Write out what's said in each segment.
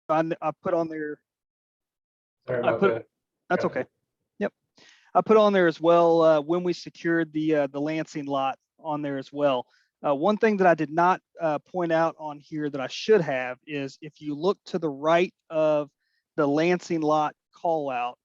I put on there. Sorry about that. That's okay. Yep. I put on there as well when we secured the Lansing lot on there as well. One thing that I did not point out on here that I should have is if you look to the right of the Lansing lot call out,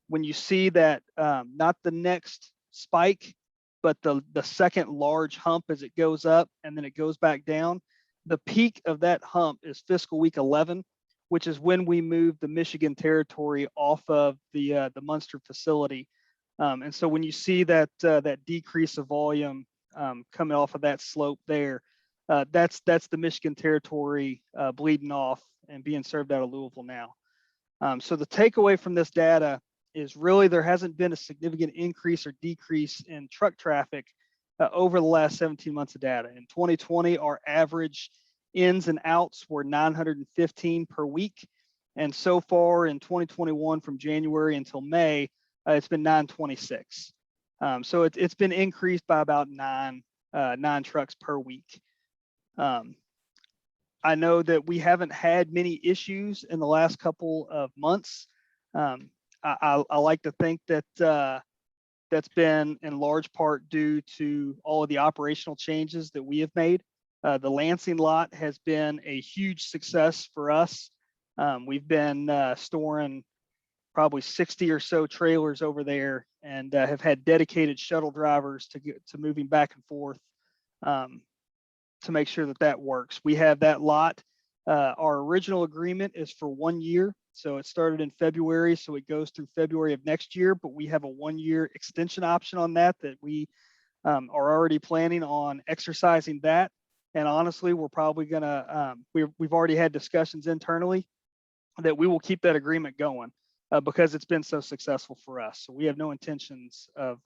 when you see that not the next spike, but the second large hump as it goes up and then it goes back down, the peak of that hump is fiscal week 11, which is when we moved the Michigan territory off of the Munster facility. And so when you see that that decrease of volume coming off of that slope there, that's the Michigan territory bleeding off and being served out of Louisville now. So the takeaway from this data is really there hasn't been a significant increase or decrease in truck traffic over the last 17 months of data. In 2020, our average ins and outs were 915 per week. And so far in 2021, from January until May, it's been 926. So it's been increased by about nine trucks per week. I know that we haven't had many issues in the last couple of months. I like to think that that's been in large part due to all of the operational changes that we have made. The Lansing lot has been a huge success for us. We've been storing probably 60 or so trailers over there and have had dedicated shuttle drivers to moving back and forth to make sure that that works. We have that lot. Our original agreement is for 1 year. So it started in February, so it goes through February of next year, but we have a 1 year extension option on that we are already planning on exercising that. And honestly, we're probably gonna, we've already had discussions internally that we will keep that agreement going because it's been so successful for us. So we have no intentions of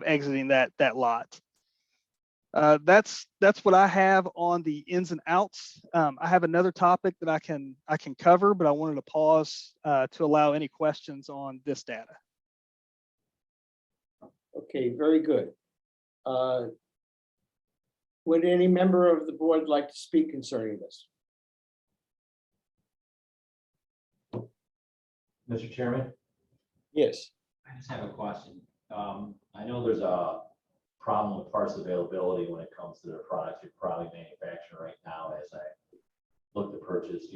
exiting that lot. That's what I have on the ins and outs. I have another topic that I can cover, but I wanted to pause to allow any questions on this data. Okay, very good. Would any member of the board like to speak concerning this? Mr. Chairman? Yes. I just have a question. I know there's a problem with parts availability when it comes to the products you're probably manufacturing right now as I look to purchase,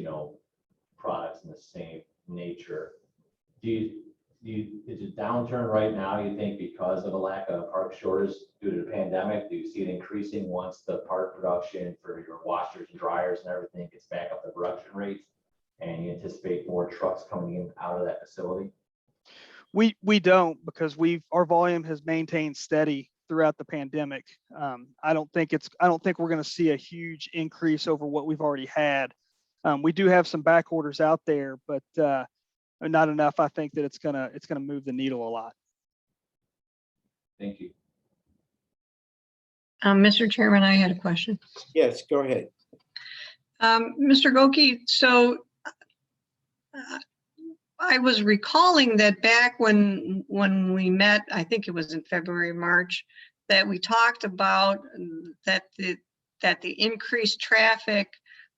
products in the same nature. Is it downturn right now, you think, because of a lack of part shortage due to the pandemic? Do you see it increasing once the part production for your washers and dryers and everything gets back up to production rates and you anticipate more trucks coming in out of that facility? We don't, because our volume has maintained steady throughout the pandemic. I don't think we're going to see a huge increase over what we've already had. We do have some back orders out there, but not enough. I think that it's gonna move the needle a lot. Thank you. Mr. Chairman, I had a question. Yes, go ahead. Mr. Goki, so I was recalling that back when we met, I think it was in February, March, that we talked about that the increased traffic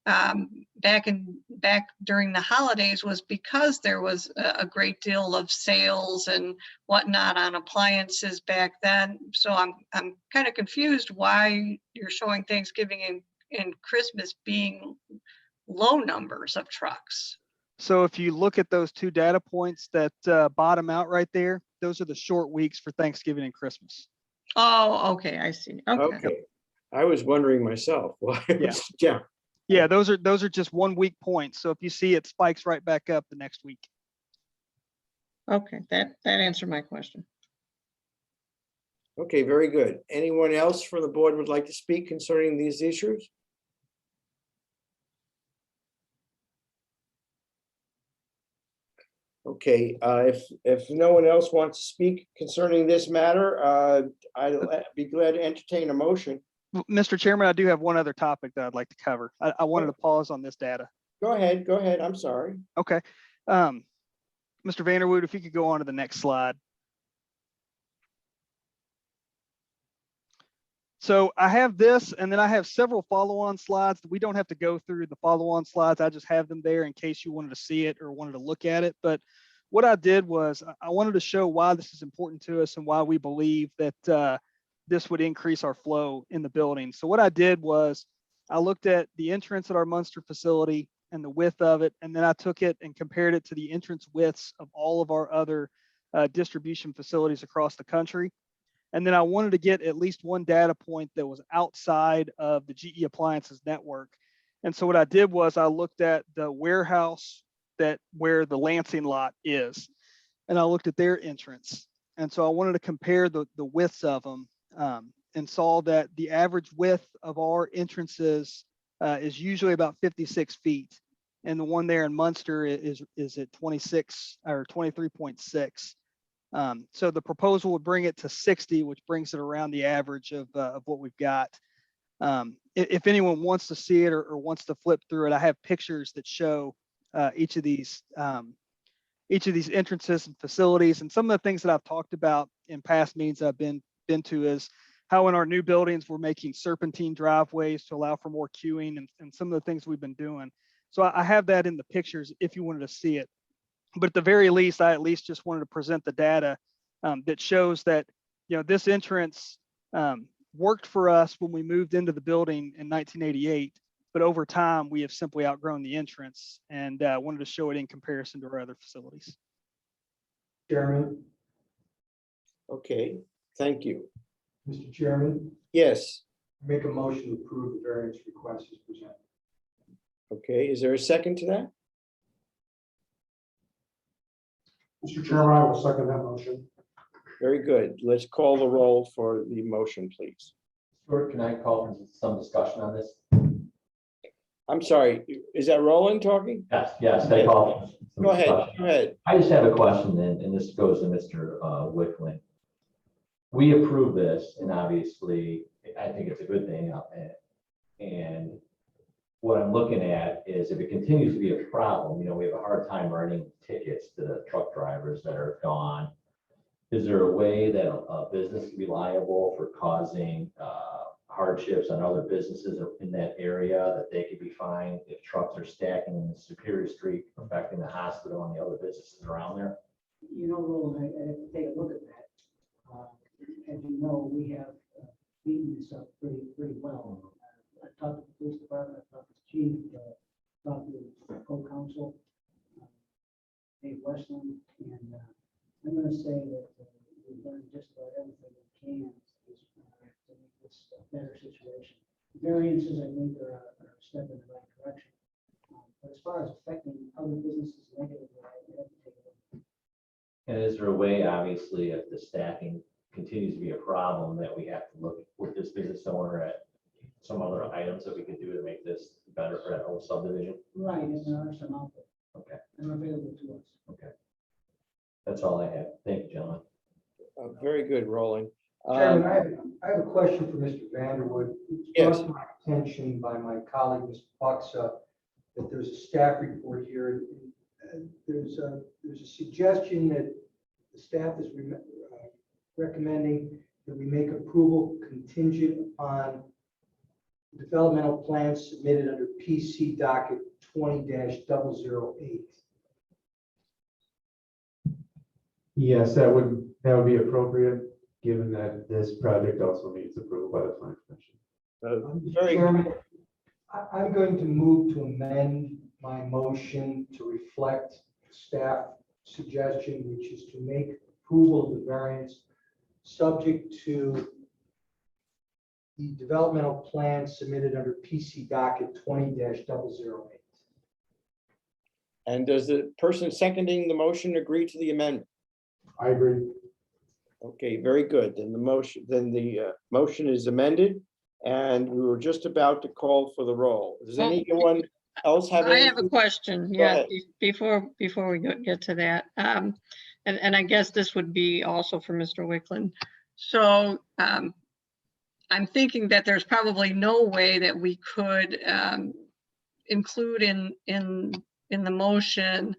back during the holidays was because there was a great deal of sales and whatnot on appliances back then. So I'm kind of confused why you're showing Thanksgiving and Christmas being low numbers of trucks. So if you look at those two data points that bottom out right there, those are the short weeks for Thanksgiving and Christmas. Oh, okay, I see. Okay. I was wondering myself. Yeah. Yeah, those are just 1 week points. So if you see it spikes right back up the next week. Okay, that answered my question. Okay, very good. Anyone else from the board would like to speak concerning these issues? Okay, if no one else wants to speak concerning this matter, I'd be glad to entertain a motion. Mr. Chairman, I do have one other topic that I'd like to cover. I wanted to pause on this data. Go ahead. I'm sorry. Okay. Mr. Vanderwood, if you could go on to the next slide. So I have this, and then I have several follow-on slides. We don't have to go through the follow-on slides. I just have them there in case you wanted to see it or wanted to look at it. But what I did was I wanted to show why this is important to us and why we believe that this would increase our flow in the building. So what I did was I looked at the entrance at our Munster facility and the width of it, and then I took it and compared it to the entrance widths of all of our other distribution facilities across the country. And then I wanted to get at least one data point that was outside of the GE Appliances network. And so what I did was I looked at the warehouse where the Lansing lot is, and I looked at their entrance. And so I wanted to compare the widths of them and saw that the average width of our entrances is usually about 56 feet. And the one there in Munster is at 26 or 23.6. So the proposal would bring it to 60, which brings it around the average of what we've got. If anyone wants to see it or wants to flip through it, I have pictures that show each of these entrances and facilities. And some of the things that I've talked about in past meetings I've been to is how in our new buildings we're making serpentine driveways to allow for more queuing and some of the things we've been doing. So I have that in the pictures if you wanted to see it. But at the very least, I at least just wanted to present the data that shows that, you know, this entrance worked for us when we moved into the building in 1988, but over time we have simply outgrown the entrance, and wanted to show it in comparison to our other facilities. Chairman, Okay, thank you. Mr. Chairman, Yes, make a motion to approve the variance request as presented. okay, is there a second to that? Mr. Chairman, I will second that motion. Very good. Let's call the roll for the motion, please. Stuart, can I call for some discussion on this? I'm sorry, is that Roland talking? Yes, they call. Go ahead. I just have a question, and this goes to Mr. Wickland. We approve this, and obviously, I think it's a good thing. And what I'm looking at is if it continues to be a problem, you know, we have a hard time writing tickets to the truck drivers that are gone. Is there a way that a business can be liable for causing hardships on other businesses in that area, that they could be fined if trucks are stacking in the Superior Street, affecting the hospital and the other businesses around there? You know, Roland, I have to take a look at that. As you know, we have beaten this up pretty well. I talked to the police department, I talked to the chief, talked to the co-counsel, Dave Westland, and I'm going to say that we've done just about everything we can to make this a better situation. Variances, I think, are a step in the right direction. But as far as affecting other businesses negatively, I have to take a look. And is there a way, obviously, if the stacking continues to be a problem, that we have to look with this business owner at some other items that we could do to make this better for that whole subdivision? Right, and there are some out there. Okay. And are available to us. Okay. That's all I have. Thank you, gentlemen. Very good, Roland. Chairman, I have a question for Mr. Vanderwood. It's Yes. brought to my attention by my colleague, Mr. Buxa, that there's a staff report here. There's a suggestion that the staff is recommending that we make approval contingent upon developmental plans submitted under PC docket 20-008. Yes, that would be appropriate, given that this project also needs approval by the planning commission. Very Chairman, I'm going to move to amend my motion to reflect staff suggestion, which is to make approval of the variance subject to the developmental plan submitted under PC docket 20-008. And does the person seconding the motion agree to the amendment? I agree. Okay, very good. Then the motion is amended, and we were just about to call for the roll. Does anyone else have? I have a question, Go yeah, ahead. before we get to that. And I guess this would be also for Mr. Wickland. So I'm thinking that there's probably no way that we could include in the motion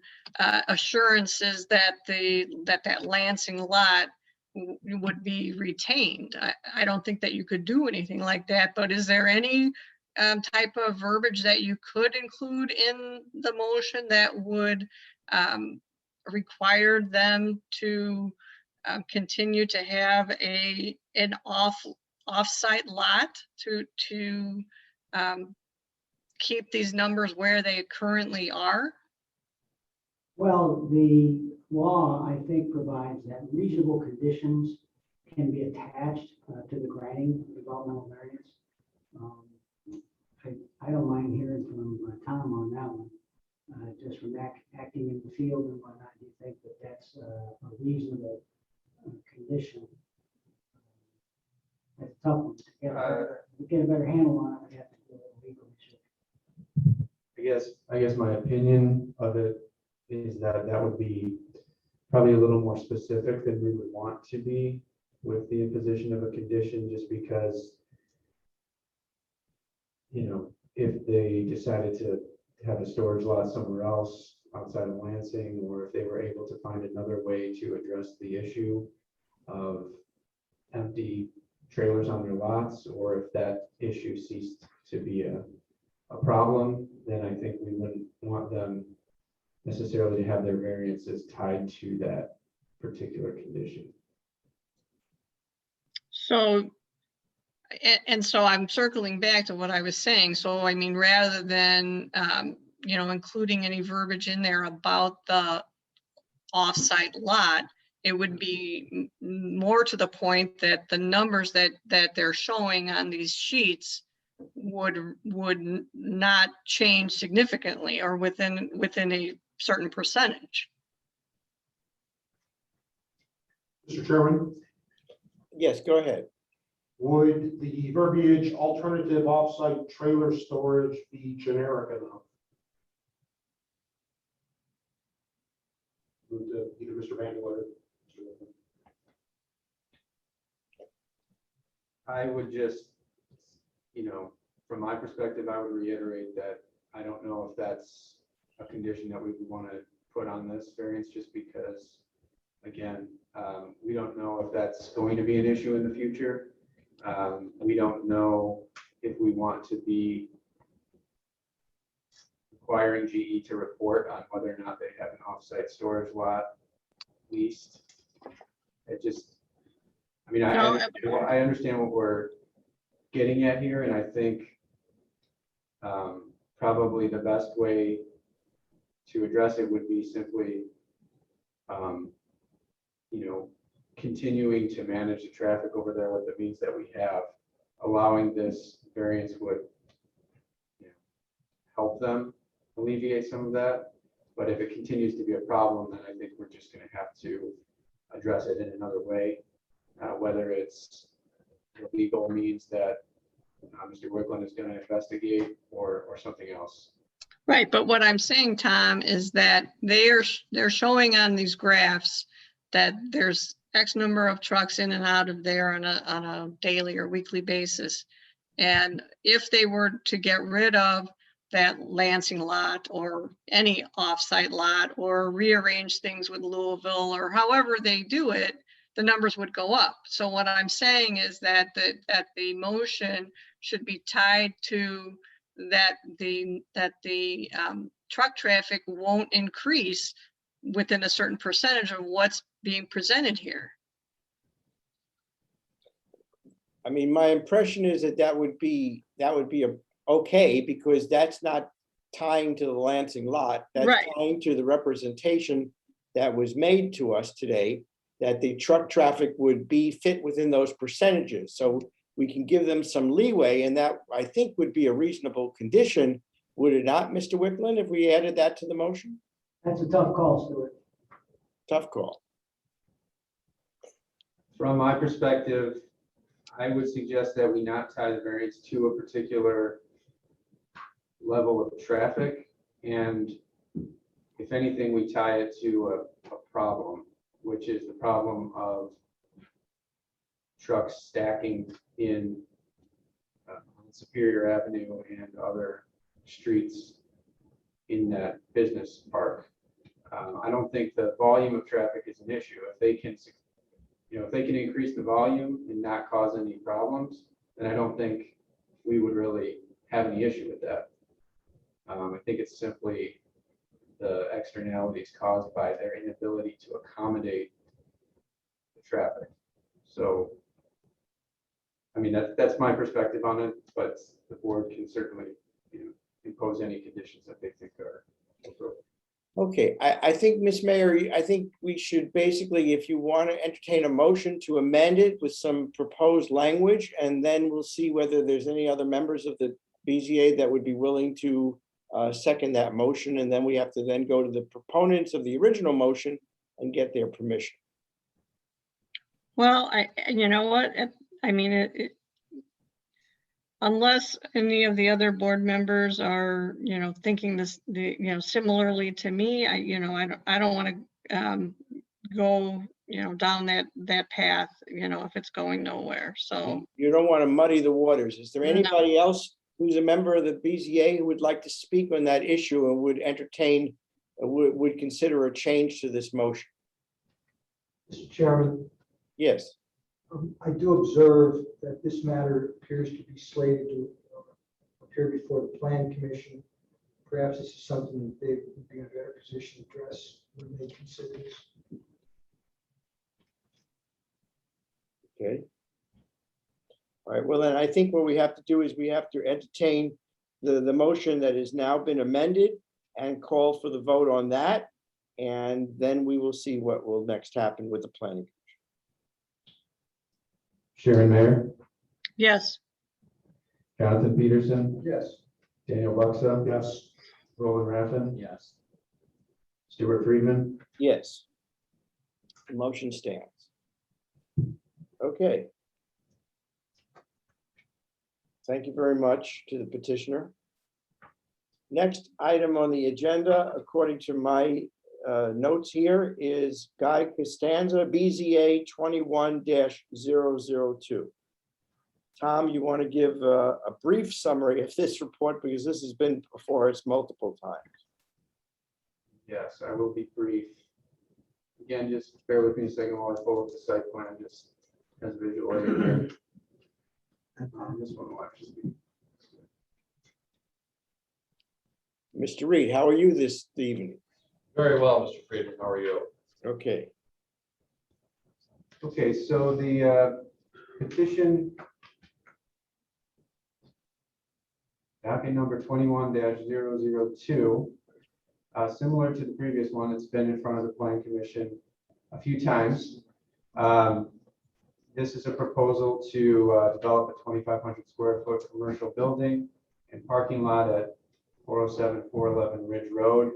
assurances that that Lansing lot would be retained. I don't think that you could do anything like that, but is there any type of verbiage that you could include in the motion that would require them to continue to have an off-site lot to keep these numbers where they currently are? Well, the law, I think, provides that reasonable conditions can be attached to the granting of developmental variance. I don't mind hearing from Tom on that one, just from acting in the field and whatnot. Do you think that that's a reasonable condition? That's a tough one. To get a better handle on it, we have to do a legal issue. I guess my opinion of it is that that would be probably a little more specific than we would want to be with the imposition of a condition, just because, you know, if they decided to have a storage lot somewhere else outside of Lansing, or if they were able to find another way to address the issue of empty trailers on their lots, or if that issue ceased to be a problem, then I think we wouldn't want them necessarily to have their variances tied to that particular condition. So, and so I'm circling back to what I was saying. So, I mean, rather than, you know, including any verbiage in there about the off-site lot, it would be more to the point that the numbers that they're showing on these sheets would not change significantly or within a certain percentage. Mr. Chairman, Yes, go ahead. would the verbiage alternative offsite trailer storage be generic enough? Would either Mr. Vandeweghe or Mr. Whitman? I would just, you know, from my perspective, I would reiterate that I don't know if that's a condition that we would want to put on this variance, just because, again, we don't know if that's going to be an issue in the future. We don't know if we want to be requiring GE to report on whether or not they have an offsite storage lot leased. It just, I mean, I understand what we're getting at here, and I think probably the best way to address it would be simply, you know, continuing to manage the traffic over there with the means that we have. Allowing this variance would, you know, help them alleviate some of that. But if it continues to be a problem, then I think we're just going to have to address it in another way, whether it's the legal means that Mr. Wickland is going to investigate, or something else. Right, but what I'm saying, Tom, is that they're showing on these graphs that there's X number of trucks in and out of there on a daily or weekly basis. And if they were to get rid of that Lansing lot or any offsite lot, or rearrange things with Louisville, or however they do it, the numbers would go up. So what I'm saying is that the motion should be tied to that the truck traffic won't increase within a certain percentage of what's being presented here. I mean, my impression is that would be okay, because that's not tying to the Lansing lot. That's Right. tying to the representation that was made to us today, that the truck traffic would be fit within those percentages. So we can give them some leeway, and that, I think, would be a reasonable condition. Would it not, Mr. Wickland, if we added that to the motion? That's a tough call, Stuart. Tough call. From my perspective, I would suggest that we not tie the variance to a particular level of traffic, and if anything, we tie it to a problem, which is the problem of trucks stacking in Superior Avenue and other streets in that business park. I don't think the volume of traffic is an issue. If they can if they can increase the volume and not cause any problems, then I don't think we would really have any issue with that. I think it's simply the externalities caused by their inability to accommodate the traffic. So, I mean, that's my perspective on it, but the board can certainly, impose any conditions that they think are appropriate. Okay, I think, Ms. Mayor, I think we should basically, if you want to entertain a motion to amend it with some proposed language, and then we'll see whether there's any other members of the BZA that would be willing to second that motion, and then we have to then go to the proponents of the original motion and get their permission. Well, you know what, I mean, unless any of the other board members are, thinking this, similarly to me, I don't want to go, down that path, if it's going nowhere. So You don't want to muddy the waters. Is there No. anybody else who's a member of the BZA who would like to speak on that issue and would entertain, would consider a change to this motion? Mr. Chairman, Yes. I do observe that this matter appears to be slated to appear before the Plan Commission. Perhaps this is something that they would be in a better position to address when they consider this. Okay. All right, well, then I think what we have to do is we have to entertain the motion that has now been amended and call for the vote on that. And then we will see what will next happen with the planning. Sharon Mayer, yes, Jonathan Peterson, Yes. Daniel Buxa, Yes. Roland Raffin, Yes. Stuart Friedman. Yes. The motion stands. Okay. Thank you very much to the petitioner. Next item on the agenda, according to my notes here, is Guy Costanza, BZA 21-002. Tom, you want to give a brief summary of this report, because this has been before us multiple times. Yes, I will be brief. Again, just bear with me a second while I pull up the site plan, just as a visual aid here. This one will actually be. Mr. Reed, how are you this evening? Very well, Mr. Friedman. How are you? Okay. Okay, so the petition docket number 21-002, similar to the previous one, it's been in front of the Plan Commission a few times. This is a proposal to develop a 2,500 square foot commercial building and parking lot at 407 411 Ridge Road.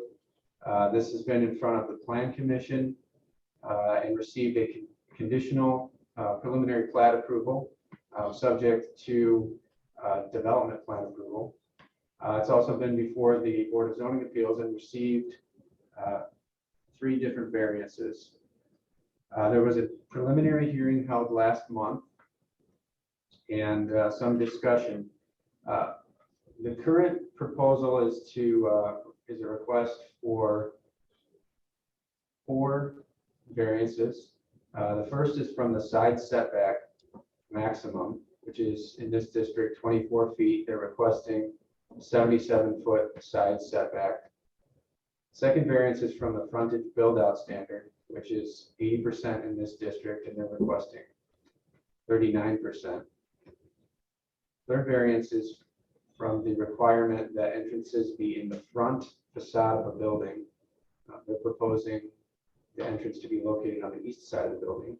This has been in front of the Plan Commission and received a conditional preliminary plat approval, subject to development plan approval. It's also been before the Board of Zoning Appeals and received 3 different variances. There was a preliminary hearing held last month and some discussion. The current proposal is a request for 4 variances. The first is from the side setback maximum, which is in this district 24 feet. They're requesting 77-foot side setback. Second variance is from the frontage build-out standard, which is 80% in this district, and they're requesting 39%. Third variance is from the requirement that entrances be in the front facade of a building. They're proposing the entrance to be located on the east side of the building.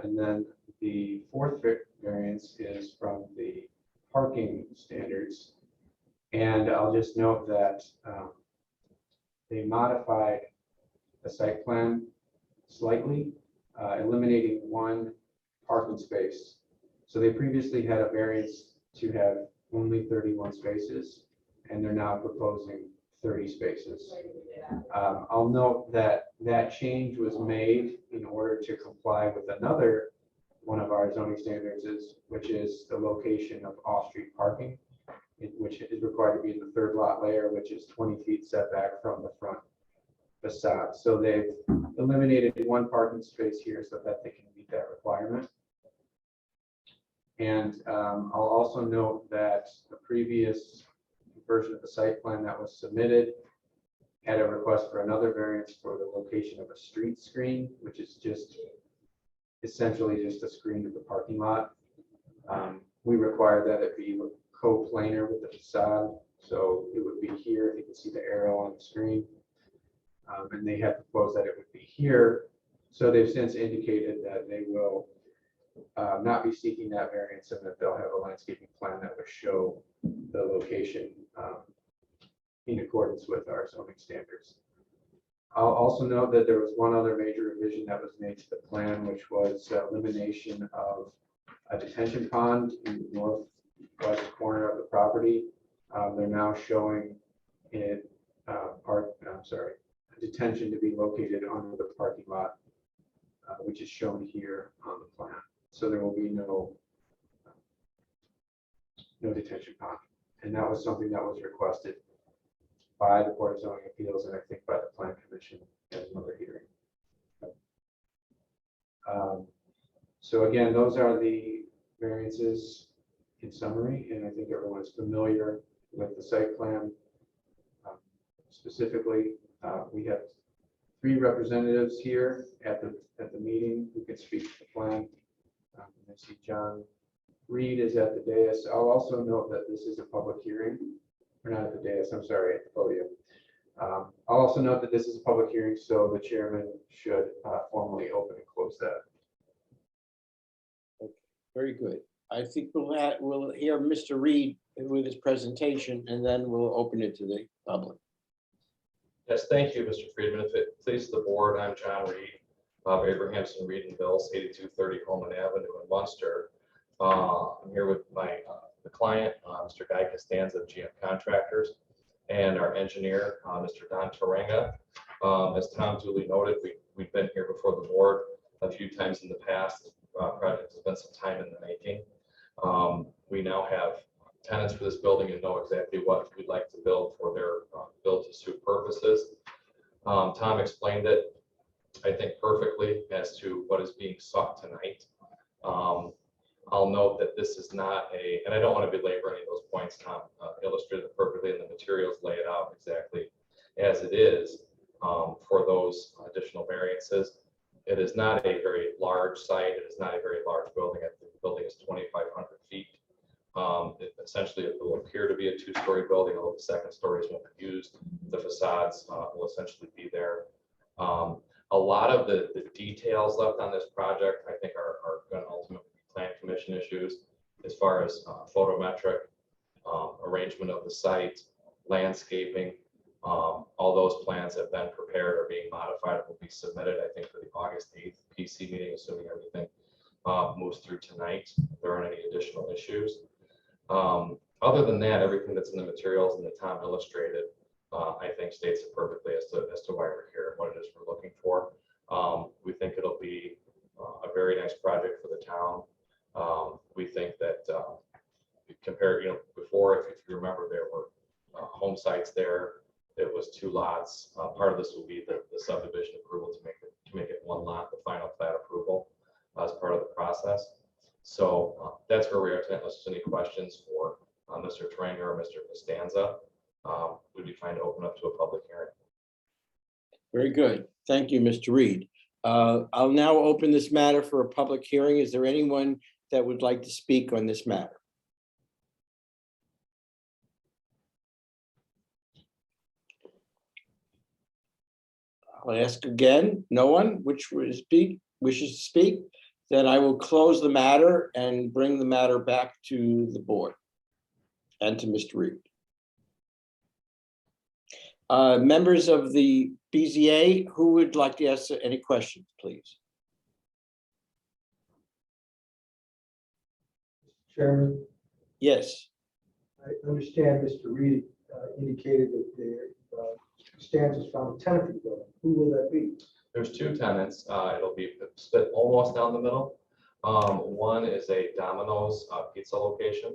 And then the fourth variance is from the parking standards. And I'll just note that they modified the site plan slightly, eliminating 1 parking space. So they previously had a variance to have only 31 spaces, and they're now proposing 30 spaces. I'll note that that change was made in order to comply with another one of our zoning standards, which is the location of off-street parking, which is required to be in the 3rd lot layer, which is 20 feet setback from the front facade. So they've eliminated one parking space here so that they can meet that requirement. And I'll also note that the previous version of the site plan that was submitted had a request for another variance for the location of a street screen, which is just essentially just a screen of the parking lot. We require that it be co-planar with the facade. So it would be here, if you can see the arrow on the screen. And they have proposed that it would be here. So they've since indicated that they will not be seeking that variance and that they'll have a landscaping plan that would show the location in accordance with our zoning standards. I'll also note that there was one other major revision that was made to the plan, which was elimination of a detention pond in the northwest corner of the property. They're now showing it detention to be located under the parking lot, which is shown here on the plan. So there will be no detention pond. And that was something that was requested by the Board of Zoning Appeals and I think by the Plan Commission at another hearing. So again, those are the variances in summary, and I think everyone is familiar with the site plan. Specifically, we have 3 representatives here at the meeting who can speak to the plan. I see John Reed is at the dais. I'll also note that this is a public hearing. We're not at the dais, I'm sorry, at the podium. I'll also note that this is a public hearing, so the chairman should formally open and close that. Very good. I think we'll hear Mr. Reed with his presentation, and then we'll open it to the public. Yes, thank you, Mr. Friedman. If it pleases the board, I'm John Reed of Abrahamson, Reed and Bills, 8230 Coleman Avenue in Munster. I'm here with the client, Mr. Guy Costanza of GM Contractors, and our engineer, Mr. Don Tarenga. As Tom duly noted, we've been here before the board a few times in the past. Project has been some time in the making. We now have tenants for this building and know exactly what we'd like to build for their build to suit purposes. Tom explained it, I think, perfectly as to what is being sought tonight. I'll note that this is not and I don't want to belabor any of those points. Tom illustrated it perfectly, and the materials lay it out exactly as it is for those additional variances. It is not a very large site. It is not a very large building. I think the building is 2,500 feet. Essentially, it will appear to be a 2-story building, although the second stories won't be used. The facades will essentially be there. A lot of the details left on this project, I think, are going to ultimately be plan commission issues as far as photometric arrangement of the site, landscaping. All those plans have been prepared or being modified, will be submitted, I think, for the August 8th PC meeting, assuming everything moves through tonight. If there aren't any additional issues. Other than that, everything that's in the materials and that Tom illustrated, I think, states it perfectly as to why we're here and what it is we're looking for. We think it'll be a very nice project for the town. We think that compared, before, if you remember, there were home sites there. It was 2 lots. Part of this will be the subdivision approval to make it 1 lot, the final plat approval as part of the process. So that's where we are tonight. Unless there's any questions for Mr. Tarenga or Mr. Costanza, we'd be fine to open up to a public hearing. Very good. Thank you, Mr. Reed. I'll now open this matter for a public hearing. Is there anyone that would like to speak on this matter? I'll ask again. No one wishes to speak? Then I will close the matter and bring the matter back to the board and to Mr. Reed. Members of the BZA, who would like to ask any questions, please? Chairman, Yes. I understand Mr. Reed indicated that there Costanza's found a tenant for the building. Who will that be? There's 2 tenants. It'll be split almost down the middle. One is a Domino's pizza location.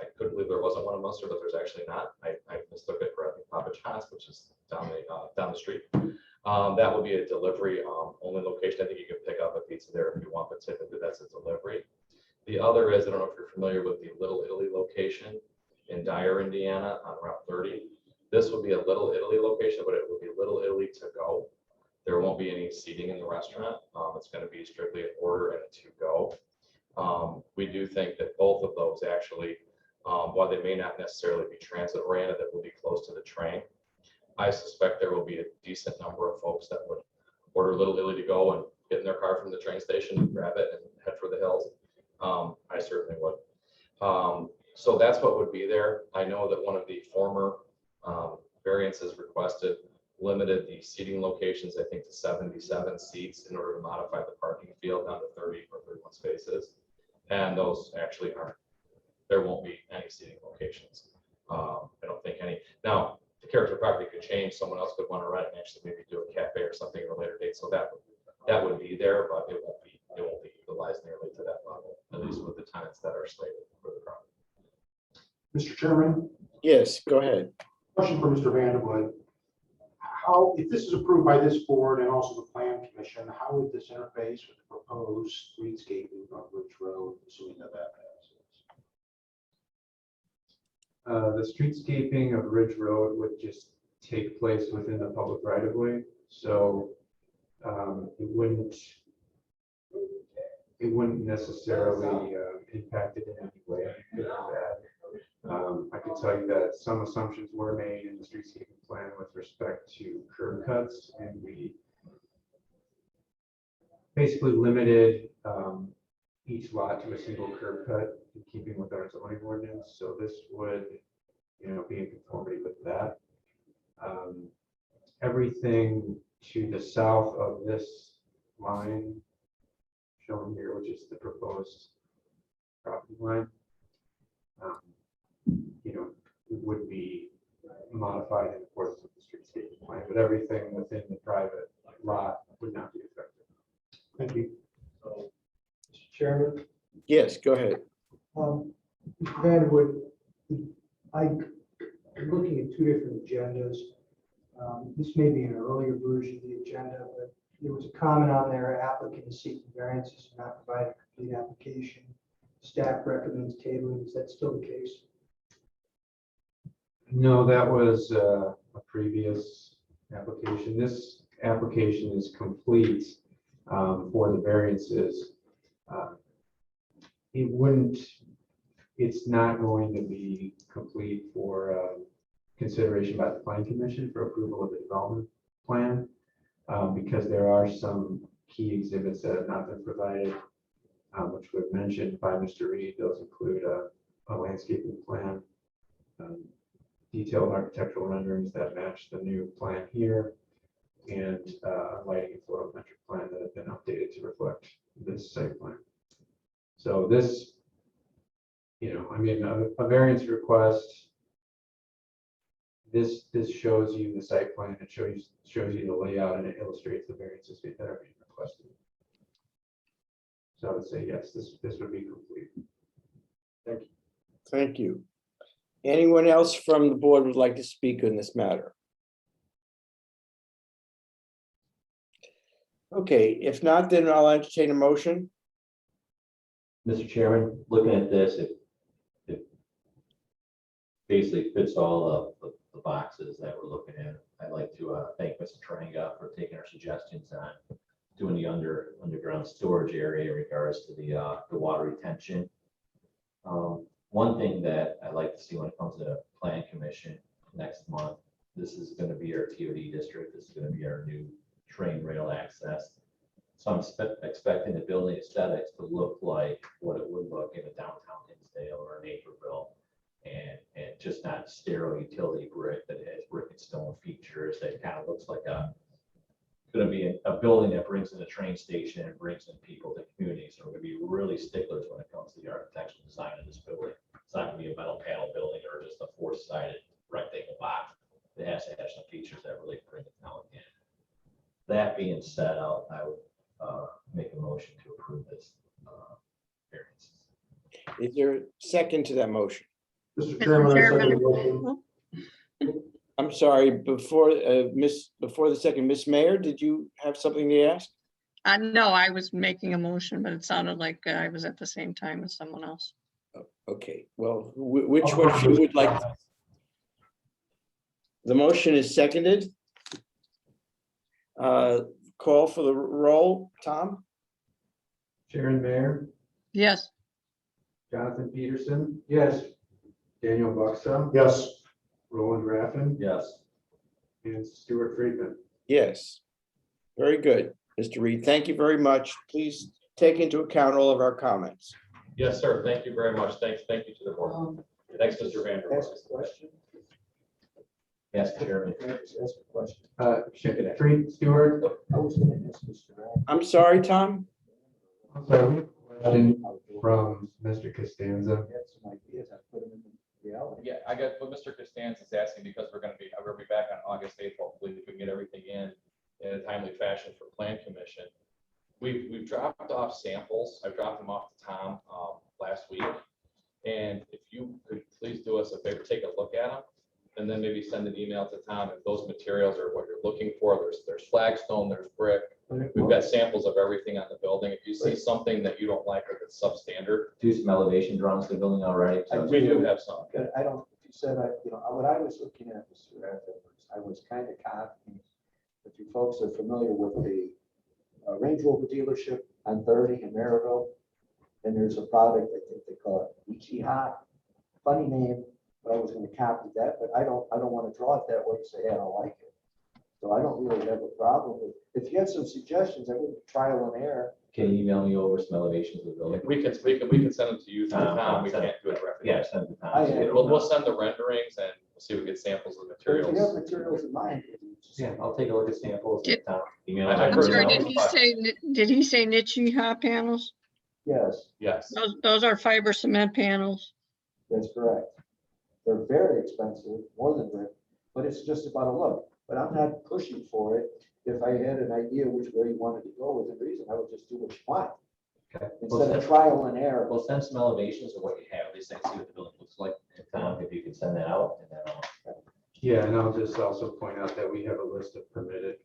I couldn't believe there wasn't one in Munster, but there's actually not. I mistook it for, I think, Papa John's, which is down the street. That would be a delivery only location. I think you can pick up a pizza there if you want, but typically that's a delivery. The other is, I don't know if you're familiar with the Little Italy location in Dyer, Indiana on Route 30. This would be a Little Italy location, but it would be Little Italy to go. There won't be any seating in the restaurant. It's going to be strictly an order and a to go. We do think that both of those actually, while they may not necessarily be transit oriented, that will be close to the train. I suspect there will be a decent number of folks that would order Little Italy to go and get in their car from the train station and grab it and head for the hills. I certainly would. So that's what would be there. I know that one of the former variances requested limited the seating locations, I think, to 77 seats in order to modify the parking field down to 30 or 31 spaces. And those actually aren't, there won't be any seating locations. I don't think any. Now, the character property could change. Someone else could want to rent and actually maybe do a cafe or something at a later date. So that would be there, but it won't be utilized nearly to that level, at least with the tenants that are slated for the property. Mr. Chairman, Yes, go ahead. question for Mr. Vanderwood. How, if this is approved by this board and also the plan commission, how would this interface with the proposed streetscaping of Ridge Road, assuming that passes? The streetscaping of Ridge Road would just take place within the public right of way. So it wouldn't necessarily impact it in any way. I can tell you that some assumptions were made in the streetscaping plan with respect to curb cuts, and we basically limited each lot to a single curb cut in keeping with our zoning ordinance. So this would, be in conformity with that. Everything to the south of this line shown here, which is the proposed property line, would be modified in accordance with the streetscape plan, but everything within the private lot would not be affected. Thank you. Mr. Chairman, Yes, go ahead. Mr. Vanderwood, I'm looking at two different agendas. This may be an earlier version of the agenda, but there was a comment on there, applicant is seeking variances and not provide a complete application. Staff recommends tabling. Is that still the case? No, that was a previous application. This application is complete for the variances. It's not going to be complete for consideration by the Plan Commission for approval of the development plan because there are some key exhibits that have not been provided, which were mentioned by Mr. Reed. Those include a landscaping plan, detailed architectural renderings that match the new plan here, and lighting and photometric plan that have been updated to reflect this site plan. So this, a variance request, this shows you the site plan, it shows you the layout, and it illustrates the variances that are being requested. So I would say yes, this would be complete. Thank you. Thank you. Anyone else from the board would like to speak on this matter? Okay, if not, then I'll entertain a motion. Mr. Chairman, looking at this, it basically fits all of the boxes that we're looking at. I'd like to thank Mr. Tranga for taking our suggestions on doing the underground storage area in regards to the water retention. One thing that I'd like to see when it comes to the Plan Commission next month, this is going to be our TOD district. This is going to be our new train rail access. So I'm expecting the building aesthetics to look like what it would look in a downtown Hinsdale or a Naperville, and just not sterile utility brick that has brick and stone features that kind of looks like going to be a building that brings in a train station and brings in people to communities. So we're going to be really sticklers when it comes to the architectural design of this building. It's not going to be a metal panel building or just a four-sided rectangle box. It has to have some features that really bring it down in. That being said, I would make a motion to approve this variance. Is there a second to that motion? Mr. Chairman, I second the motion. I'm sorry, before the second, Miss Mayor, did you have something to ask? No, I was making a motion, but it sounded like I was at the same time as someone else. Okay, well, which one you would like? The motion is seconded. Call for the roll, Tom? Sharon Mayer, Yes, Jonathan Peterson, Yes. Daniel Buxa, Yes. Roland Raffin, Yes. and Stuart Friedman. Yes. Very good, Mr. Reed. Thank you very much. Please take into account all of our comments. Yes, sir. Thank you very much. Thank you to the board. Thanks, Mr. Vander. Ask a question. Yes, Chairman. Can I just ask a question? Stuart, I was gonna ask Mr. Ryan. I'm sorry, Tom? question from Mr. Costanza. Had some ideas, I put them in reality. Yeah, I got what Mr. Costanza is asking because we're gonna be back on August 8th, hopefully, if we can get everything in a timely fashion for Plan Commission. We've dropped off samples. I've dropped them off to Tom last week. And if you could please do us a favor, take a look at them and then maybe send an email to Tom if those materials are what you're looking for. There's flagstone, there's brick. We've got samples of everything on the building. If you see something that you don't like or that's substandard, Do some elevation drawings of the building already. So we do have some. I don't, if you said, what I was looking at, Mr. Ryan, I was kind of confident. If you folks are familiar with the Range Rover dealership on 30 in Maryville, and there's a product, I think they call it Ichi Hot. Funny name, but I was going to copy that, but I don't want to draw it that way and say, yeah, I don't like it. So I don't really have a problem with, if you have some suggestions, I would trial and error. Can you email me over some elevations of the building? We can send them to you, Tom. We can't do it directly. Yeah, send it to I- Tom. We'll send the renderings and we'll see if we get samples of the But if you have materials. materials in mind. Yeah, I'll take a look at samples. Did- Email. I I'm heard sorry, that. did he say Nichi panels? Yes, Yes. Those are fiber cement panels. that's correct. They're very expensive, more than that, but it's just about a look. But I'm not pushing for it. If I had an idea which way you wanted to go within reason, I would just do what you want. Okay. Instead of trial and error. We'll send some elevations of what you have, at least I can see what the building looks like. And Tom, if you can send that out, and then I'll. Yeah, and I'll just also point out that we have a list of permitted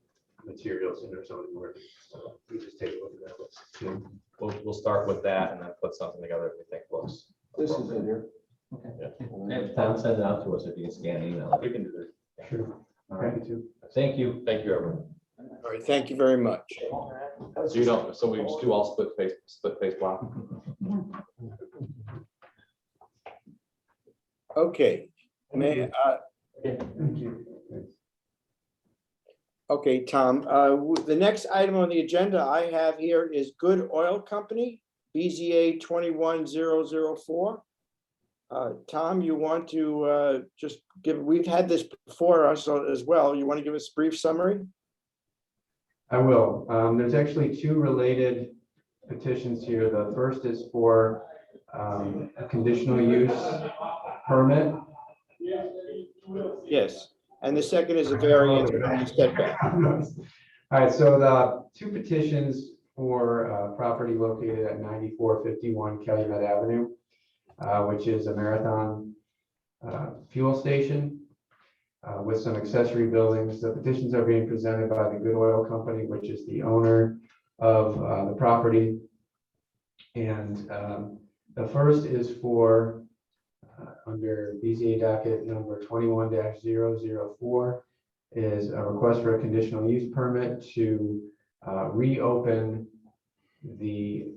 materials in our zoning ordinance. So we just take a look at that list too. We'll start with that and then put something together that we think looks. This is in here. And Tom, send it out to us if you can scan and email. We can do that. Sure. All right. Happy to. Thank you. Thank you, everyone. All right, thank you very much. So you don't, so we just do all split face block. Okay. Okay, Tom, the next item on the agenda I have here is Good Oil Company, BZA 21004. Tom, you want to just give, we've had this before us as well. You want to give us a brief summary? I will. There's actually two related petitions here. The first is for a conditional use permit. Yes, and the second is a variance from the setback. All right, so the two petitions for property located at 9451 Calumet Avenue, which is a Marathon fuel station with some accessory buildings. The petitions are being presented by the Good Oil Company, which is the owner of the property. And the first is for under BZA docket number 21-004 is a request for a conditional use permit to reopen the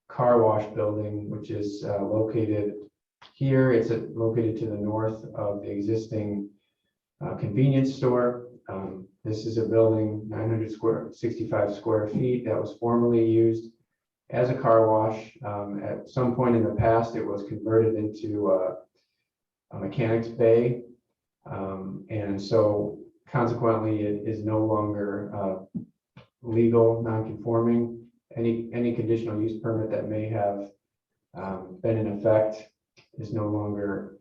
car wash building, which is located here. It's located to the north of the existing convenience store. This is a building 965 square feet that was formerly used as a car wash. At some point in the past, it was converted into a mechanics bay. And so consequently, it is no longer legal, non-conforming. Any conditional use permit that may have been in effect is no longer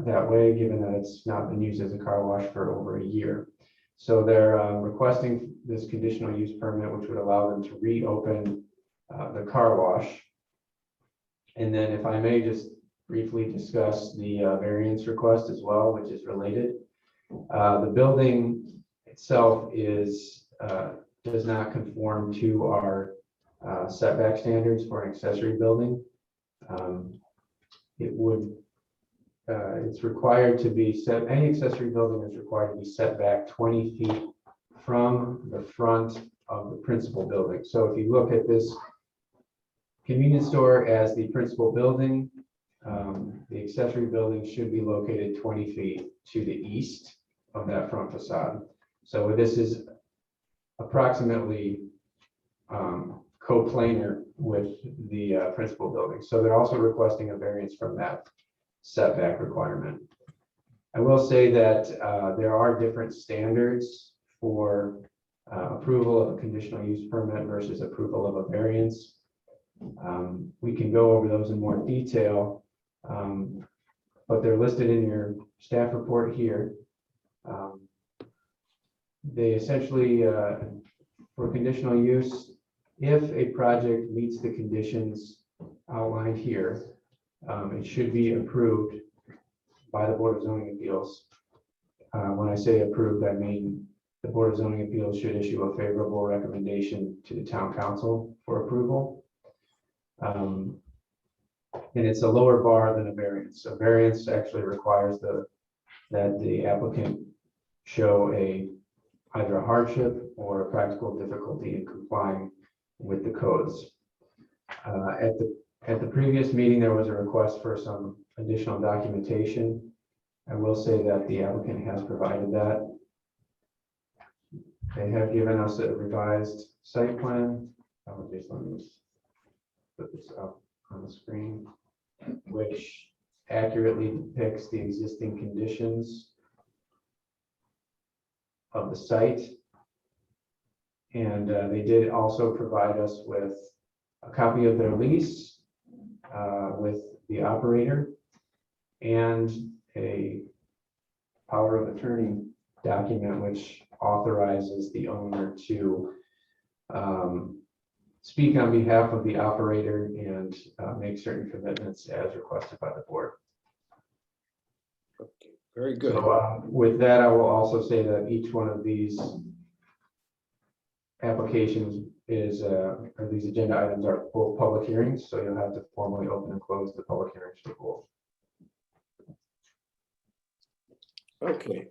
that way, given that it's not been used as a car wash for over a year. So they're requesting this conditional use permit, which would allow them to reopen the car wash. And then if I may just briefly discuss the variance request as well, which is related. The building itself does not conform to our setback standards for an accessory building. It's required to be set, any accessory building is required to be set back 20 feet from the front of the principal building. So if you look at this convenience store as the principal building, the accessory building should be located 20 feet to the east of that front facade. So this is approximately coplanar with the principal building. So they're also requesting a variance from that setback requirement. I will say that there are different standards for approval of a conditional use permit versus approval of a variance. We can go over those in more detail, but they're listed in your staff report here. They essentially, for conditional use, if a project meets the conditions outlined here, it should be approved by the Board of Zoning Appeals. When I say approved, I mean the Board of Zoning Appeals should issue a favorable recommendation to the Town Council for approval. And it's a lower bar than a variance. A variance actually requires that the applicant show either a hardship or a practical difficulty in complying with the codes. At the previous meeting, there was a request for some additional documentation. I will say that the applicant has provided that. They have given us a revised site plan. Just let me put this up on the screen, which accurately depicts the existing conditions of the site. And they did also provide us with a copy of their lease with the operator and a power of attorney document which authorizes the owner to speak on behalf of the operator and make certain commitments as requested by the board. Okay, very good. So, with that, I will also say that each one of these applications or these agenda items are both public hearings, so you'll have to formally open and close the public hearings for both. Okay.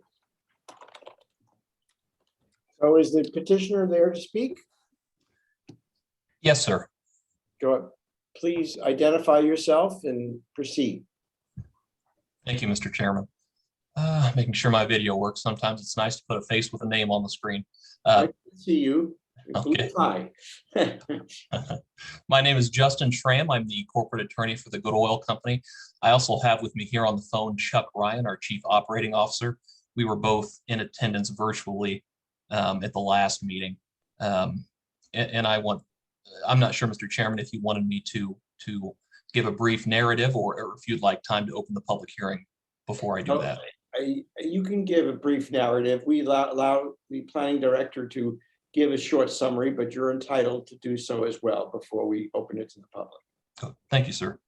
So is the petitioner there to speak? Yes, sir. Go ahead. Please identify yourself and proceed. Thank you, Mr. Chairman. Making sure my video works. Sometimes it's nice to put a face with a name on the screen. I can see you. Okay. Hi. My name is Justin Schramm. I'm the corporate attorney for the Good Oil Company. I also have with me here on the phone Chuck Ryan, our chief operating officer. We were both in attendance virtually at the last meeting. And I'm not sure, Mr. Chairman, if you wanted me to give a brief narrative or if you'd like time to open the public hearing before I do that. You can give a brief narrative. We allow the planning director to give a short summary, but you're entitled to do so as well before we open it to the public. Thank you, sir.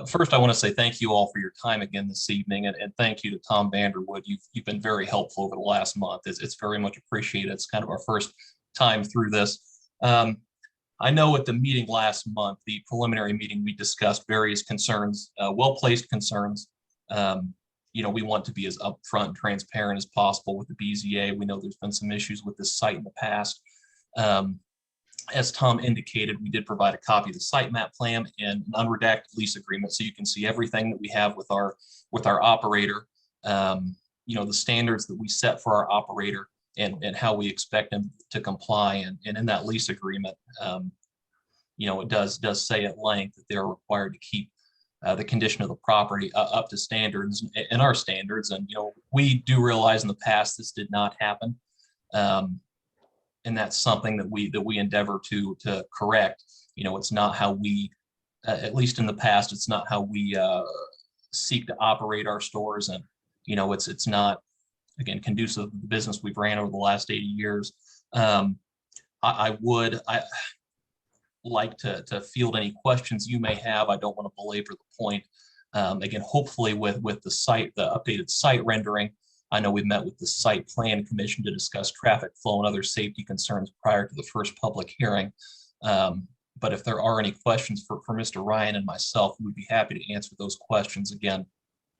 First, I want to say thank you all for your time again this evening, and thank you to Tom Vanderwood. You've been very helpful over the last month. It's very much appreciated. It's kind of our first time through this. I know at the meeting last month, the preliminary meeting, we discussed various concerns, well-placed concerns. We want to be as upfront and transparent as possible with the BZA. We know there's been some issues with this site in the past. As Tom indicated, we did provide a copy of the site map plan and an unredacted lease agreement, so you can see everything that we have with our operator. The standards that we set for our operator and how we expect them to comply. And in that lease agreement, it does say at length that they're required to keep the condition of the property up to standards and our standards. And, we do realize in the past this did not happen. And that's something that we endeavor to correct. It's not how we, at least in the past, it's not how we seek to operate our stores. And, it's not, again, conducive to the business we've ran over the last 80 years. like to field any questions you may have. I don't want to belabor the point. Again, hopefully with the updated site rendering, I know we've met with the Site Plan Commission to discuss traffic flow and other safety concerns prior to the first public hearing. But if there are any questions for Mr. Ryan and myself, we'd be happy to answer those questions. Again,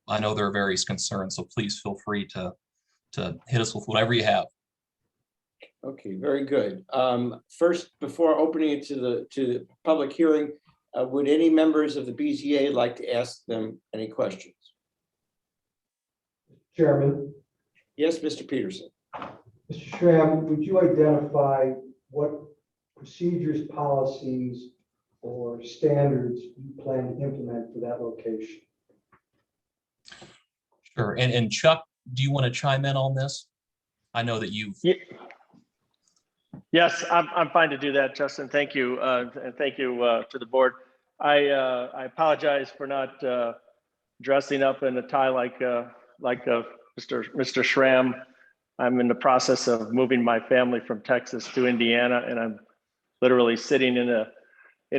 I know there are various concerns, so please feel free to hit us with whatever you have. Okay, very good. First, before opening it to the public hearing, would any members of the BZA like to ask them any questions? Chairman, Yes, Mr. Peterson. Mr. Schramm, would you identify what procedures, policies, or standards you plan to implement for that location? Sure. And Chuck, do you want to chime in on this? I know that you've. Yes, I'm fine to do that, Justin. Thank you. And thank you to the board. I apologize for not dressing up in a tie like Mr. Schramm. I'm in the process of moving my family from Texas to Indiana, and I'm literally sitting in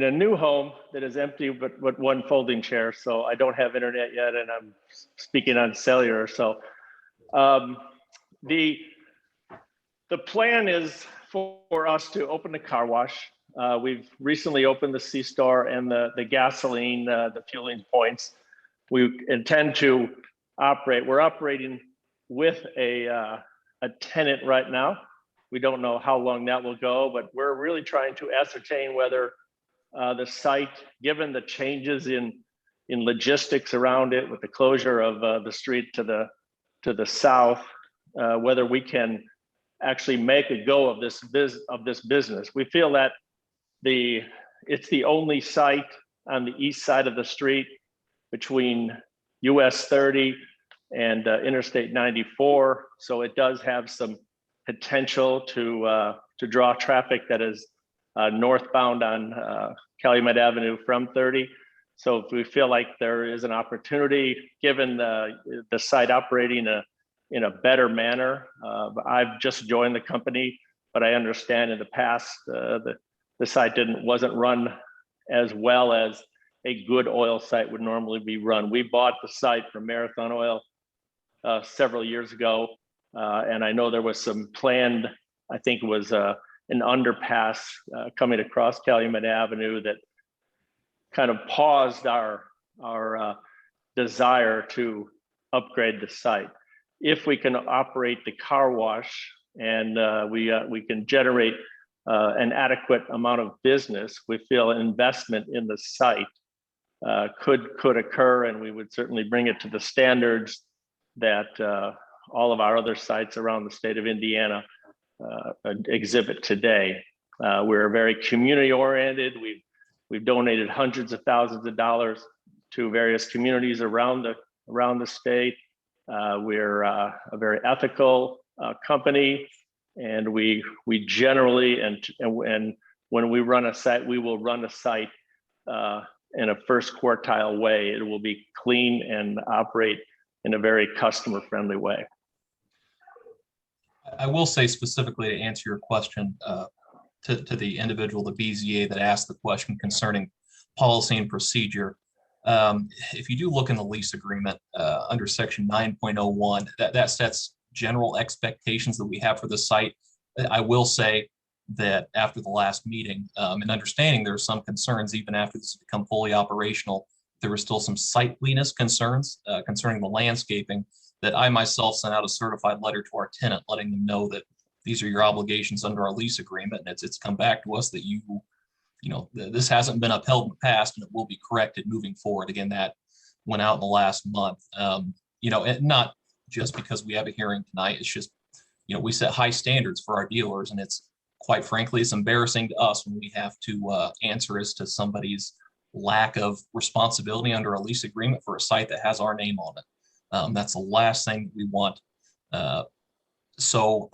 a new home that is empty, but one folding chair. So I don't have internet yet, and I'm speaking on cellular. So the plan is for us to open the car wash. We've recently opened the C-Store and the gasoline, the fueling points. We intend to operate. We're operating with a tenant right now. We don't know how long that will go, but we're really trying to ascertain whether the site, given the changes in logistics around it with the closure of the street to the south, whether we can actually make a go of this business. We feel that it's the only site on the east side of the street between US 30 and Interstate 94. So it does have some potential to draw traffic that is northbound on Calumet Avenue from 30. So if we feel like there is an opportunity, given the site operating in a better manner. I've just joined the company, but I understand in the past the site wasn't run as well as a good oil site would normally be run. We bought the site from Marathon Oil several years ago, and I know there was some planned, I think it was an underpass coming across Calumet Avenue that kind of paused our desire to upgrade the site. If we can operate the car wash and we can generate an adequate amount of business, we feel investment in the site could occur, and we would certainly bring it to the standards that all of our other sites around the state of Indiana exhibit today. We're very community oriented. We've donated hundreds of thousands of dollars to various communities around the state. We're a very ethical company, and we generally and when we run a site, we will run a site in a first quartile way. It will be clean and operate in a very customer friendly way. I will say specifically to answer your question to the individual, the BZA, that asked the question concerning policy and procedure. If you do look in the lease agreement under section 9.01, that sets general expectations that we have for the site. I will say that after the last meeting and understanding there are some concerns even after this has become fully operational, there were still some sightliness concerns concerning the landscaping that I myself sent out a certified letter to our tenant letting them know that these are your obligations under our lease agreement, and it's come back to us that you know, this hasn't been upheld in the past and it will be corrected moving forward. Again, that went out in the last month. You know, and not just because we have a hearing tonight, it's just, you know, we set high standards for our dealers, and it's quite frankly, it's embarrassing to us when we have to answer as to somebody's lack of responsibility under a lease agreement for a site that has our name on it. That's the last thing that we want. So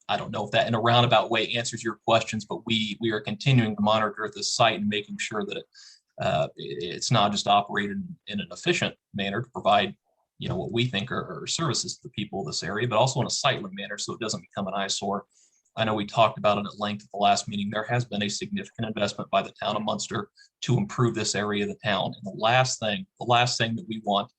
I don't know if that in a roundabout way answers your questions, but we are continuing to monitor this site and making sure that it's not just operated in an efficient manner to provide, you know, what we think are services to the people of this area, but also in a sightly manner so it doesn't become an eyesore. I know we talked about it at length at the last meeting. There has been a significant investment by the town of Munster to improve this area of the town. And the last thing that we want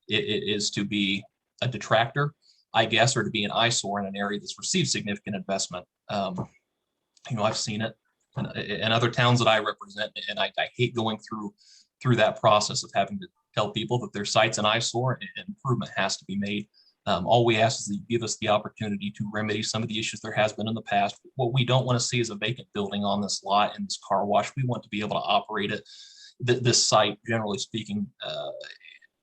is to be a detractor, I guess, or to be an eyesore in an area that's received significant investment. I've seen it in other towns that I represent, and I hate going through that process of having to tell people that their site's an eyesore and improvement has to be made. All we ask is that you give us the opportunity to remedy some of the issues there has been in the past. What we don't want to see is a vacant building on this lot and this car wash. We want to be able to operate it, this site, generally speaking,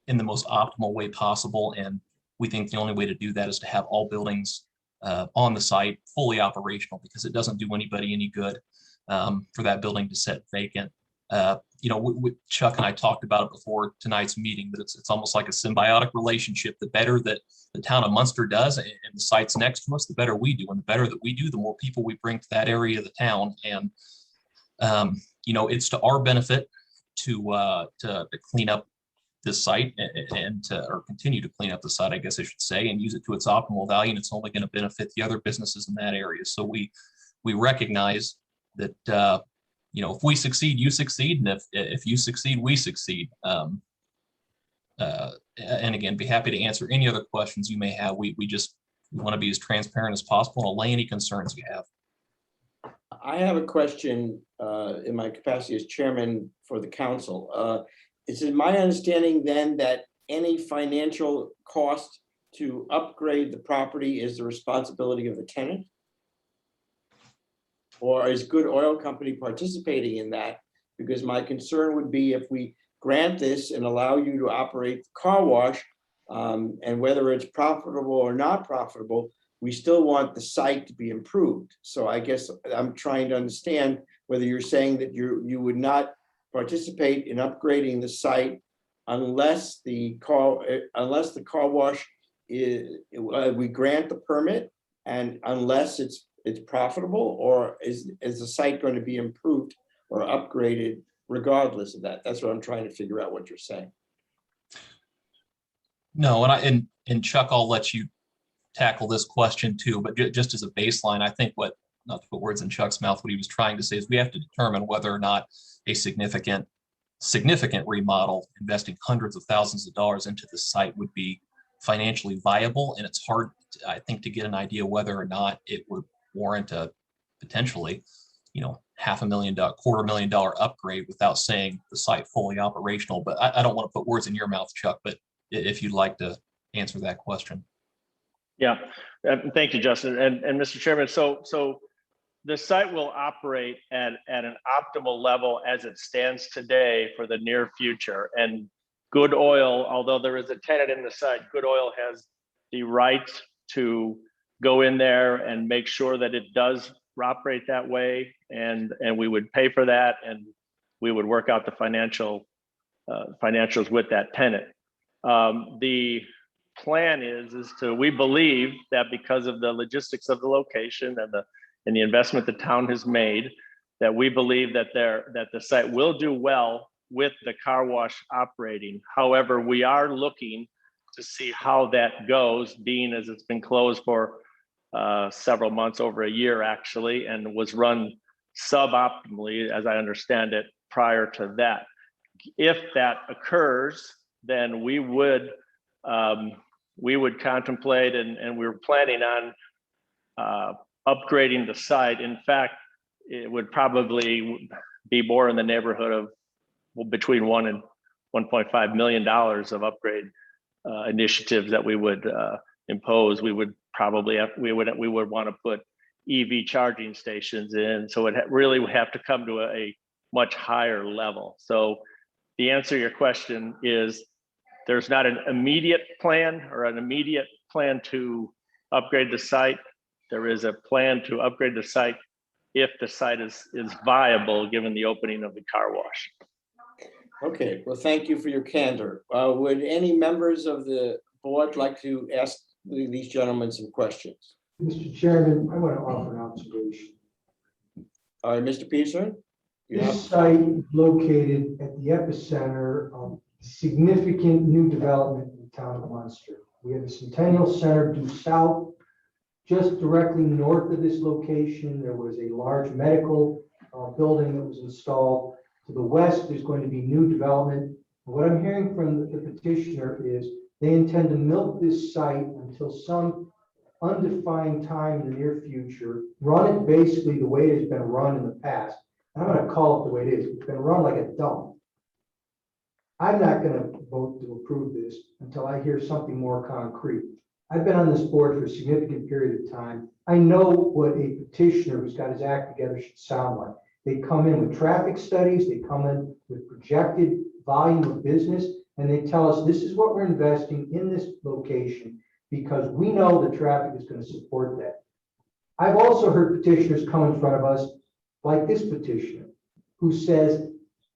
in the most optimal way possible. And we think the only way to do that is to have all buildings on the site fully operational, because it doesn't do anybody any good for that building to sit vacant. Chuck and I talked about it before tonight's meeting, but it's almost like a symbiotic relationship. The better that the town of Munster does and the sites next to us, the better we do. And the better that we do, the more people we bring to that area of the town. And, it's to our benefit to clean up this site or continue to clean up the site, I guess I should say, and use it to its optimal value. And it's only going to benefit the other businesses in that area. So we recognize that, if we succeed, you succeed. And if you succeed, we succeed. And again, be happy to answer any other questions you may have. We want to be as transparent as possible and allay any concerns you have. I have a question in my capacity as chairman for the council. Is it my understanding then that any financial cost to upgrade the property is the responsibility of the tenant? Or is Good Oil Company participating in that? Because my concern would be if we grant this and allow you to operate the car wash, and whether it's profitable or not profitable, we still want the site to be improved. So I guess I'm trying to understand whether you're saying that you would not participate in upgrading the site unless the car wash is, we grant the permit, and unless it's profitable, or is the site going to be improved or upgraded regardless of that? That's what I'm trying to figure out what you're saying. No, and Chuck, I'll let you tackle this question too, but just as a baseline, I think not to put words in Chuck's mouth, what he was trying to say is we have to determine whether or not a significant remodel, investing hundreds of thousands of dollars into the site, would be financially viable. And it's hard, I think, to get an idea whether or not it would warrant a potentially, $500,000, $250,000 upgrade without saying the site fully operational. But I don't want to put words in your mouth, Chuck, but if you'd like to answer that question. Yeah, thank you, Justin. And Mr. Chairman, so the site will operate at an optimal level as it stands today for the near future. And Good Oil, although there is a tenant in the site, Good Oil has the right to go in there and make sure that it does operate that way. And we would pay for that, and we would work out the financials with that tenant. The plan is we believe that because of the logistics of the location and the investment the town has made, that we believe that the site will do well with the car wash operating. However, we are looking to see how that goes, being as it's been closed for several months, over a year actually, and was run suboptimally, as I understand it, prior to that. If that occurs, then we would contemplate, and we're planning on upgrading the site. In fact, it would probably be more in the neighborhood of between $1 and $1.5 million of upgrade initiatives that we would impose. We would probably we would want to put EV charging stations in. So it really would have to come to a much higher level. So the answer to your question is there's not an immediate plan to upgrade the site. There is a plan to upgrade the site if the site is viable, given the opening of the car wash. Okay, well, thank you for your candor. Would any members of the board like to ask these gentlemen some questions? Mr. Chairman, I want to offer an observation. All right, Mr. Peterson? This site is located at the epicenter of significant new development in the town of Munster. We have the Centennial Center due south. Just directly north of this location, there was a large medical building that was installed. To the west, there's going to be new development. What I'm hearing from the petitioner is they intend to milk this site until some undefined time in the near future, run it basically the way it has been run in the past. And I'm going to call it the way it is. It's been run like a dump. I'm not going to vote to approve this until I hear something more concrete. I've been on this board for a significant period of time. I know what a petitioner who's got his act together should sound like. They come in with traffic studies, they come in with projected volume of business, and they tell us this is what we're investing in this location because we know the traffic is going to support that. I've also heard petitioners come in front of us, like this petitioner, who says,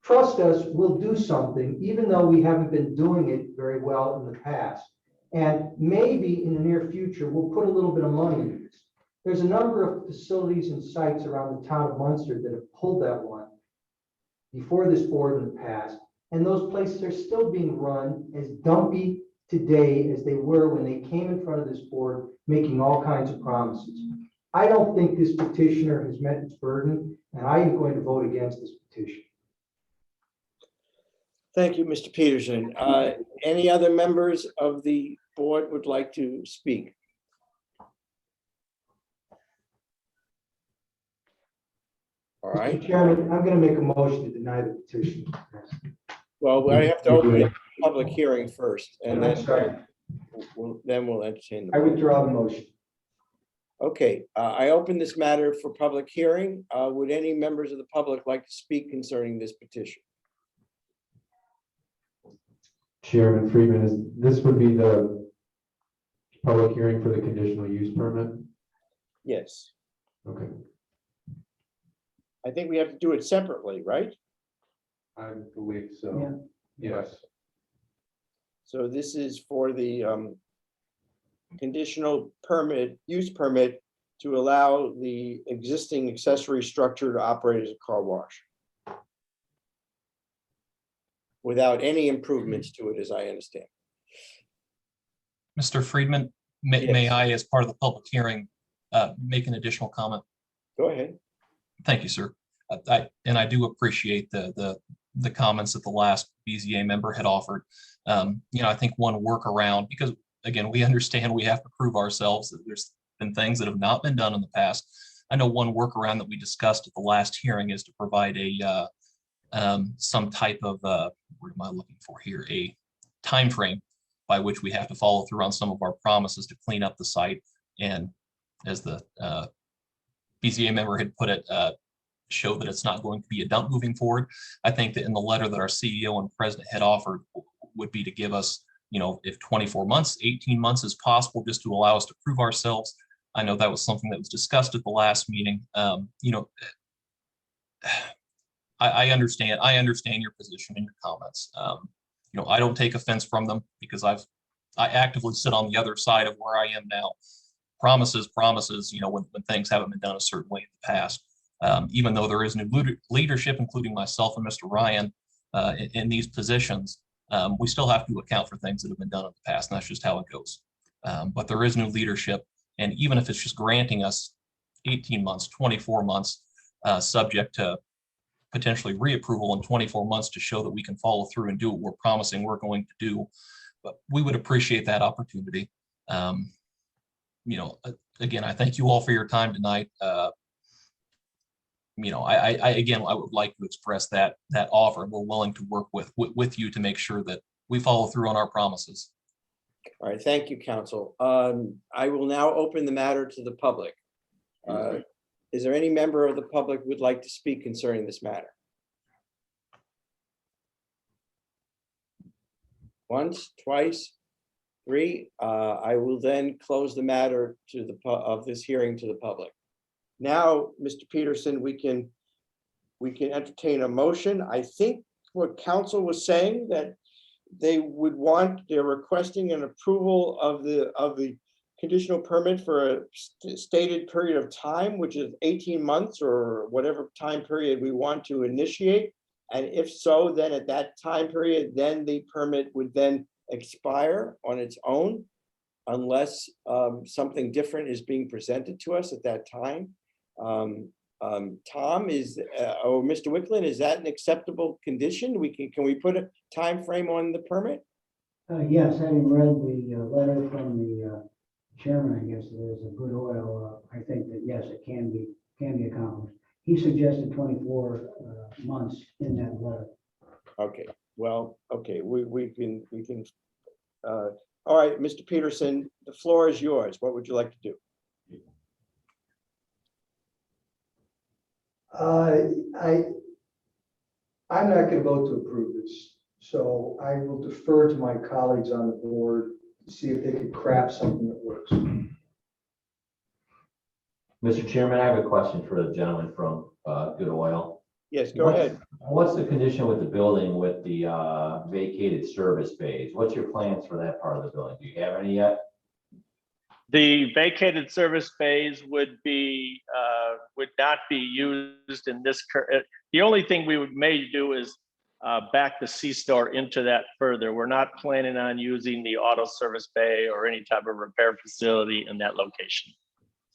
trust us, we'll do something, even though we haven't been doing it very well in the past. And maybe in the near future, we'll put a little bit of money into this. There's a number of facilities and sites around the town of Munster that have pulled that one before this board in the past. And those places are still being run as dumpy today as they were when they came in front of this board, making all kinds of promises. I don't think this petitioner has met its burden, and I am going to vote against this petition. Thank you, Mr. Peterson. Any other members of the board would like to speak? All right. Mr. Chairman, I'm going to make a motion to deny the petition. Well, I have to open the public hearing first, and I'm sorry. then we'll entertain I them. withdraw the motion. Okay, I open this matter for public hearing. Would any members of the public like to speak concerning this petition? Chairman Friedman, this would be the public hearing for the conditional use permit? Yes, Okay, I think we have to do it separately, right? I believe so. Yes. So this is for the conditional permit, use permit to allow the existing accessory structure to operate as a car wash without any improvements to it, as I understand. Mr. Friedman, may Yes. I, as part of the public hearing, make an additional comment? Go ahead. Thank you, sir. I do appreciate the comments that the last BZA member had offered. I think one workaround, because again, we understand we have to prove ourselves that there's been things that have not been done in the past. I know one workaround that we discussed at the last hearing is to provide a some type of what am I looking for here? A time frame by which we have to follow through on some of our promises to clean up the site. And as the BZA member had put it, show that it's not going to be a dump moving forward. I think that in the letter that our CEO and president had offered would be to give us, if 24 months, 18 months is possible, just to allow us to prove ourselves. I know that was something that was discussed at the last meeting. I understand your position and your comments. I don't take offense from them because I actively sit on the other side of where I am now. Promises, when things haven't been done a certain way in the past. Even though there is new leadership, including myself and Mr. Ryan, in these positions, we still have to account for things that have been done in the past, and that's just how it goes. But there is new leadership, and even if it's just granting us 18 months, 24 months, subject to potentially reapproval in 24 months to show that we can follow through and do what we're promising we're going to do, but we would appreciate that opportunity. Again, I thank you all for your time tonight. I would like to express that offer. We're willing to work with you to make sure that we follow through on our promises. All right, thank you, counsel. I will now open the matter to the public. Is there any member of the public who would like to speak concerning this matter? Once, twice, three. I will then close the matter of this hearing to the public. Now, Mr. Peterson, we can entertain a motion. I think what council was saying that they're requesting an approval of the conditional permit for a stated period of time, which is 18 months or whatever time period we want to initiate. And if so, then at that time period, then the permit would then expire on its own. unless something different is being presented to us at that time. Tom, or Mr. Wicklund, is that an acceptable condition? Can we put a time frame on the permit? Yes, having read the letter from the chairman, I guess it is, of Good Oil, I think that yes, it can be accomplished. He suggested 24 months in that letter. Okay, well, okay, we can, all right, Mr. Peterson, the floor is yours. What would you like to do? I'm not going to vote to approve this, so I will defer to my colleagues on the board to see if they can craft something that works. Mr. Chairman, I have a question for the gentleman from Good Oil. Yes, go ahead. What's the condition with the building with the vacated service bays? What's your plans for that part of the building? Do you have any yet? The vacated service bays would not be used in this current. The only thing we may do is back the C-store into that further. We're not planning on using the auto service bay or any type of repair facility in that location.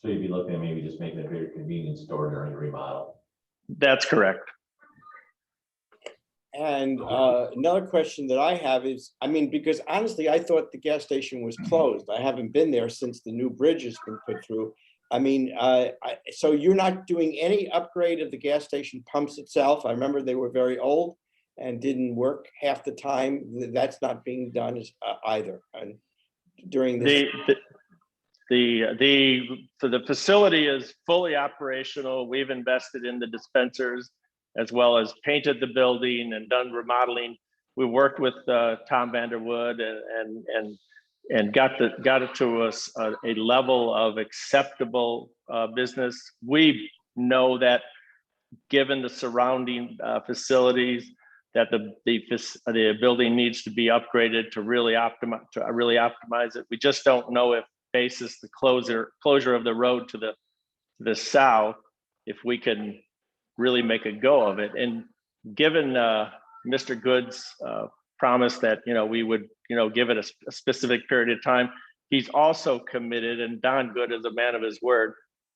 So you'd be looking at maybe just making a bigger convenience store during the remodel. That's correct. And another question that I have is, I mean, because honestly, I thought the gas station was closed. I haven't been there since the new bridge has been put through. I mean, so you're not doing any upgrade of the gas station pumps itself? I remember they were very old and didn't work half the time. That's not being done either. And during this. So the facility is fully operational. We've invested in the dispensers as well as painted the building and done remodeling. We worked with Tom Vanderwood and got it to us a level of acceptable business. We know that given the surrounding facilities, that the building needs to be upgraded to really optimize it. We just don't know if basis the closure of the road to the south, if we can really make a go of it. And given Mr. Good's promise that we would give it a specific period of time, he's also committed, and Don Good is a man of his word,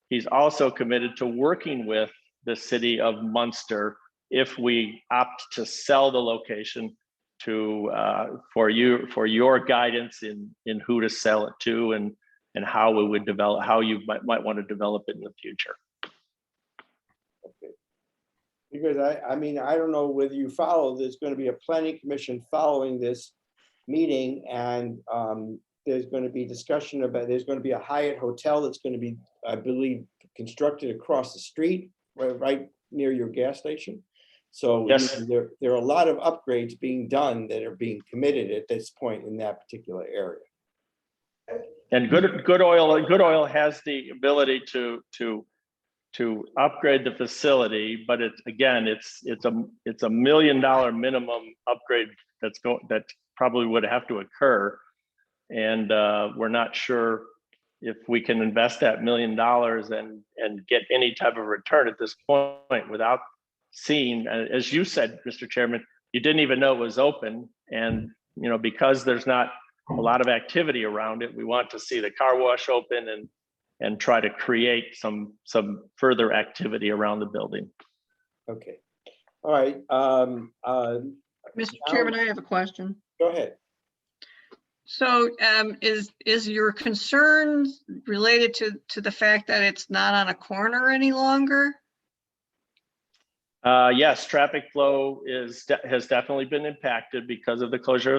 he's also committed to working with the city of Munster if we opt to sell the location to for your guidance in who to sell it to and how we would develop, how you might want to develop it in the future. Okay. Because I mean, I don't know whether you follow, there's going to be a planning commission following this meeting, and there's going to be discussion about, there's going to be a Hyatt hotel that's going to be, I believe, constructed across the street, right near your gas station. So yes, there are a lot of upgrades being done that are being committed at this point in that particular area. And Good Oil has the ability to upgrade the facility, but it's a $1 million minimum upgrade that probably would have to occur, and we're not sure if we can invest that $1 million and get any type of return at this point without seeing, as you said, Mr. Chairman, you didn't even know it was open, and because there's not a lot of activity around it, we want to see the car wash open and try to create some further activity around the building. Okay. All right. Mr. Chairman, I have a question. Go ahead. So is your concern related to the fact that it's not on a corner any longer? Yes, traffic flow has definitely been impacted because of the closure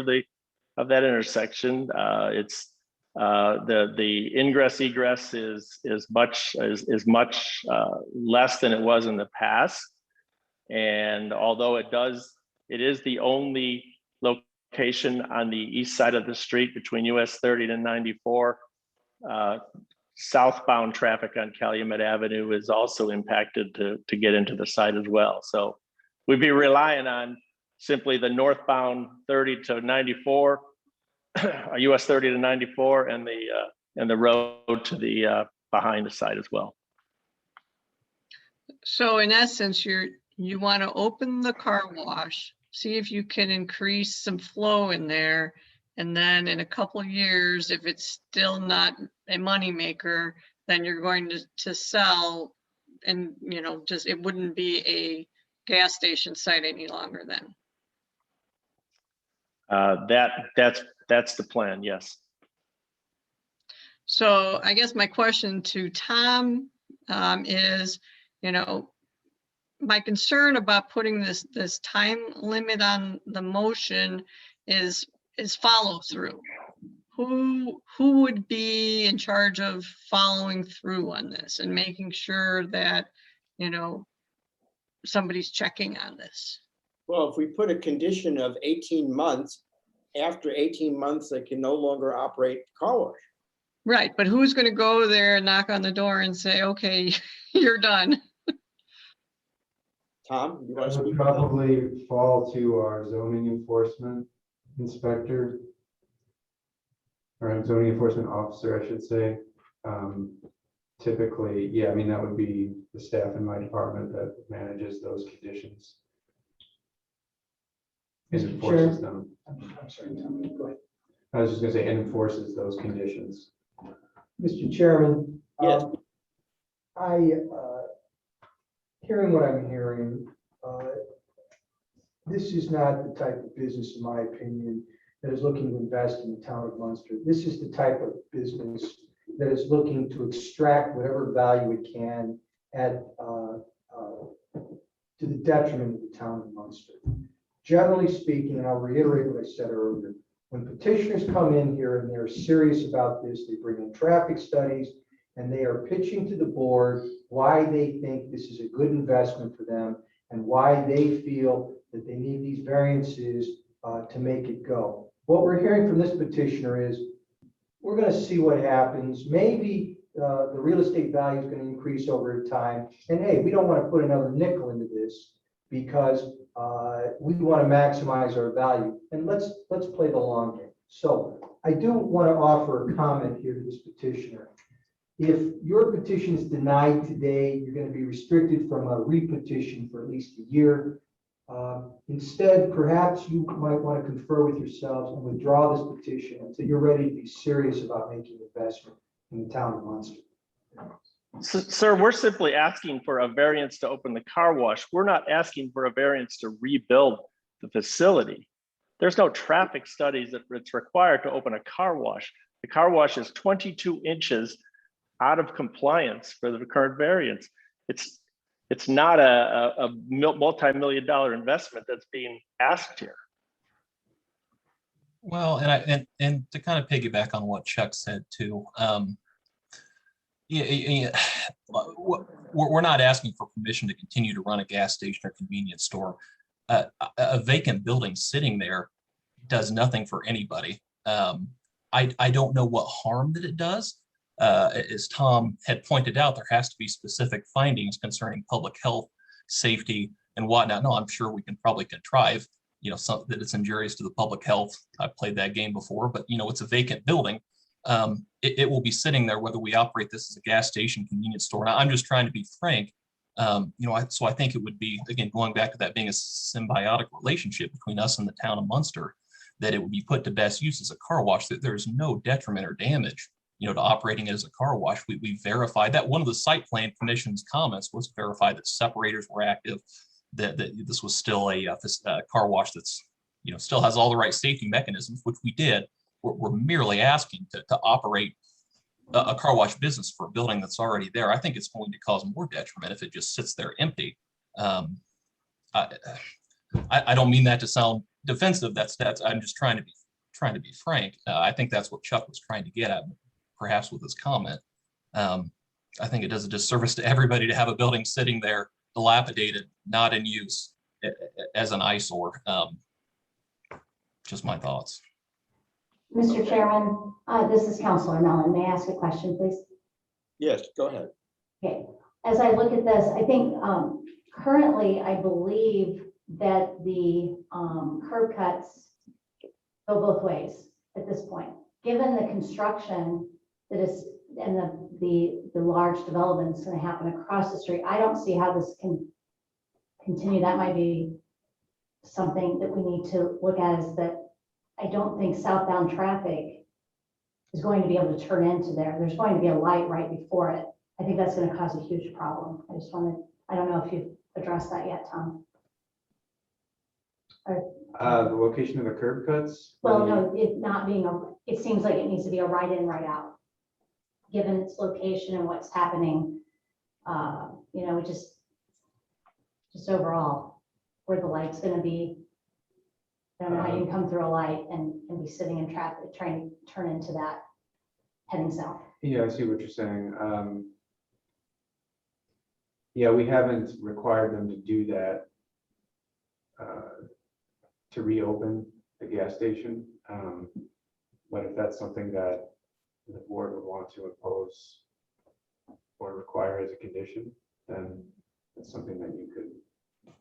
of that intersection. It's the ingress egress is much less than it was in the past, and although it is the only location on the east side of the street between US 30 and 94. Southbound traffic on Calumet Avenue is also impacted to get into the site as well. So we'd be relying on simply the northbound 30 to 94, US 30 to 94, and the road to the behind the site as well. So in essence, you want to open the car wash, see if you can increase some flow in there, And then in a couple years, if it's still not a moneymaker, then you're going to sell, and, you know, just, it wouldn't be a gas station site any longer then. That's the plan, yes. So I guess my question to Tom is, you know, my concern about putting this time limit on the motion is follow through. Who would be in charge of following through on this and making sure that, you know, somebody's checking on this? Well, if we put a condition of 18 months, after 18 months, they can no longer operate the car wash. Right, but who's going to go there and knock on the door and say, okay, you're done? Tom, you want That to would speak? to that? probably fall to our zoning enforcement inspector. Or zoning enforcement officer, I should say. Typically, yeah, I mean, that would be the staff in my department that manages those conditions. And Mr. enforces Chair. them. I'm sorry, Tom, go ahead. I was just gonna say, and enforces those conditions. Mr. Chairman. Yes. Hearing what I'm hearing, this is not the type of business, in my opinion, that is looking to invest in the town of Munster. This is the type of business that is looking to extract whatever value it can at to the detriment of the town of Munster. Generally speaking, and I'll reiterate what I said earlier, when petitioners come in here and they're serious about this, they bring in traffic studies and they are pitching to the board why they think this is a good investment for them and why they feel that they need these variances to make it go. What we're hearing from this petitioner is, we're going to see what happens. Maybe the real estate value is going to increase over time. And hey, we don't want to put another nickel into this because we want to maximize our value. And let's play the long game. So I do want to offer a comment here to this petitioner. If your petition is denied today, you're going to be restricted from a repetition for at least a year. Instead, perhaps you might want to confer with yourselves and withdraw this petition until you're ready to be serious about making investment in the town of Munster. Sir, we're simply asking for a variance to open the car wash. We're not asking for a variance to rebuild the facility. There's no traffic studies that it's required to open a car wash. The car wash is 22 inches out of compliance for the current variance. It's not a multi-million-dollar investment that's being asked here. Well, and to kind of piggyback on what Chuck said too, we're not asking for permission to continue to run a gas station or convenience store. A vacant building sitting there does nothing for anybody. I don't know what harm that it does. As Tom had pointed out, there has to be specific findings concerning public health, safety, and whatnot. No, I'm sure we can probably contrive, you know, something that it's injurious to the public health. I've played that game before, but you know, it's a vacant building. It will be sitting there whether we operate this as a gas station, convenience store. Now, I'm just trying to be frank. You know, so I think it would be, again, going back to that being a symbiotic relationship between us and the town of Munster, that it would be put to best use as a car wash, that there's no detriment or damage, you know, to operating it as a car wash. We verified that. One of the site plan commission's comments was to verify that separators were active, that this was still a car wash that's, you know, still has all the right safety mechanisms, which we did. We're merely asking to operate a car wash business for a building that's already there. I think it's going to cause more detriment if it just sits there empty. I don't mean that to sound defensive. That's I'm just trying to be frank. I think that's what Chuck was trying to get at, perhaps with his comment. I think it does a disservice to everybody to have a building sitting there dilapidated, not in use, as an eyesore. Just my thoughts. Mr. Chairman, this is Councilor Mellon. May I ask a question, please? Yes, go ahead. Okay. As I look at this, I think currently I believe that the curb cuts go both ways at this point. Given the construction that is and the large development that's going to happen across the street, I don't see how this can continue. That might be something that we need to look at, is that I don't think southbound traffic is going to be able to turn into there. There's going to be a light right before it. I think that's going to cause a huge problem. I just wanted, I don't know if you've addressed that yet, Tom. The location of the curb cuts? Well, no, it not being it seems like it needs to be a right in, right out. Given its location and what's happening, you know, just overall, where the light's gonna be. I don't know how you can come through a light and be sitting in traffic, trying to turn into that heading south. Yeah, I see what you're saying. Yeah, we haven't required them to do that to reopen the gas station. But if that's something that the board would want to impose or require as a condition, then it's something that you could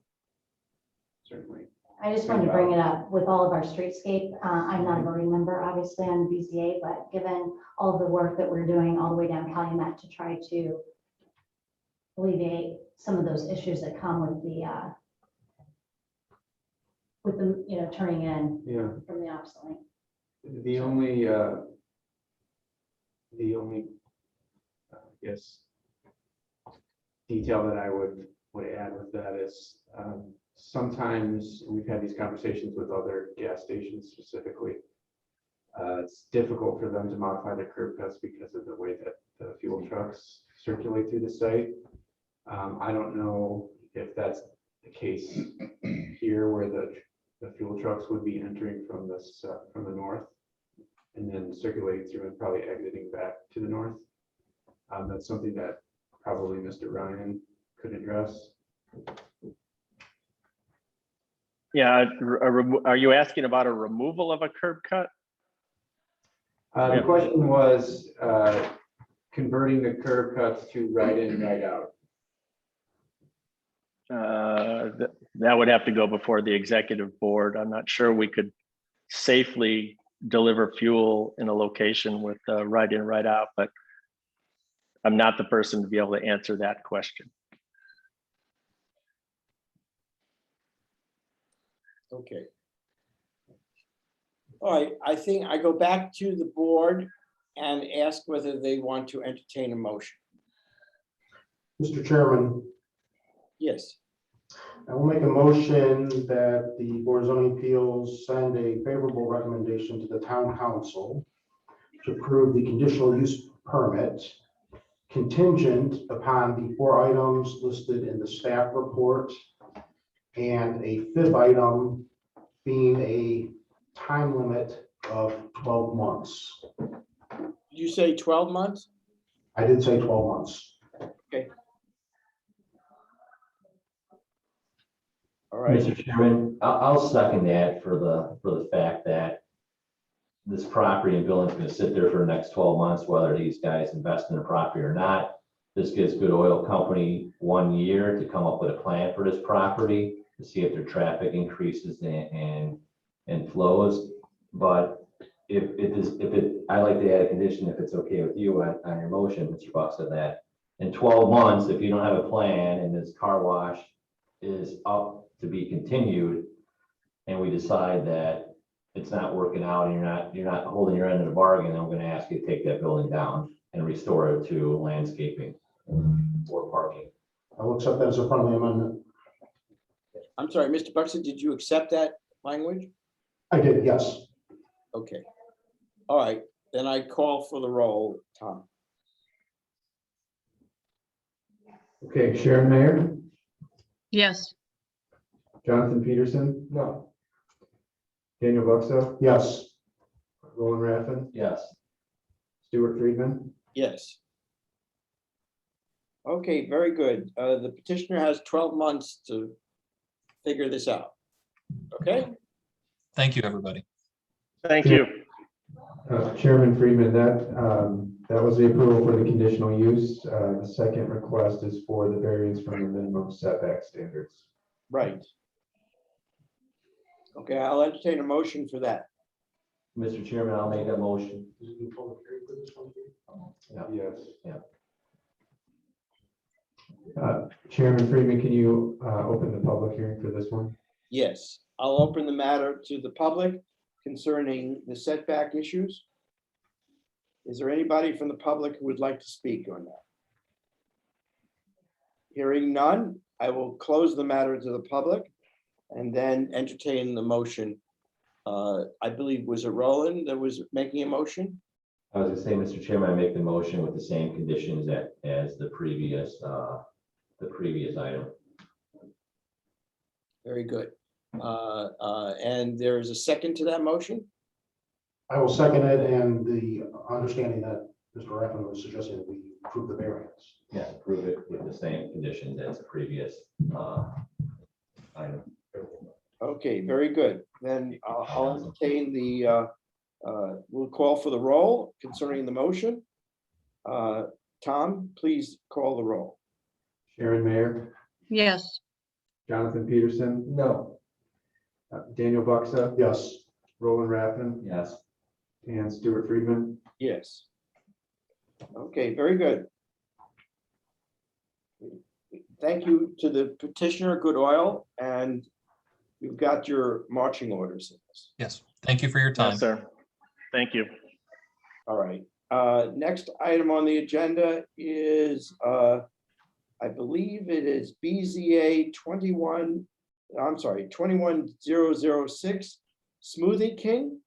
certainly. I just wanted to bring it up with all of our streetscape. I'm not a voting member, obviously, on BZA, but given all of the work that we're doing all the way down Calumet to try to alleviate some of those issues that come with the you know, turning in from the opposite lane. The only, I guess, detail that I would add with that is sometimes we've had these conversations with other gas stations specifically. It's difficult for them to modify their curb cuts because of the way that the fuel trucks circulate through the site. I don't know if that's the case here where the fuel trucks would be entering from this from the north and then circulating through and probably exiting back to the north. That's something that probably Mr. Ryan could address. Yeah, are you asking about a removal of a curb cut? The question was converting the curb cuts to right in, right out. That would have to go before the executive board. I'm not sure we could safely deliver fuel in a location with right in, right out, but I'm not the person to be able to answer that question. Okay. All right, I think I go back to the board and ask whether they want to entertain a motion. Mr. Chairman, Yes. I will make a motion that the Board of Zoning Appeals send a favorable recommendation to the town council to approve the conditional use permit contingent upon the 4 items listed in the staff report and a 5th item being a time limit of 12 months. Did you say 12 months? I did say 12 months. Okay. All right. Mr. Chairman, I'll second that for the fact that this property and building is going to sit there for the next 12 months, whether these guys invest in the property or not. This gives Good Oil Company 1 year to come up with a plan for this property to see if their traffic increases and flows. But I'd like to add a condition, if it's okay with you on your motion, Mr. Buck said that in 12 months, if you don't have a plan and this car wash is up to be continued, and we decide that it's not working out and you're not holding your end of the bargain, then we're going to ask you to take that building down and restore it to landscaping or parking. I will accept that as a friendly amendment. I'm sorry, Mr. Buxton, did you accept that language? I did, yes. Okay. All right, then I call for the roll, Tom. Okay, Sharon Mayer, Yes. Jonathan Peterson, No. Daniel Buxta, Yes. Roland Raffin, Yes. Stuart Friedman. Yes. Okay, very good. The petitioner has 12 months to figure this out. Okay? Thank you, everybody. Thank you. Chairman Friedman, that was the approval for the conditional use. The second request is for the variance from the minimum setback standards. Right. Okay, I'll entertain a motion for that. Mr. Chairman, I'll make that motion. Yes. Yeah. Chairman Friedman, can you open the public hearing for this one? Yes, I'll open the matter to the public. concerning the setback issues? Is there anybody from the public who would like to speak on that? Hearing none, I will close the matter to the public and then entertain the motion. I believe, was it Roland that was making a motion? I was gonna say, Mr. Chairman, I make the motion with the same conditions as the previous item. Very good. And there is a second to that motion? I will second it, and the understanding that Mr. Raffin was suggesting that we approve the variance. Yeah, approve it with the same conditions as the previous item. Okay, very good. Then I'll entertain the, we'll call for the roll concerning the motion. Tom, please call the roll. Sharon Mayer, Yes. Jonathan Peterson, No. Daniel Buxa, Yes. Roland Raffin, Yes. and Stuart Friedman. Yes. Okay, very good. Thank you to the petitioner, Good Oil, and you've got your marching orders in this. Yes, thank you for your time. Yes, sir. Thank you. All right. Next item on the agenda is, I believe it is BZA 21006, Smoothie King.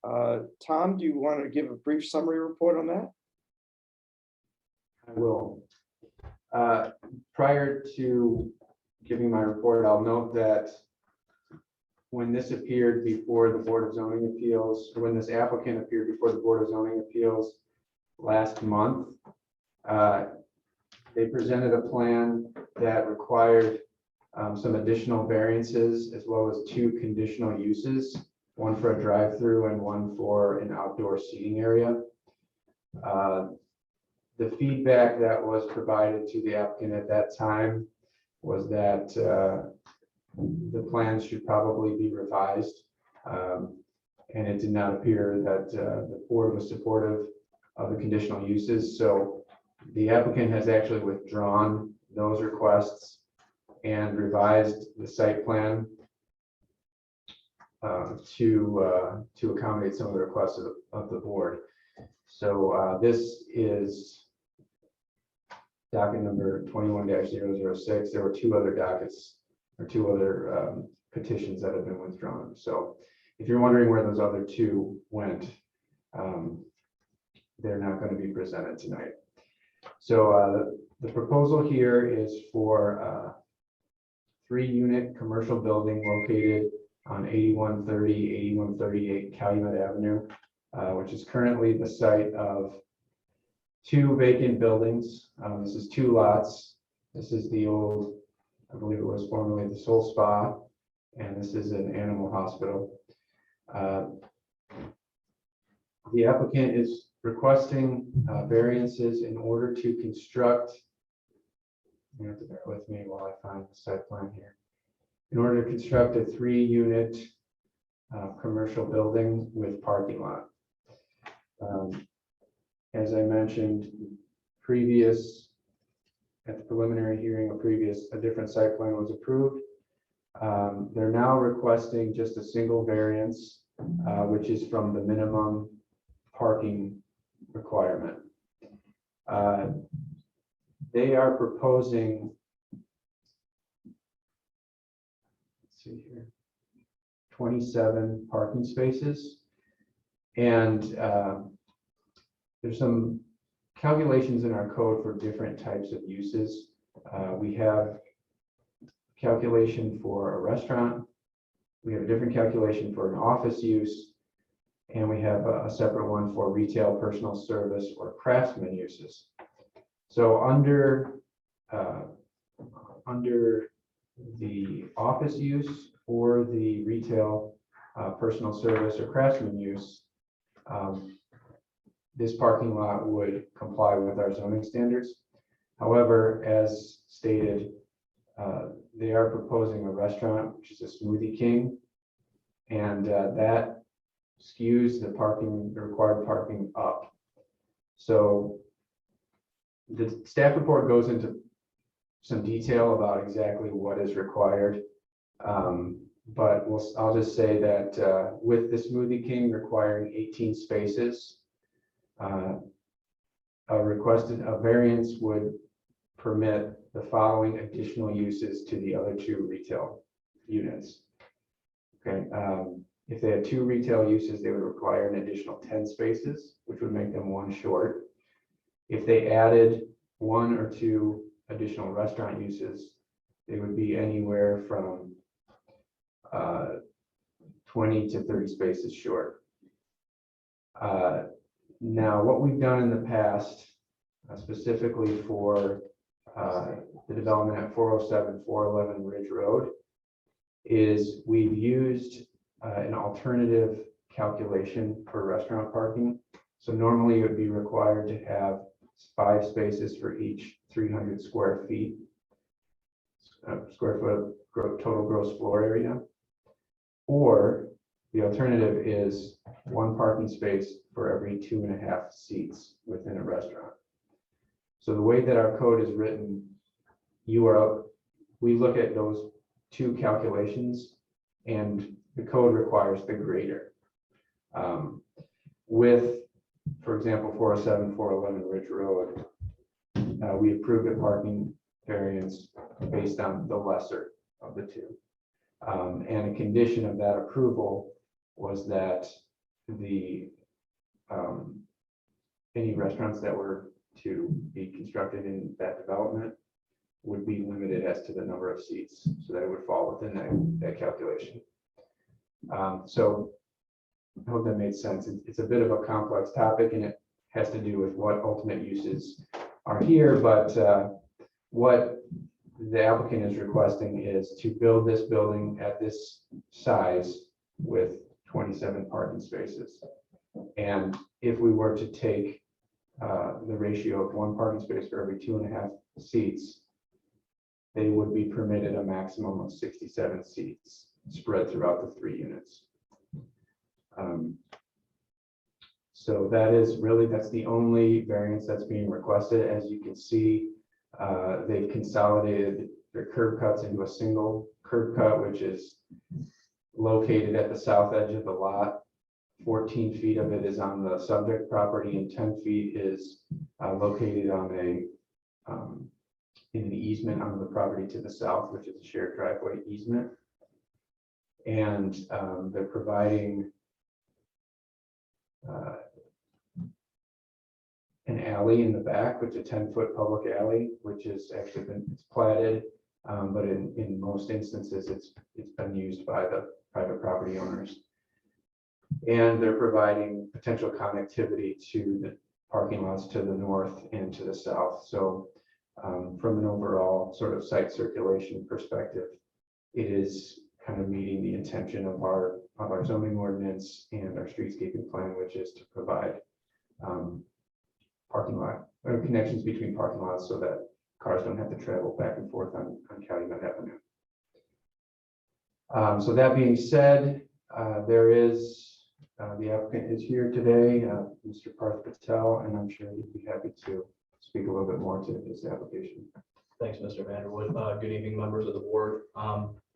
Tom, do you want to give a brief summary report on that? I will. Prior to giving my report, I'll note that when this appeared before the Board of Zoning Appeals, or when this applicant appeared before the Board of Zoning Appeals last month, they presented a plan that required some additional variances as well as 2 conditional uses, one for a drive-through and one for an outdoor seating area. The feedback that was provided to the applicant at that time was that the plans should probably be revised. And it did not appear that the board was supportive of the conditional uses. So the applicant has actually withdrawn those requests and revised the site plan to accommodate some of the requests of the board. So this is docket number 21-006. There were 2 other dockets or 2 other petitions that have been withdrawn. So if you're wondering where those other 2 went, they're not going to be presented tonight. So the proposal here is for a 3-unit commercial building located on 8138 Calumet Avenue, which is currently the site of 2 vacant buildings. This is 2 lots. This is the old, I believe it was formerly the Soul Spa, and this is an animal hospital. The applicant is requesting variances in order to construct, you have to bear with me while I find the site plan here, in order to construct a 3-unit commercial building with parking lot. As I mentioned at the preliminary hearing, a different site plan was approved. They're now requesting just a single variance, which is from the minimum parking requirement. They are proposing, let's see here, 27 parking spaces. And there's some calculations in our code for different types of uses. We have calculation for a restaurant. We have a different calculation for an office use. And we have a separate one for retail, personal service, or craftsman uses. So under the office use or the retail, personal service, or craftsman use, this parking lot would comply with our zoning standards. However, as stated, they are proposing a restaurant, which is a Smoothie King, and that skews the required parking up. So the staff report goes into some detail about exactly what is required. But I'll just say that with the Smoothie King requiring 18 spaces, a variance would permit the following additional uses to the other 2 retail units. Okay, if they had 2 retail uses, they would require an additional 10 spaces, which would make them 1 short. If they added 1 or 2 additional restaurant uses, they would be anywhere from 20 to 30 spaces short. Now, what we've done in the past, specifically for the development at 407, 411 Ridge Road, is we've used an alternative calculation for restaurant parking. So normally it would be required to have 5 spaces for each 300 square feet, square foot total gross floor area. Or the alternative is 1 parking space for every 2.5 seats within a restaurant. So the way that our code is written, we look at those 2 calculations, and the code requires the greater. With, for example, 407, 411 Ridge Road, we approved a parking variance based on the lesser of the 2. And a condition of that approval was that any restaurants that were to be constructed in that development would be limited as to the number of seats, so that it would fall within that calculation. So I hope that made sense. It's a bit of a complex topic, and it has to do with what ultimate uses are here, but what the applicant is requesting is to build this building at this size with 27 parking spaces. And if we were to take the ratio of 1 parking space for every 2.5 seats, they would be permitted a maximum of 67 seats spread throughout the 3 units. So that's the only variance that's being requested. As you can see, they've consolidated their curb cuts into a single curb cut, which is located at the south edge of the lot. 14 feet of it is on the subject property, and 10 feet is located on in an easement on the property to the south, which is a shared driveway easement. And they're providing an alley in the back, which is a 10-foot public alley, which is actually it's platted, but in most instances it's been used by the private property owners. And they're providing potential connectivity to the parking lots to the north and to the south. So from an overall sort of site circulation perspective, it is kind of meeting the intention of our zoning ordinance and our streetscaping plan, which is to provide parking lot or connections between parking lots so that cars don't have to travel back and forth on Calumet Avenue. So that being said, the applicant is here today, Mr. Parth Patel, and I'm sure he'd be happy to speak a little bit more to this application. Thanks, Mr. Vanderwood. Good evening, members of the board.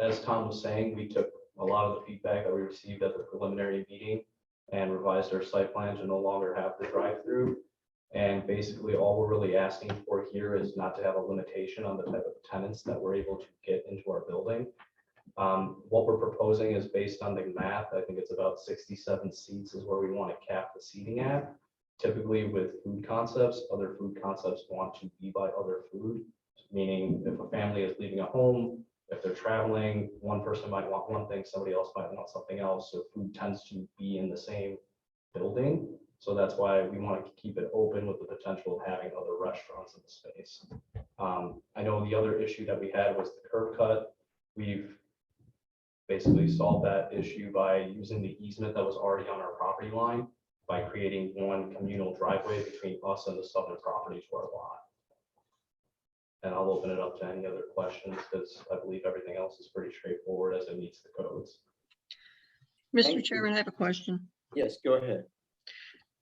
As Tom was saying, we took a lot of the feedback that we received at the preliminary meeting and revised our site plan to no longer have the drive-through. And basically, all we're really asking for here is not to have a limitation on the type of tenants that we're able to get into our building. What we're proposing is based on the math. I think it's about 67 seats is where we want to cap the seating at. Typically with food concepts, other food concepts want to be by other food, meaning if a family is leaving a home, if they're traveling, one person might want one thing, somebody else might want something else. So food tends to be in the same building. So that's why we want to keep it open with the potential of having other restaurants in the space. I know the other issue that we had was the curb cut. We've basically solved that issue by using the easement that was already on our property line by creating one communal driveway between us and the southern property to our lot. And I'll open it up to any other questions because I believe everything else is pretty straightforward as it meets the codes. Mr. Chairman, I have a question. Yes, go ahead.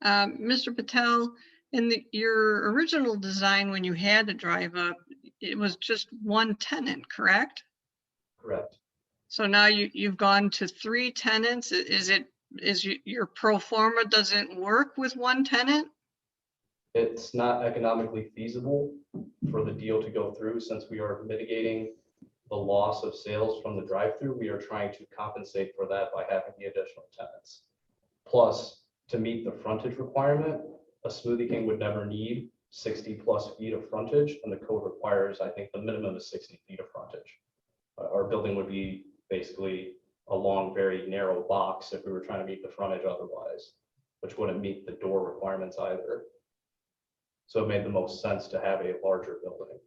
Mr. Patel, in your original design, when you had to drive up, it was just one tenant, correct? Correct. So now you've gone to 3 tenants. Your pro forma doesn't work with 1 tenant? It's not economically feasible for the deal to go through since we are mitigating the loss of sales from the drive-through. We are trying to compensate for that by having the additional tenants. Plus, to meet the frontage requirement, a Smoothie King would never need 60+ feet of frontage, and the code requires, I think, the minimum is 60 feet of frontage. Our building would be basically a long, very narrow box if we were trying to meet the frontage otherwise, which wouldn't meet the door requirements either. So it made the most sense to have a larger building.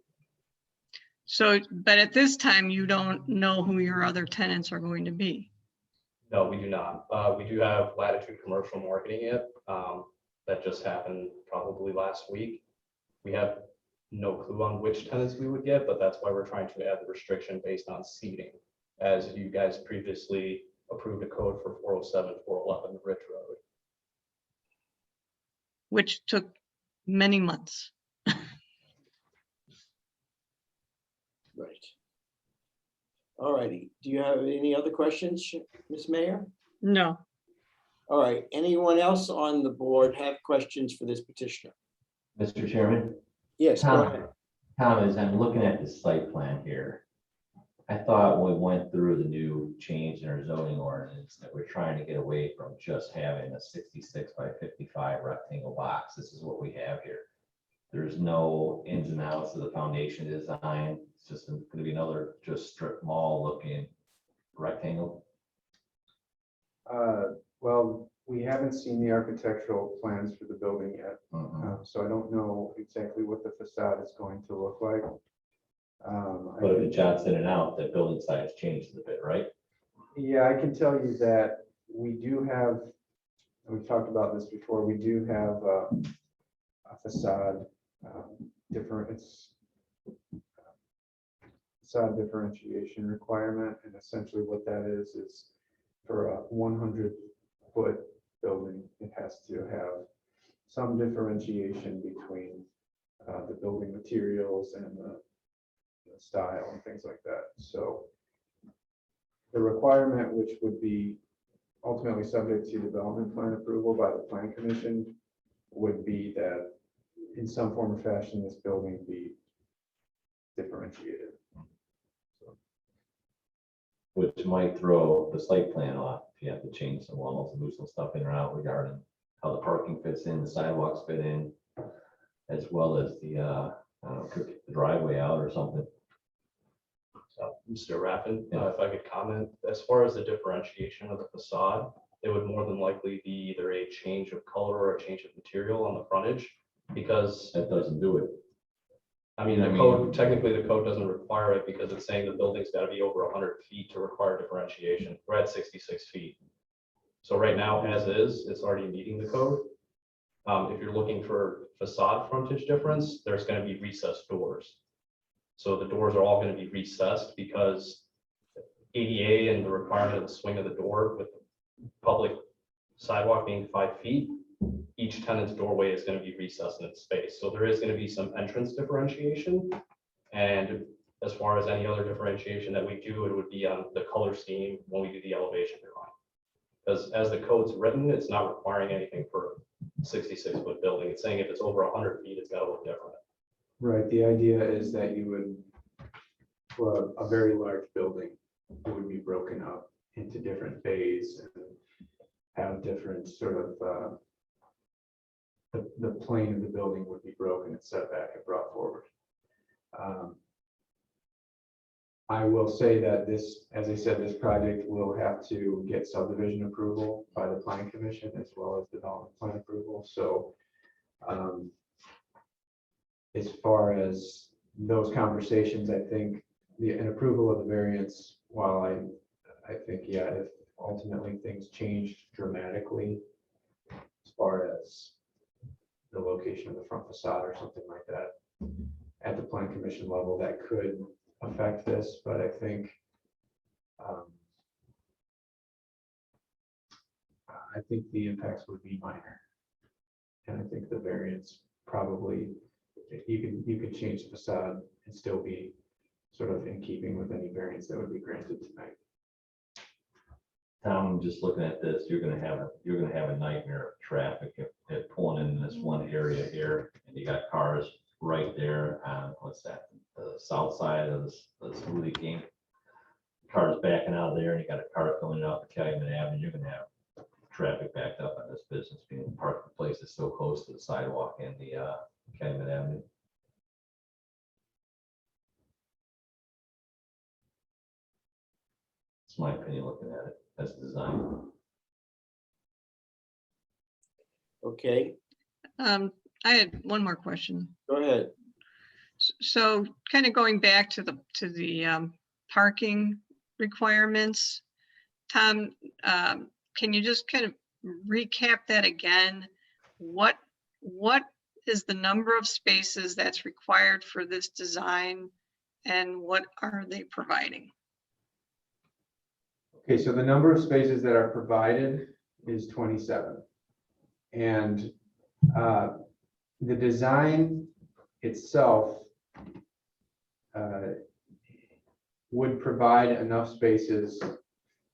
So, but at this time, you don't know who your other tenants are going to be. No, we do not. We do have Latitude Commercial Marketing it. That just happened probably last week. We have no clue on which tenants we would get, but that's why we're trying to add the restriction based on seating, as you guys previously approved a code for 407, 411 Ridge Road. Which took many months. Right. All righty. Do you have any other questions, Ms. Mayor? No. All right. Anyone else on the board have questions for this petitioner? Mr. Chairman? Yes, go ahead. Tom, as I'm looking at the site plan here, I thought when we went through the new change in our zoning ordinance that we're trying to get away from just having a 66 by 55 rectangle box. This is what we have here. There's no ins and outs of the foundation design. It's just going to be another just strip mall looking rectangle. Well, we haven't seen the architectural plans for the building yet. So I don't know exactly what the facade is going to look like. But if it jots in and out, that building size changes a bit, right? Yeah, I can tell you that we do have, we've talked about this before, we do have a facade facade differentiation requirement, and essentially what that is for a 100-foot building, it has to have some differentiation between the building materials and the style and things like that. So the requirement, which would be ultimately subject to development plan approval by the plan commission, would be that in some form or fashion, this building be differentiated. Which might throw the site plan off if you have to change some walls and move some stuff in or out regarding how the parking fits in, the sidewalks fit in, as well as the I don't know, could get the driveway out or something. Mr. Rappin, if I could comment, as far as the differentiation of the facade, it would more than likely be either a change of color or a change of material on the frontage, because that doesn't do it. I mean, the code, technically the code doesn't require it because it's saying the building's got to be over 100 feet to require differentiation. We're at 66 feet. So right now, as is, it's already meeting the code. If you're looking for facade frontage difference, there's going to be recessed doors. So the doors are all going to be recessed because ADA and the requirement of the swing of the door with the public sidewalk being 5 feet, each tenant's doorway is going to be recessed in its space. So there is going to be some entrance differentiation. And as far as any other differentiation that we do, it would be on the color scheme when we do the elevation drawing. Because as the code's written, it's not requiring anything for a 66-foot building. It's saying if it's over 100 feet, it's got to look different. Right. The idea is that you would, for a very large building, it would be broken up into different bays and have different sort of the plane of the building would be broken and set back and brought forward. I will say that this, as I said, this project will have to get subdivision approval by the planning commission as well as development plan approval. So as far as those conversations, I think an approval of the variance, while I think, yeah, if ultimately things changed dramatically as far as the location of the front facade or something like that at the plan commission level, that could affect this, but I think the impacts would be minor, and I think the variance probably you could change the facade and still be sort of in keeping with any variance that would be granted tonight. Tom, I'm just looking at this, you're gonna have a nightmare of traffic if pulling in this one area here, and you got cars right there on, what's that, the south side of the Smoothie King. Cars backing out of there, and you got a car coming out the Calumet Avenue, you're gonna have traffic backed up on this business being parked in places so close to the sidewalk and the Calumet Avenue. It's my opinion looking at it as design. Okay, I had one more question. go ahead. So kind of going back to the parking requirements, Tom, can you just kind of recap that again? What is the number of spaces that's required for this design, and what are they providing? Okay, so the number of spaces that are provided is 27. And the design itself would provide enough spaces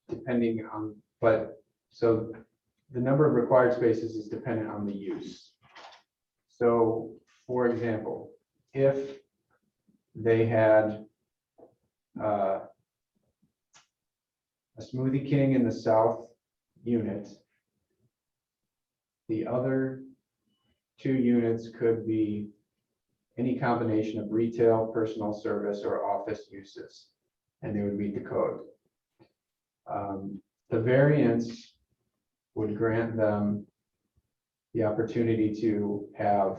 depending on, but so the number of required spaces is dependent on the use. So for example, if they had a Smoothie King in the south unit, the other 2 units could be any combination of retail, personal service, or office uses, and they would meet the code. The variance would grant them the opportunity to have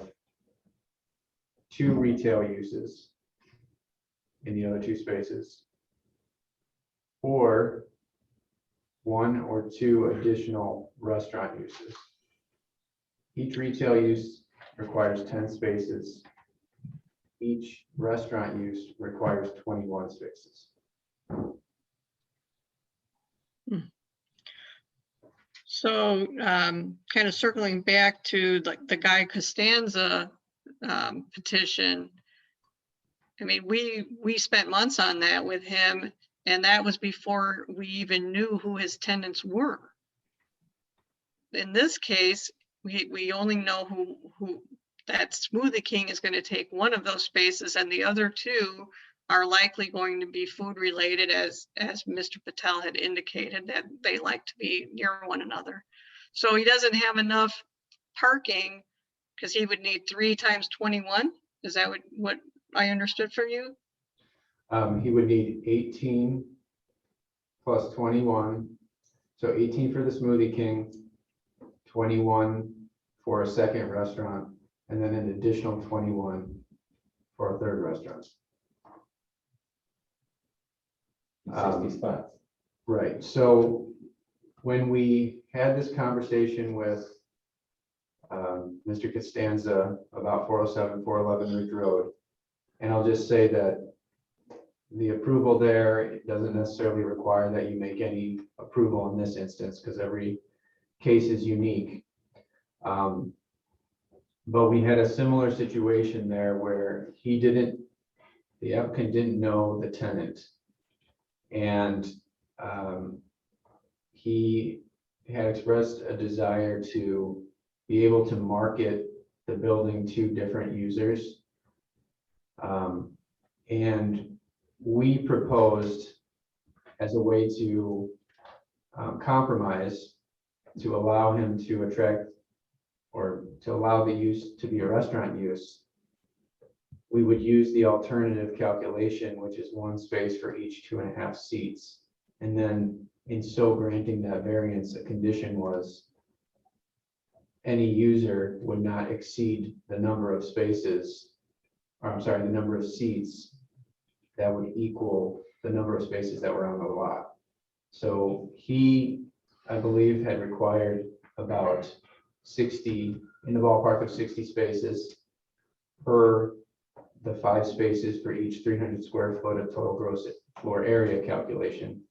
2 retail uses in the other 2 spaces, or 1 or 2 additional restaurant uses. Each retail use requires 10 spaces. Each restaurant use requires 21 spaces. So kind of circling back to the Guy Costanza petition, I mean, we spent months on that with him, and that was before we even knew who his tenants were. In this case, we only know who that Smoothie King is going to take one of those spaces, and the other 2 are likely going to be food related, as Mr. Patel had indicated that they like to be near one another. So he doesn't have enough parking because he would need 3 times 21. Is that what I understood from you? He would need 18 plus 21. So 18 for the Smoothie King, 21 for a second restaurant, and then an additional 21 for a third restaurant. 60 spots. Right. So when we had this conversation with Mr. Costanza about 407, 411 Ridge Road, and I'll just say that the approval there doesn't necessarily require that you make any approval in this instance because every case is unique. But we had a similar situation there where the applicant didn't know the tenant. And he had expressed a desire to be able to market the building to different users. And we proposed as a way to compromise to allow him to attract or to allow the use to be a restaurant use. We would use the alternative calculation, which is 1 space for each 2.5 seats. And then in so granting that variance, a condition was any user would not exceed the number of spaces, or I'm sorry, the number of seats that would equal the number of spaces that were on the lot. So he, I believe, had required about 60, in the ballpark of 60 spaces per the 5 spaces for each 300 square foot of total gross floor area calculation.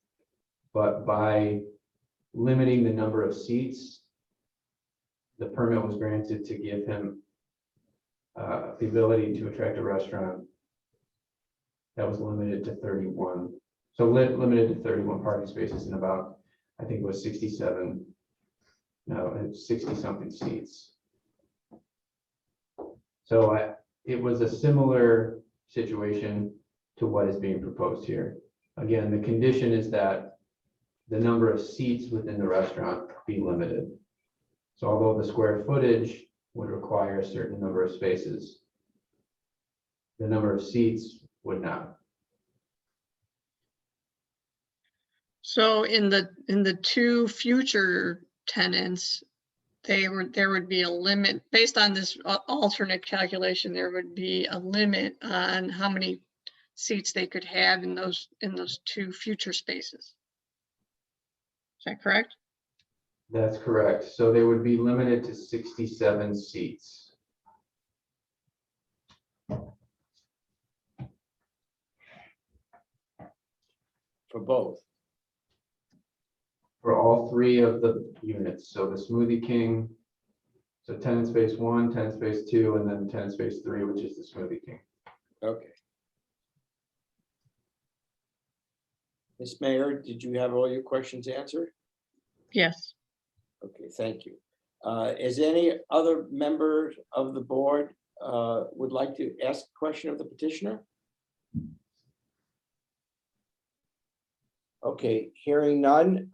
But by limiting the number of seats, the permit was granted to give him the ability to attract a restaurant that was limited to 31. So limited to 31 parking spaces and about, I think it was 67, no, it's 60 something seats. So it was a similar situation to what is being proposed here. Again, the condition is that the number of seats within the restaurant be limited. So although the square footage would require a certain number of spaces, the number of seats would not. So in the two future tenants, there would be a limit, based on this alternate calculation, there would be a limit on how many seats they could have in those two future spaces. Is that correct? That's correct. So they would be limited to 67 seats. For both. For all three of the units. So the Smoothie King, so tenant space 1, tenant space 2, and then tenant space 3, which is the Smoothie King. Okay. Ms. Mayor, did you have all your questions answered? Yes. Okay, thank you. Is any other member of the board would like to ask a question of the petitioner? Okay, hearing none.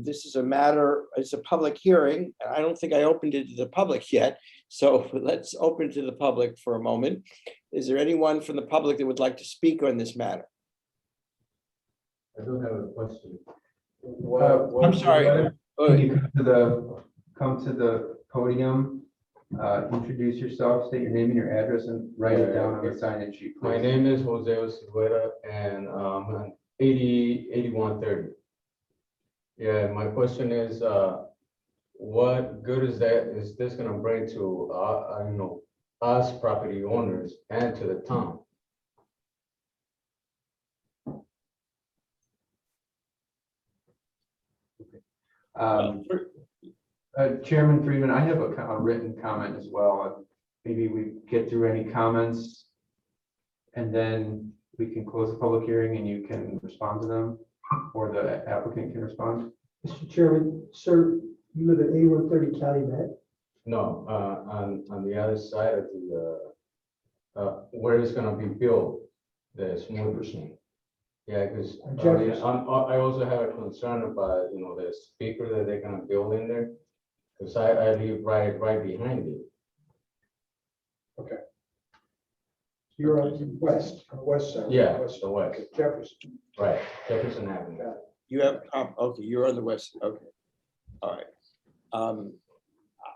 This is a matter, it's a public hearing. I don't think I opened it to the public yet. So let's open to the public for a moment. Is there anyone from the public that would like to speak on this matter? I do have a question. I'm sorry. Can you come to the podium, introduce yourself, state your name and your address, and write it down on the sign-in sheet, please. My name is Jose Silvera, and I'm 8130. Yeah, my question is, what good is this gonna bring to, us property owners and to the town? Chairman Friedman, I have a written comment as well. Maybe we get through any comments and then we can close the public hearing and you can respond to them, or the applicant can respond. Mr. Chairman, sir, you live at A130 Calumet. No, on the other side of the, where it's gonna be built, the small machine. Yeah, because I also have a concern about, the speaker that they're gonna build in there, because I live right behind it. Okay. You're on the west side. Yeah, the west, Jefferson. right, Jefferson Avenue. You have, okay, you're on the west, okay. All right.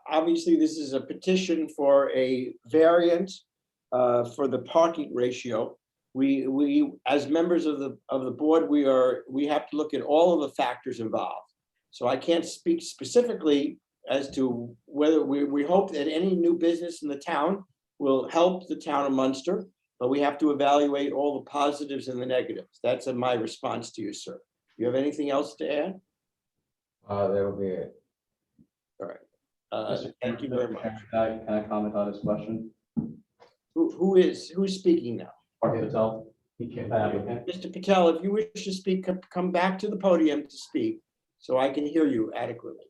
Obviously, this is a petition for a variance for the parking ratio. We, as members of the board, we have to look at all of the factors involved. So I can't speak specifically as to whether we hope that any new business in the town will help the town of Munster, but we have to evaluate all the positives and the negatives. That's my response to you, sir. You have anything else to add? That'll be it. All right. Thank you very much. Can I comment on this question? Who's speaking now? Mark Patel. He can't. Mr. Patel, if you wish to speak, come back to the podium to speak so I can hear you adequately.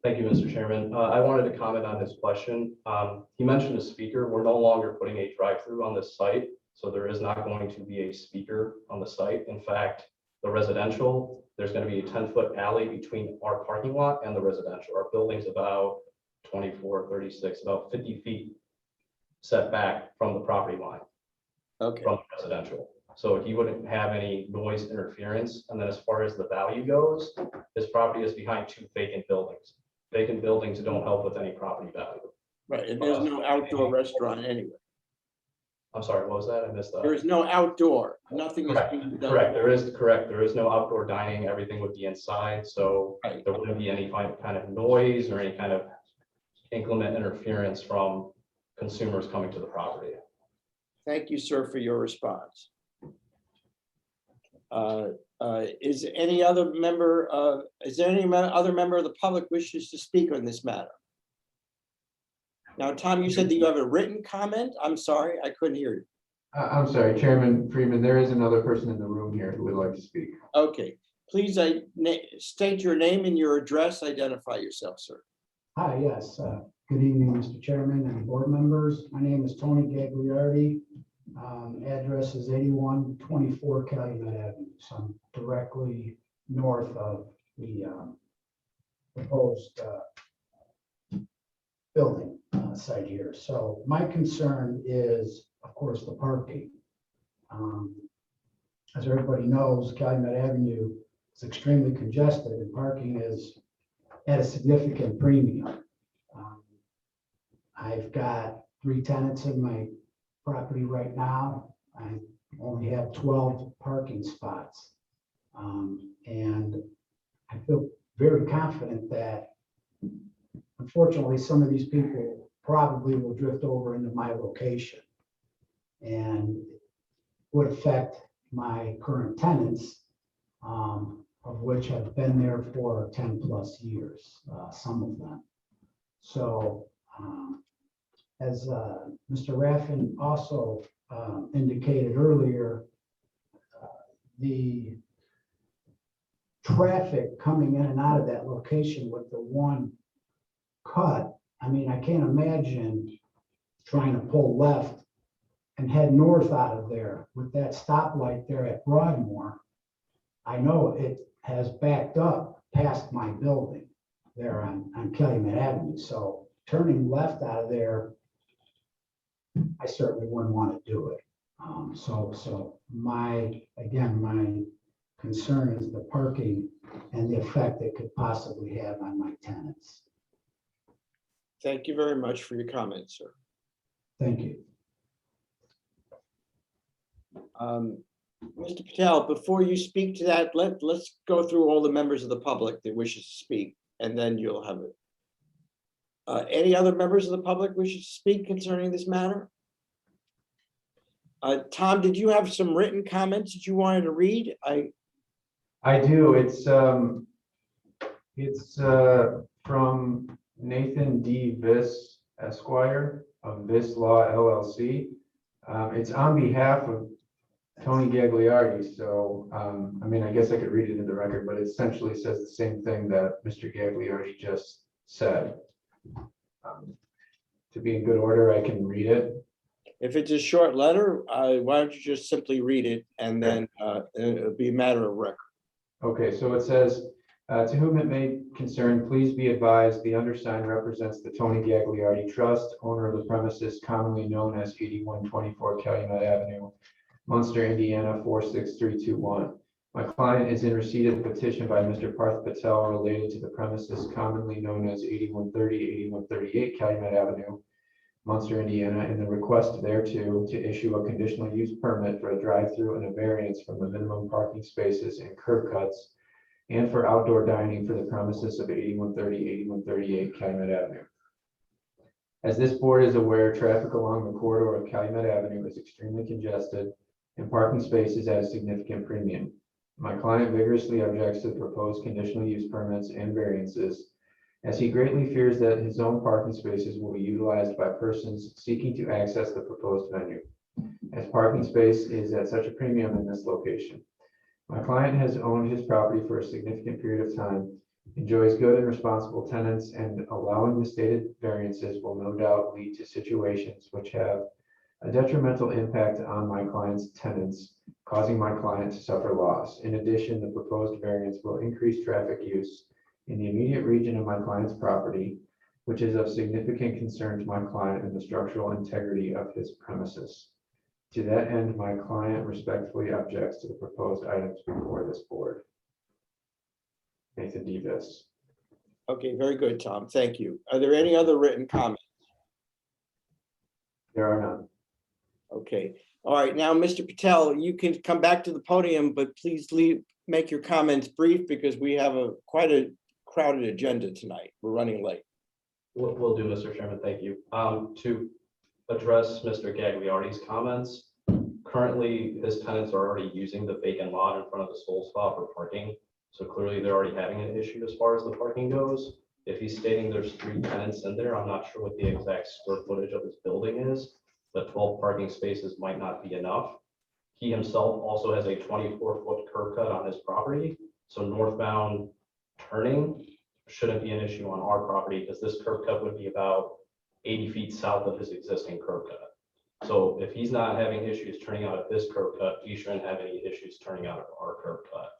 Thank you, Mr. Chairman. I wanted to comment on this question. He mentioned a speaker. We're no longer putting a drive-through on this site, so there is not going to be a speaker on the site. In fact, the residential, there's going to be a 10-foot alley between our parking lot and the residential. Our building's about 24, 36, about 50 feet set back from the property line. Okay. From the residential. So he wouldn't have any noise interference. And then as far as the value goes, this property is behind two vacant buildings. Vacant buildings don't help with any property value. Right, and there's no outdoor restaurant anyway. I'm sorry, what was that? I missed that. There is no outdoor, nothing is being done. Correct, there is no outdoor dining, everything would be inside, so there wouldn't be any kind of noise or any kind of inclement interference from consumers coming to the property. Thank you, sir, for your response. Is there any other member of the public wishes to speak on this matter? Now, Tom, you said that you have a written comment. I'm sorry, I couldn't hear you. I'm sorry, Chairman Freeman, there is another person in the room here who would like to speak. Okay, Please state your name and your address. Identify yourself, sir. Hi, yes. Good evening, Mr. Chairman and board members. My name is Tony Gagliardi. Address is 8124 Calumet Avenue. So I'm directly north of the proposed building site here. So my concern is, of course, the parking. As everybody knows, Calumet Avenue is extremely congested and parking is at a significant premium. I've got 3 tenants in my property right now. I only have 12 parking spots. And I feel very confident that unfortunately, some of these people probably will drift over into my location and would affect my current tenants, of which have been there for 10 plus years, some of them. So as Mr. Raffin also indicated earlier, the traffic coming in and out of that location with the one cut, I mean, I can't imagine trying to pull left and head north out of there with that stoplight there at Broadmoor. I know it has backed up past my building there on Calumet Avenue. So turning left out of there, I certainly wouldn't want to do it. So my concern is the parking and the effect it could possibly have on my tenants. Thank you very much for your comments, sir. Thank you. Mr. Patel, before you speak to that, let's go through all the members of the public that wishes to speak, and then you'll have it. Any other members of the public wishes to speak concerning this matter? Tom, did you have some written comments that you wanted to read? I do. It's from Nathan D. Viss, Esquire of Viss Law LLC. It's on behalf of Tony Gagliardi. So, I mean, I guess I could read it into the record, but it essentially says the same thing that Mr. Gagliardi just said. To be in good order, I can read it. If it's a short letter, why don't you just simply read it, and then it'll be a matter of record. Okay, so it says, to whom it may concern, please be advised the undersigned represents the Tony Gagliardi Trust, owner of the premises commonly known as 8124 Calumet Avenue, Munster, Indiana 46321. My client is in receipt of the petition by Mr. Parth Patel related to the premises commonly known as 8130, 8138 Calumet Avenue, Munster, Indiana, and the request thereto to issue a conditional use permit for a drive-through and a variance from the minimum parking spaces and curb cuts and for outdoor dining for the premises of 8130, 8138 Calumet Avenue. As this board is aware, traffic along the corridor of Calumet Avenue is extremely congested and parking spaces at a significant premium. My client vigorously objects to the proposed conditional use permits and variances, as he greatly fears that his own parking spaces will be utilized by persons seeking to access the proposed venue, as parking space is at such a premium in this location. My client has owned his property for a significant period of time, enjoys good and responsible tenants, and allowing the stated variances will no doubt lead to situations which have a detrimental impact on my client's tenants, causing my client to suffer loss. In addition, the proposed variance will increase traffic use in the immediate region of my client's property, which is of significant concern to my client and the structural integrity of his premises. To that end, my client respectfully objects to the proposed items before this board. Nathan Davis. Okay, very good, Tom. Thank you. Are there any other written comments? There are none. Okay. All right. Now, Mr. Patel, you can come back to the podium, but please make your comments brief because we have quite a crowded agenda tonight. We're running late. Will do, Mr. Chairman. Thank you. To address Mr. Gagliardi's comments, currently his tenants are already using the vacant lot in front of the sole spot for parking. So clearly they're already having an issue as far as the parking goes. If he's stating there's 3 tenants in there, I'm not sure what the exact square footage of his building is, but 12 parking spaces might not be enough. He himself also has a 24-foot curb cut on his property. So northbound turning shouldn't be an issue on our property because this curb cut would be about 80 feet south of his existing curb cut. So if he's not having issues turning out at this curb cut, he shouldn't have any issues turning out at our curb cut.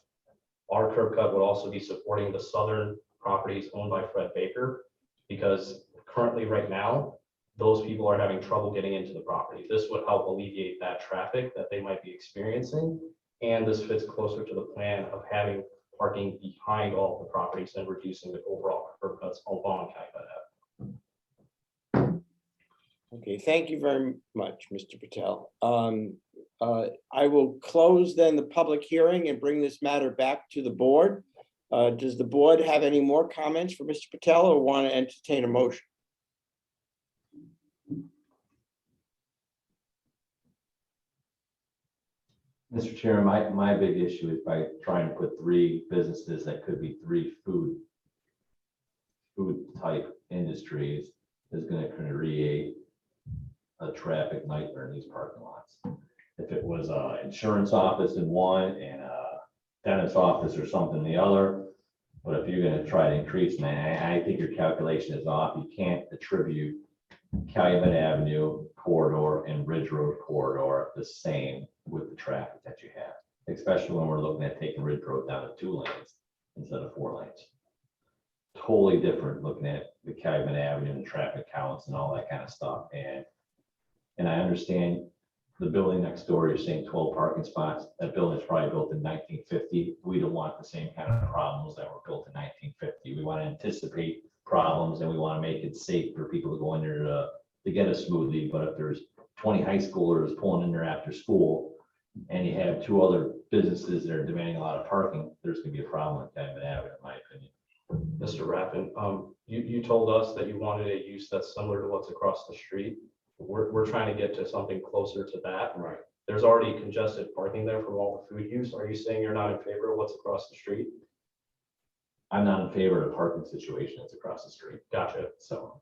Our curb cut would also be supporting the southern properties owned by Fred Baker, because currently right now, those people are having trouble getting into the property. This would help alleviate that traffic that they might be experiencing. And this fits closer to the plan of having parking behind all the properties and reducing the overall curb cuts along Calumet Ave. Okay, thank you very much, Mr. Patel. I will close then the public hearing and bring this matter back to the board. Does the board have any more comments for Mr. Patel or want to entertain a motion? Mr. Chair, my big issue is by trying to put 3 businesses that could be 3 food type industries is going to create a traffic nightmare in these parking lots. If it was an insurance office in one and a dentist office or something in the other, but if you're going to try to increase, man, I think your calculation is off. You can't attribute Calumet Avenue corridor and Ridge Road corridor the same with the traffic that you have, especially when we're looking at taking Ridge Road down to 2 lanes instead of 4 lanes. Totally different looking at the Calumet Avenue and traffic counts and all that kind of stuff. And I understand the building next door, you're saying 12 parking spots. That building is probably built in 1950. We don't want the same kind of problems that were built in 1950. We want to anticipate problems and we want to make it safe for people to go in there to get a smoothie. But if there's 20 high schoolers pulling in there after school and you have 2 other businesses that are demanding a lot of parking, there's going to be a problem with Calumet Avenue, in my opinion. Mr. Rappin, you told us that you wanted a use that's similar to what's across the street. We're trying to get to something closer to that. Right. There's already congested parking there from all the food use. Are you saying you're not in favor of what's across the street? I'm not in favor of the parking situation that's across the street. Gotcha. So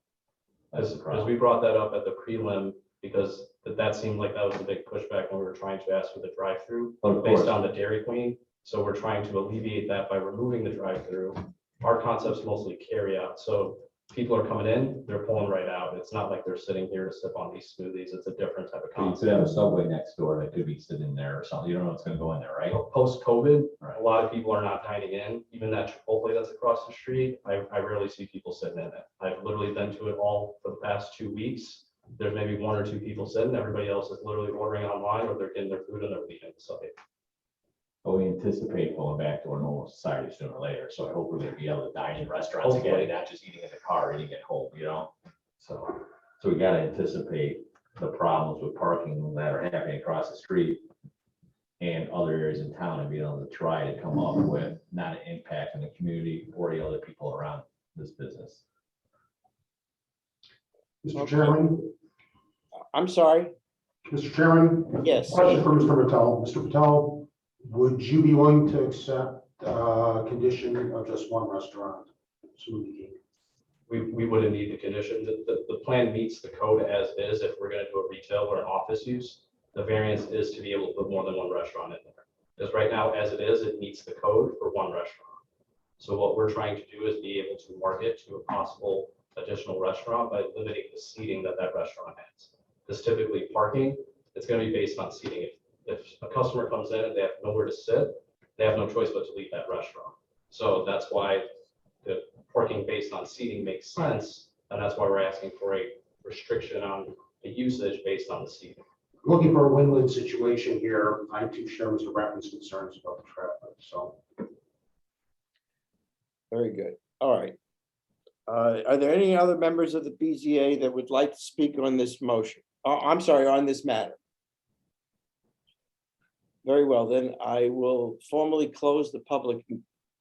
that's the As problem. we brought that up at the prelim, because that seemed like that was the big pushback when we were trying to ask for the drive-through Of based course. on the Dairy Queen. So we're trying to alleviate that by removing the drive-through. Our concept's mostly carry out. So people are coming in, they're pulling right out. It's not like they're sitting here to sip on these smoothies. It's a different type of You concept. could have a Subway next door that could be sitting there or something. You don't know what's going to go in there, right? Post-COVID, Right. a lot of people are not dining in. Even that Chipotle that's across the street, I rarely see people sitting in it. I've literally been to it all for the past 2 weeks. There's maybe 1 or 2 people sitting. Everybody else is literally ordering online or they're getting their food and they're leaving the site. But we anticipate going back to our normal society sooner or later. So I hope we're going to be able to dine in restaurants again, not just eating in the car, eating at home, you know? So we got to anticipate the problems with parking that are happening across the street and other areas in town and be able to try to come up with not an impact on the community or the other people around this business. Mr. Chairman, I'm sorry. Mr. Chairman, Yes. question for Mr. Patel. Mr. Patel, would you be willing to accept condition of just 1 restaurant? Smoothie King? We wouldn't need the condition. The plan meets the code as is if we're going to do a retail or an office use. The variance is to be able to put more than 1 restaurant in there. Because right now, as it is, it meets the code for 1 restaurant. So what we're trying to do is be able to market to a possible additional restaurant by limiting the seating that restaurant has. Because typically parking, it's going to be based on seating. If a customer comes in and they have nowhere to sit, they have no choice but to leave that restaurant. So that's why the parking based on seating makes sense. And that's why we're asking for a restriction on the usage based on the seating. Looking for a win-win situation here. I too share Mr. Rappin's concerns about the traffic, so. Very good. All right. Are there any other members of the BZA that would like to speak on this motion? I'm sorry, on this matter? Very well, then I will formally close the public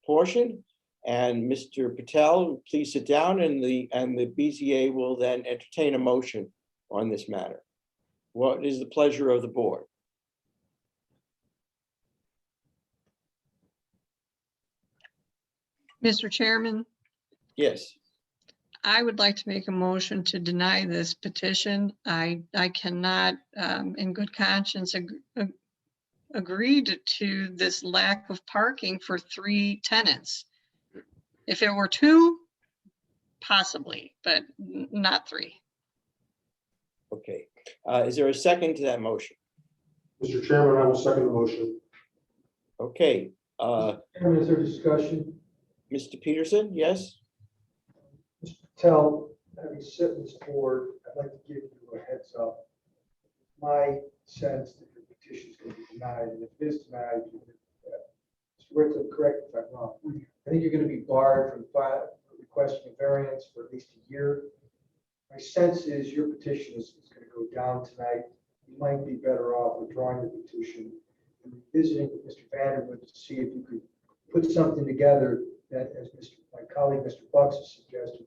portion. And Mr. Patel, please sit down and the BZA will then entertain a motion on this matter. What is the pleasure of the board? Mr. Chairman, Yes. I would like to make a motion to deny this petition. I cannot, in good conscience, agreed to this lack of parking for 3 tenants. If it were 2, possibly, but not 3. Okay. Is there a second to that motion? Mr. Chairman, I will second the motion. Okay. Chairman, is there discussion? Mr. Peterson, yes? Mr. Patel, having sit in this board, I'd like to give you a heads up. My sense that your petition is going to be denied, and if it is denied, Mr. Whitcomb, correct me if I'm wrong. I think you're going to be barred from requesting a variance for at least a year. My sense is your petition is going to go down tonight. You might be better off withdrawing the petition and revisiting with Mr. Vanderwood to see if you could put something together that, as my colleague, Mr. Bucks, has suggested,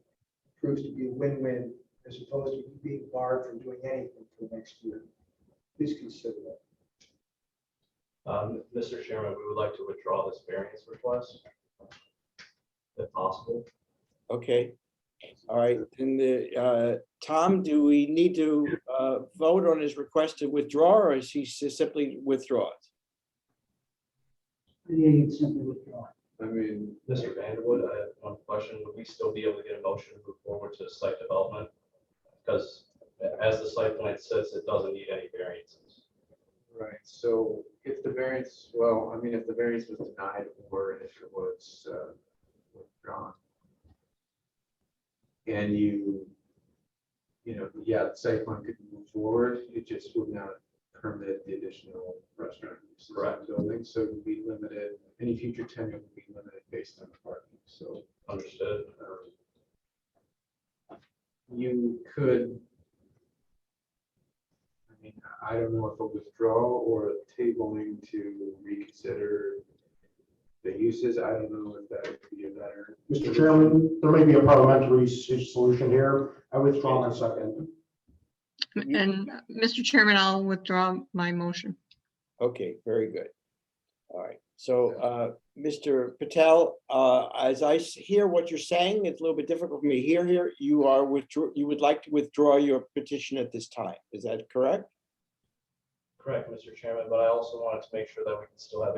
proves to be a win-win as opposed to being barred from doing anything for next year. Please consider that. Mr. Chairman, we would like to withdraw this variance request, if possible. Okay. All right. And Tom, do we need to vote on his request to withdraw, or is he simply withdraw it? Yeah, you'd simply withdraw. I mean, Mr. Vanderwood, I have one question. Would we still be able to get a motion to move forward to site development? Because as the site plan says, it doesn't need any variances. right, so if the variance, well, I mean, if the variance was denied or if it was withdrawn, and yeah, the site plan could move forward, it just would not permit the additional restaurant uses in the building, so it would be limited, any future tenant would be limited based on the parking, so. Understood. You could, I mean, I don't know if a withdrawal or a tabling to reconsider the uses, I don't know if that would be a better. Mr. Chairman, there may be a parliamentary solution here. I withdraw my second. And Mr. Chairman, I'll withdraw my motion. Okay, very good. All right. So, Mr. Patel, as I hear what you're saying, it's a little bit difficult for me to hear here. You would like to withdraw your petition at this time. Is that correct? Correct, Mr. Chairman, but I also wanted to make sure that we can still have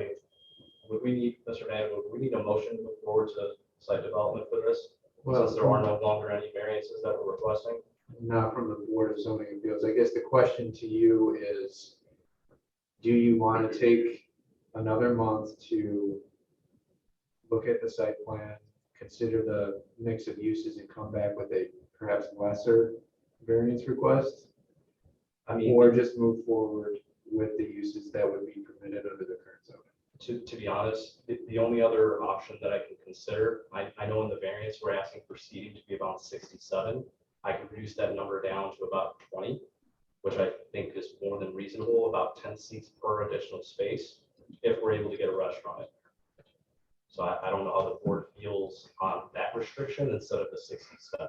would we need, Mr. Vanderwood, would we need a motion to move forward to site development for this? Since there are no longer any variances that we're requesting? Not from the Board of Zoning Appeals. I guess the question to you is, do you want to take another month to look at the site plan, consider the mix of uses and come back with a perhaps lesser variance request? I mean, or just move forward with the uses that would be permitted under the current zoning? To be honest, the only other option that I can consider, I know in the variance, we're asking for seating to be about 67. I can reduce that number down to about 20, which I think is more than reasonable, about 10 seats per additional space, if we're able to get a restaurant in there. So I don't know how the board feels on that restriction instead of the 67.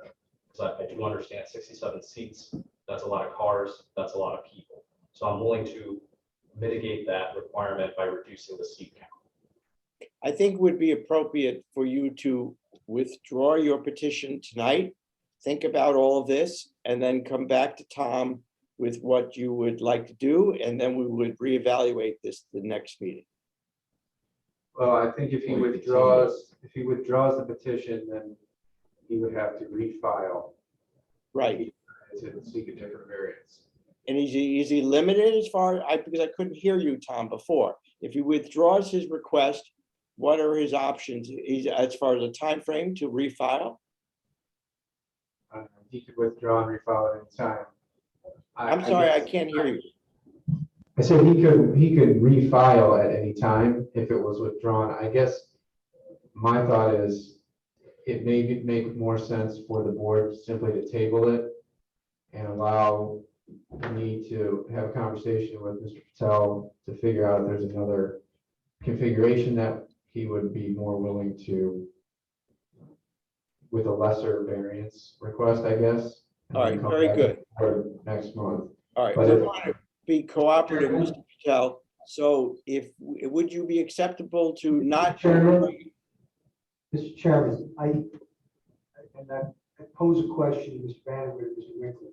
Because I do understand 67 seats, that's a lot of cars, that's a lot of people. So I'm willing to mitigate that requirement by reducing the seat count. I think it would be appropriate for you to withdraw your petition tonight, think about all of this, and then come back to Tom with what you would like to do, and then we would reevaluate this the next meeting. Well, I think if he withdraws the petition, then he would have to refile. Right. To seek a different variance. And is he limited as far, because I couldn't hear you, Tom, before. If he withdraws his request, what are his options? As far as the time frame to refile? He could withdraw and refile at any time. I'm sorry, I can't hear you. I said he could refile at any time if it was withdrawn. I guess my thought is it may make more sense for the board simply to table it and allow me to have a conversation with Mr. Patel to figure out if there's another configuration that he would be more willing to, with a lesser variance request, I guess. All right, very good. For next month. All right, But we if- want to be cooperative, Mr. Patel. So would you be acceptable to not? Mr. Chairman, I pose a question to Mr. Vanderwood and Mr. Winkler.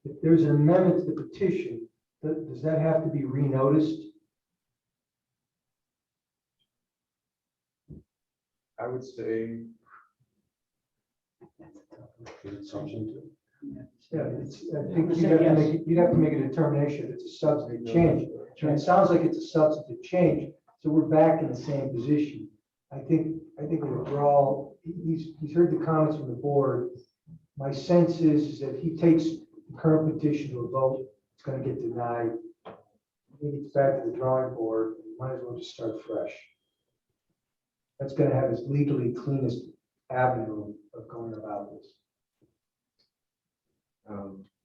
If there's an amendment to the petition, does that have to be renoticed? I would say. Assumption Yeah, I think you'd have to make a determination if it's a substantive change. And it sounds like it's a substantive change, so we're back in the same position. I think the withdrawal, he's heard the comments from the board. My sense is that if he takes the current petition to a vote, it's gonna get denied. He gets back to the drawing board, we might as well just start fresh. That's gonna have his legally cleanest avenue of going about this.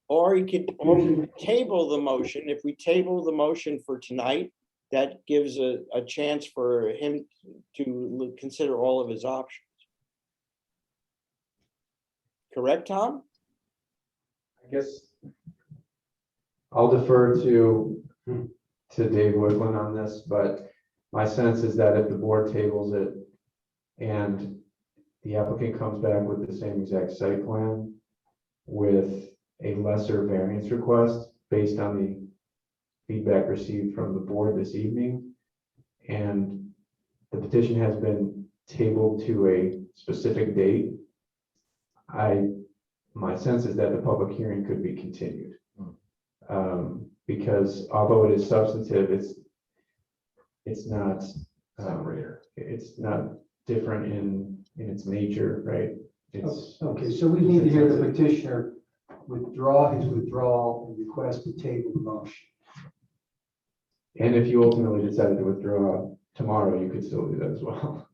Or he could table the motion. If we table the motion for tonight, that gives a chance for him to consider all of his options. Correct, Tom? I guess I'll defer to Dave Woodland on this, but my sense is that if the board tables it and the applicant comes back with the same exact site plan with a lesser variance request based on the feedback received from the board this evening, and the petition has been tabled to a specific date, my sense is that the public hearing could be continued. Because although it is substantive, it's not it's not different in its nature, right? It's Okay, so we need to hear the petitioner withdraw his withdrawal and request to table the motion. And if you ultimately decided to withdraw tomorrow, you could still do that as well.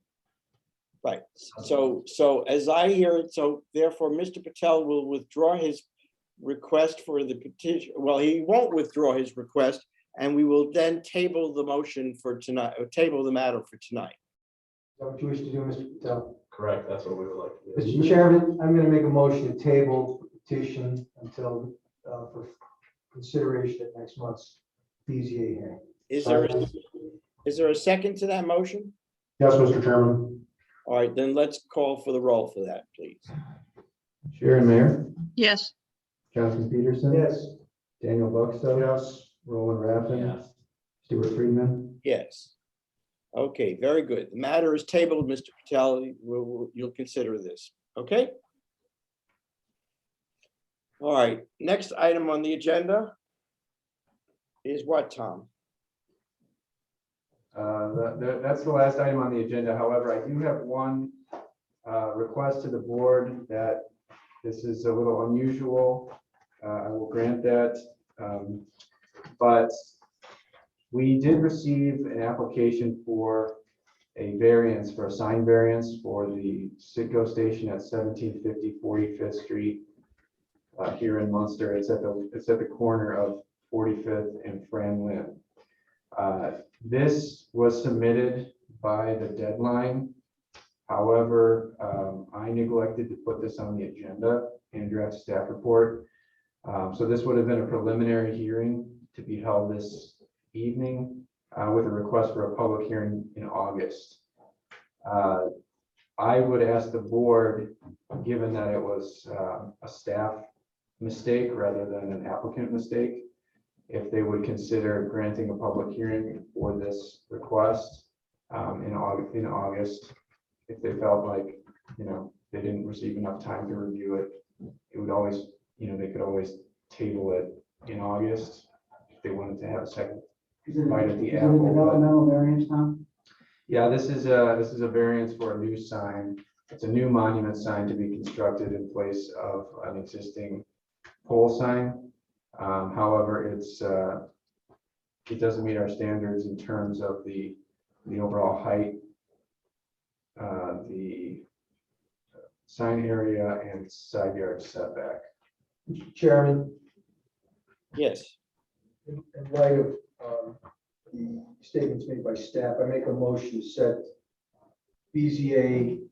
Right. So as I hear it, so therefore, Mr. Patel will withdraw his request for the petition. Well, he won't withdraw his request, and we will then table the motion for tonight, or table the matter for tonight. Is that what you wish to do, Mr. Patel? Correct, that's what we would like to do. Mr. Chairman, I'm going to make a motion to table the petition until for consideration at next month's BZA hearing. Is there a second to that motion? Yes, Mr. Chairman. All right, then let's call for the roll for that, please. Sharon Mayer, Yes. Jonathan Peterson. Yes. Daniel Buckstow. Yes. Roland Raffin. Yes. Stuart Friedman. Yes. Okay, very good. The matter is tabled, Mr. Patel. You'll consider this, okay? All right, next item on the agenda is what, Tom? That's the last item on the agenda. However, I do have one request to the board that this is a little unusual. I will grant that. But we did receive an application for a variance, for a sign variance for the Citgo station at 1750 45th Street here in Munster. It's at the corner of 45th and Fran Lynn. This was submitted by the deadline. However, I neglected to put this on the agenda and draft staff report. So this would have been a preliminary hearing to be held this evening with a request for a public hearing in August. I would ask the board, given that it was a staff mistake rather than an applicant mistake, if they would consider granting a public hearing for this request in August, if they felt like, they didn't receive enough time to review it, it would always, they could always table it in August if they wanted to have a second bite at the apple. Is it a developmental variance, Tom? Yeah, this is a variance for a new sign. It's a new monument sign to be constructed in place of an existing pole sign. However, it doesn't meet our standards in terms of the overall height, the sign area, and side yard setback. Mr. Chairman, Yes. in light of the statements made by staff, I make a motion to set BZA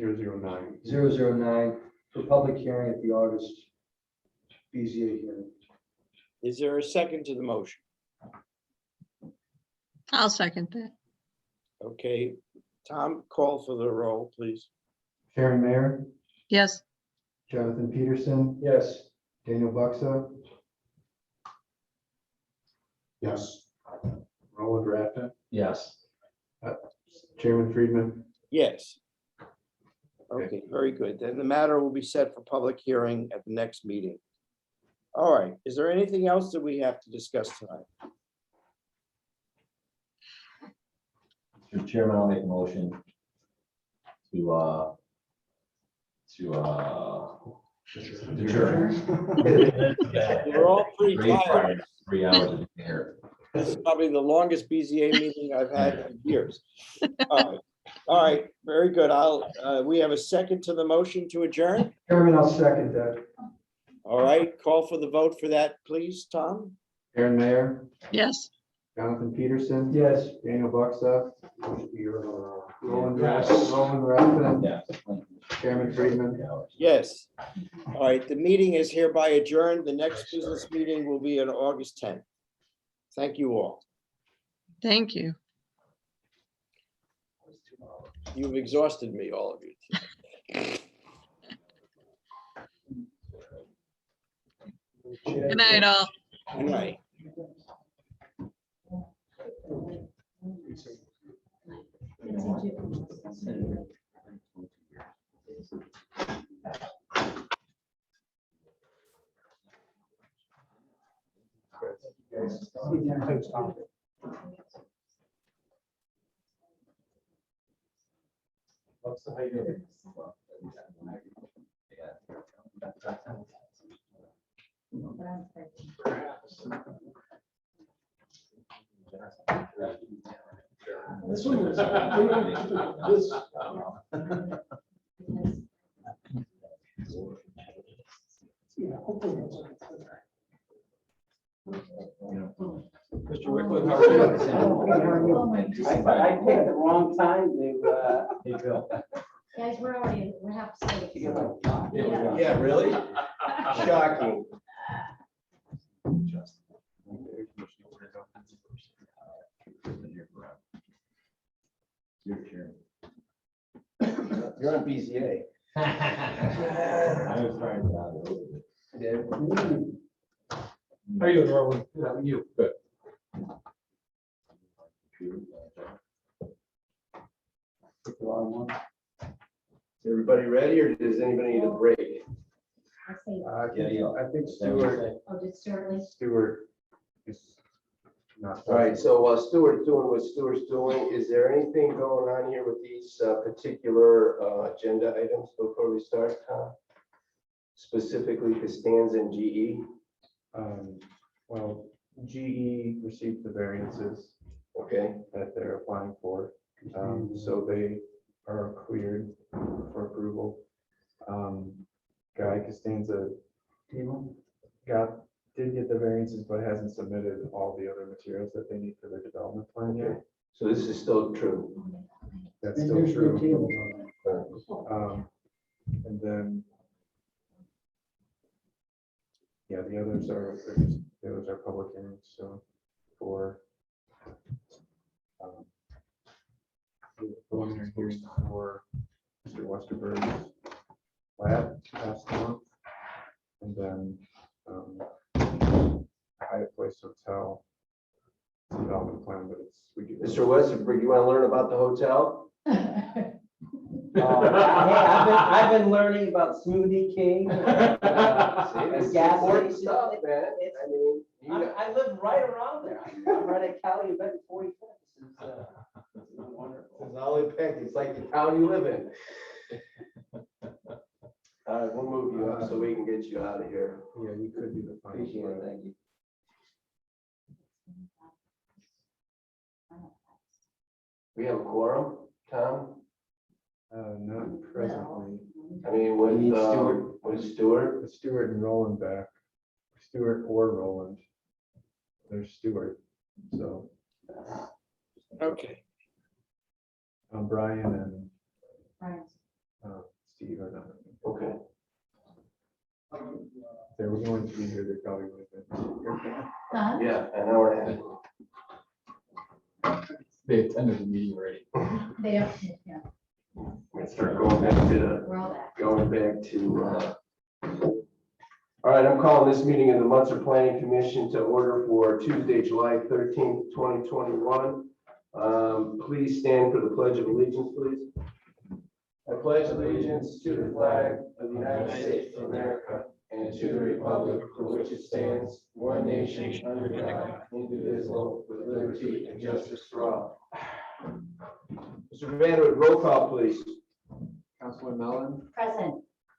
21-009 for public hearing at the August BZA hearing. Is there a second to the motion? I'll second that. Okay, Tom, call for the roll, please. Sharon Mayer, Yes. Jonathan Peterson, Yes. Daniel Buckstow, Yes. Roland Raffin, Yes. Chairman Friedman. Yes. Okay, very good. Then the matter will be set for public hearing at the next meeting. All right, is there anything else that we have to discuss tonight? Mr. Chairman, I'll make a motion to adjourn. We're all pretty Great tired. Friday, 3 hours of here. This is probably the longest BZA meeting I've had in years. All right, very good. We have a second to the motion to adjourn. Chairman, I'll second that. All right, call for the vote for that, please, Tom. Aaron Mayer, Yes. Jonathan Peterson. Yes. Daniel Buckstuff. Roland Rathman. Yeah. Chairman Friedman. Yes. All right, the meeting is hereby adjourned. The next business meeting will be on August 10th. Thank you all. Thank you. You've exhausted me, all of you. Good night, all. Good night. This one was. Mr. Wickland, how are you? I picked the wrong time to, Hey, Bill. Guys, we're half asleep. Yeah, really? Shocking. You're on BZA. I was trying to. How are you doing, Roland? Good, how are you? Good. Is everybody ready, or does anybody need a break? I say, I think Stuart did Stuart leave? Stewart is not. All right, so while Stuart's doing what Stuart's doing, is there anything going on here with these particular agenda items before we start? Specifically Costanza and GE? Well, GE received the variances Okay, that they're applying for. So they are cleared for approval. Guy Costanza did get the variances, but hasn't submitted all the other materials that they need for their development plan yet. so this is still true. That's and still there's no true. table. And then, yeah, the others are public hearings, so for the preliminary hearing for Mr. Westerberg's lab last month. And then Hyatt Place Hotel development plan, but it's. Mr. Westerberg, you want to learn about the hotel? Hey, I've been learning about Smoothie King. It's gas important station. stuff, man. I mean, I live right around there. I'm right at Calumet in 45. This is wonderful. it's all impact. It's like the town you live in. All right, we'll move you up so we can get you out of here. Yeah, you could do the final. Appreciate it, thank you. We have a quorum, Tom? Not presently. I mean, with Stuart? With Stewart and Roland back. Stewart or Roland. There's Stewart, so. Okay. Brian and Right. Steve are not. Okay. They were going to be here, they probably would have been. Huh? Yeah, an hour and a half. They attended the meeting already. They don't, yeah, Let's start going back to we're all back. all right, I'm calling this meeting of the Munster Planning Commission to order for Tuesday, July 13th, 2021. Please stand for the Pledge of Allegiance, please. I pledge allegiance to the flag of the United States of America and to the republic for which it stands, one nation under God, indivisible, with liberty and justice for all. Mr. Vanderwood, roll call, please. Counselor Mellon, Present.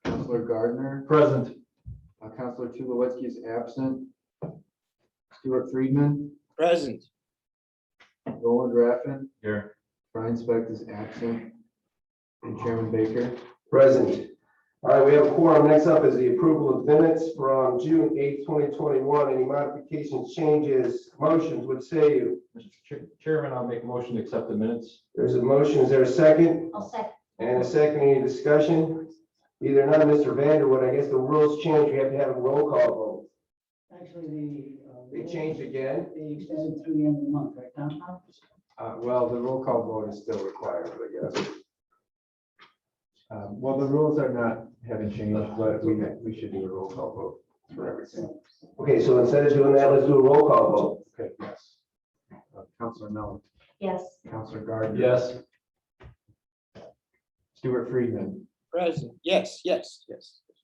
Counselor Gardner, Present. Counselor Tulowitzki is absent. Stuart Friedman, Present. Roland Raffin, Here. Brian Specht is absent, and Chairman Baker. Present. All right, we have a quorum. Next up is the approval of minutes from June 8th, 2021. Any modifications, changes, motions, what say you? Mr. Chairman, I'll make a motion to accept the minutes. There's a motion. Is there a second? I'll second. And a second, any discussion? Either none, Mr. Vanderwood, I guess the rules change. We have to have a roll call vote. Actually, They changed again? they extended through the end of the month, right, Tom? Well, the roll call vote is still required, but yes. Well, the rules are not having changed, but we should do a roll call vote for everything. Okay, so instead of doing that, let's do a roll call vote. Okay, yes. Counselor Mellon, Yes. Counselor Gardner. Yes. Stuart Friedman, Present. Yes.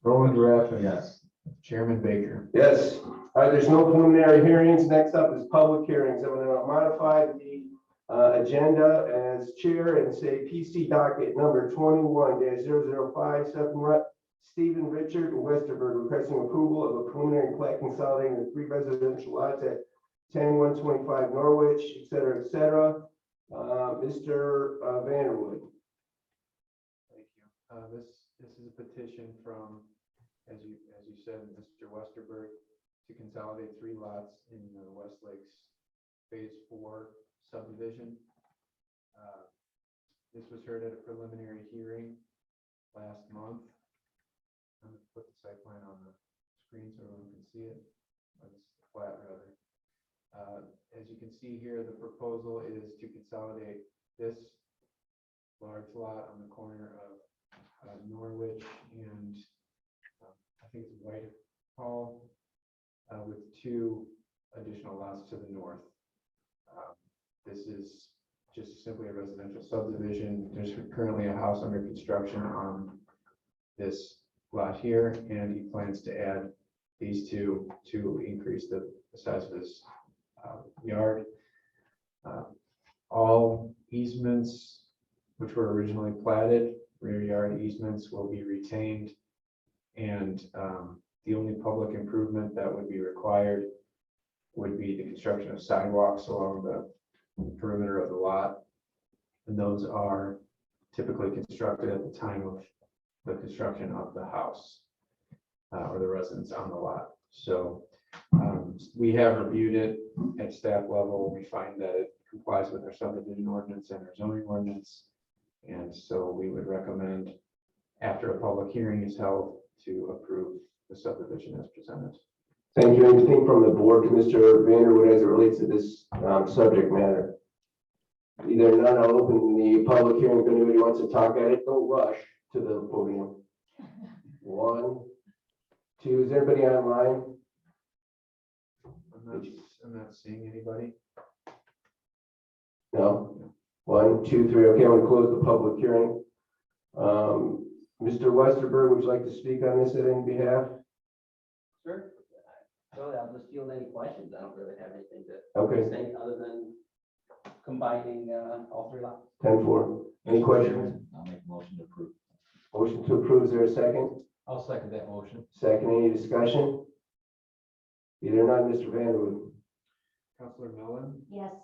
Roland Raffin. Yes. Chairman Baker. Yes. All right, there's no preliminary hearings. Next up is public hearings. I'm going to modify the agenda as chair and say PC docket number 21-005, Stephen Richard and Westerberg requesting approval of a preliminary plat consolidating the 3 residential lots at 10125 Norwich, et cetera, et cetera. Mr. Vanderwood. Thank you. This is a petition from, as you said, Mr. Westerberg, to consolidate 3 lots in the West Lakes Phase 4 subdivision. This was heard at a preliminary hearing last month. I'm going to put the site plan on the screen so everyone can see it. Or this plat rather. As you can see here, the proposal is to consolidate this large lot on the corner of Norwich and I think it's Whitehall with 2 additional lots to the north. This is just simply a residential subdivision. There's currently a house under construction on this lot here, and he plans to add these 2 to increase the size of his yard. All easements, which were originally platted, rear yard easements, will be retained, and the only public improvement that would be required would be the construction of sidewalks along the perimeter of the lot, and those are typically constructed at the time of the construction of the house or the residence on the lot. So we have reviewed it at staff level. We find that it complies with our subdivision ordinance and our zoning ordinance, and so we would recommend, after a public hearing is held, to approve the subdivision as presented. Thank you. Anything from the board to Mr. Vanderwood as it relates to this subject matter? Either none, I'll open the public hearing. If anybody wants to talk at it, don't rush to the podium. 1, 2, is everybody online? I'm not seeing anybody. No? 1, 2, 3. Okay, I'm going to close the public hearing. Mr. Westerberg, would you like to speak on this at any behalf? Sure. Really, I'll just field any questions. I don't really have anything to Okay. say other than combining all 3 lots. 10-4. Any questions? I'll make a motion to approve. Motion to approve, is there a second? I'll second that motion. Second, any discussion? Either none, Mr. Vanderwood. Counselor Mellon, Yes.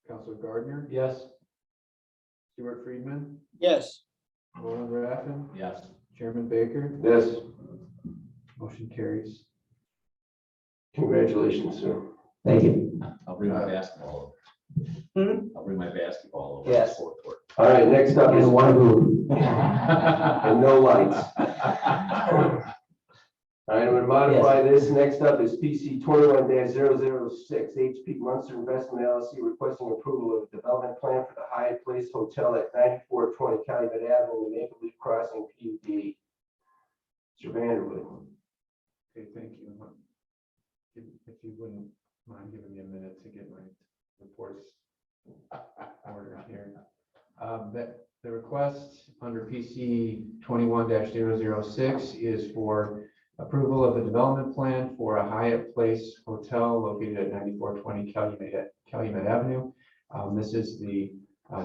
Counselor Gardner, Yes. Stuart Friedman, Yes. Roland Raffin, Yes. Chairman Baker. Yes. Motion carries. Congratulations, sir. Thank you. I'll bring my basketball over. I'll bring my basketball over. Yes. Sport court. All right, next up is And one booth. and no lights. All right, I'm going to modify this. Next up is PC 21-006, HP Munster Investment LLC requesting approval of a development plan for the Hyatt Place Hotel at 9420 Calumet Avenue in the Maple Leaf Crossing PUD. Mr. Vanderwood. Okay, thank you. If you wouldn't mind giving me a minute to get my reports order here. That the request under PC 21-006 is for approval of the development plan for a Hyatt Place Hotel located at 9420 Calumet Avenue. This is the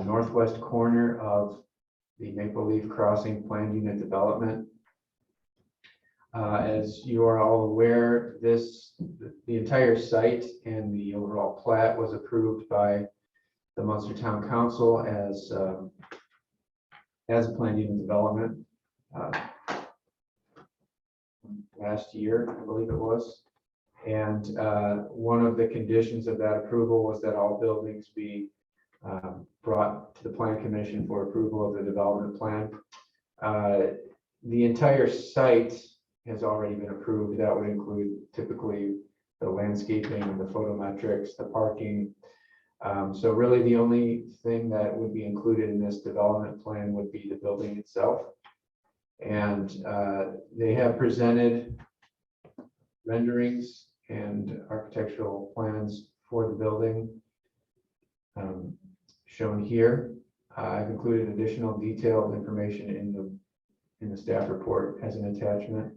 northwest corner of the Maple Leaf Crossing planned unit development. As you are all aware, the entire site and the overall plat was approved by the Munster Town Council as a planned unit development last year, I believe it was. And one of the conditions of that approval was that all buildings be brought to the Plan Commission for approval of the development plan. The entire site has already been approved. That would include typically the landscaping, the photometrics, the parking. So really the only thing that would be included in this development plan would be the building itself. And they have presented renderings and architectural plans for the building shown here. I've included additional detailed information in the staff report as an attachment.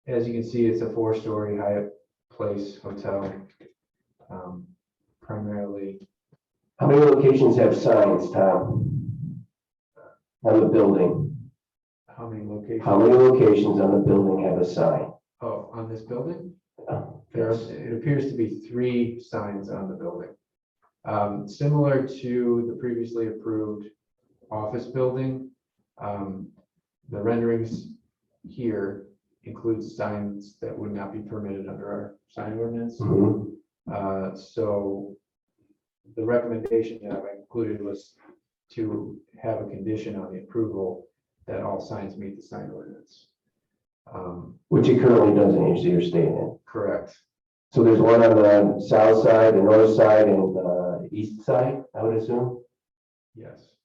As you can see, it's a 4-story Hyatt Place Hotel, primarily. How many locations have signs, Tom? On the building? How many locations? How many locations on the building have a sign? Oh, on this building? It appears to be 3 signs on the building. Similar to the previously approved office building, the renderings here include signs that would not be permitted under our sign ordinance. Mm-hmm. So the recommendation that I included was to have a condition on the approval that all signs meet the sign ordinance. Which it currently doesn't, usually you're stating it. Correct. So there's one on the south side, the north side, and the east side, I would assume? Yes.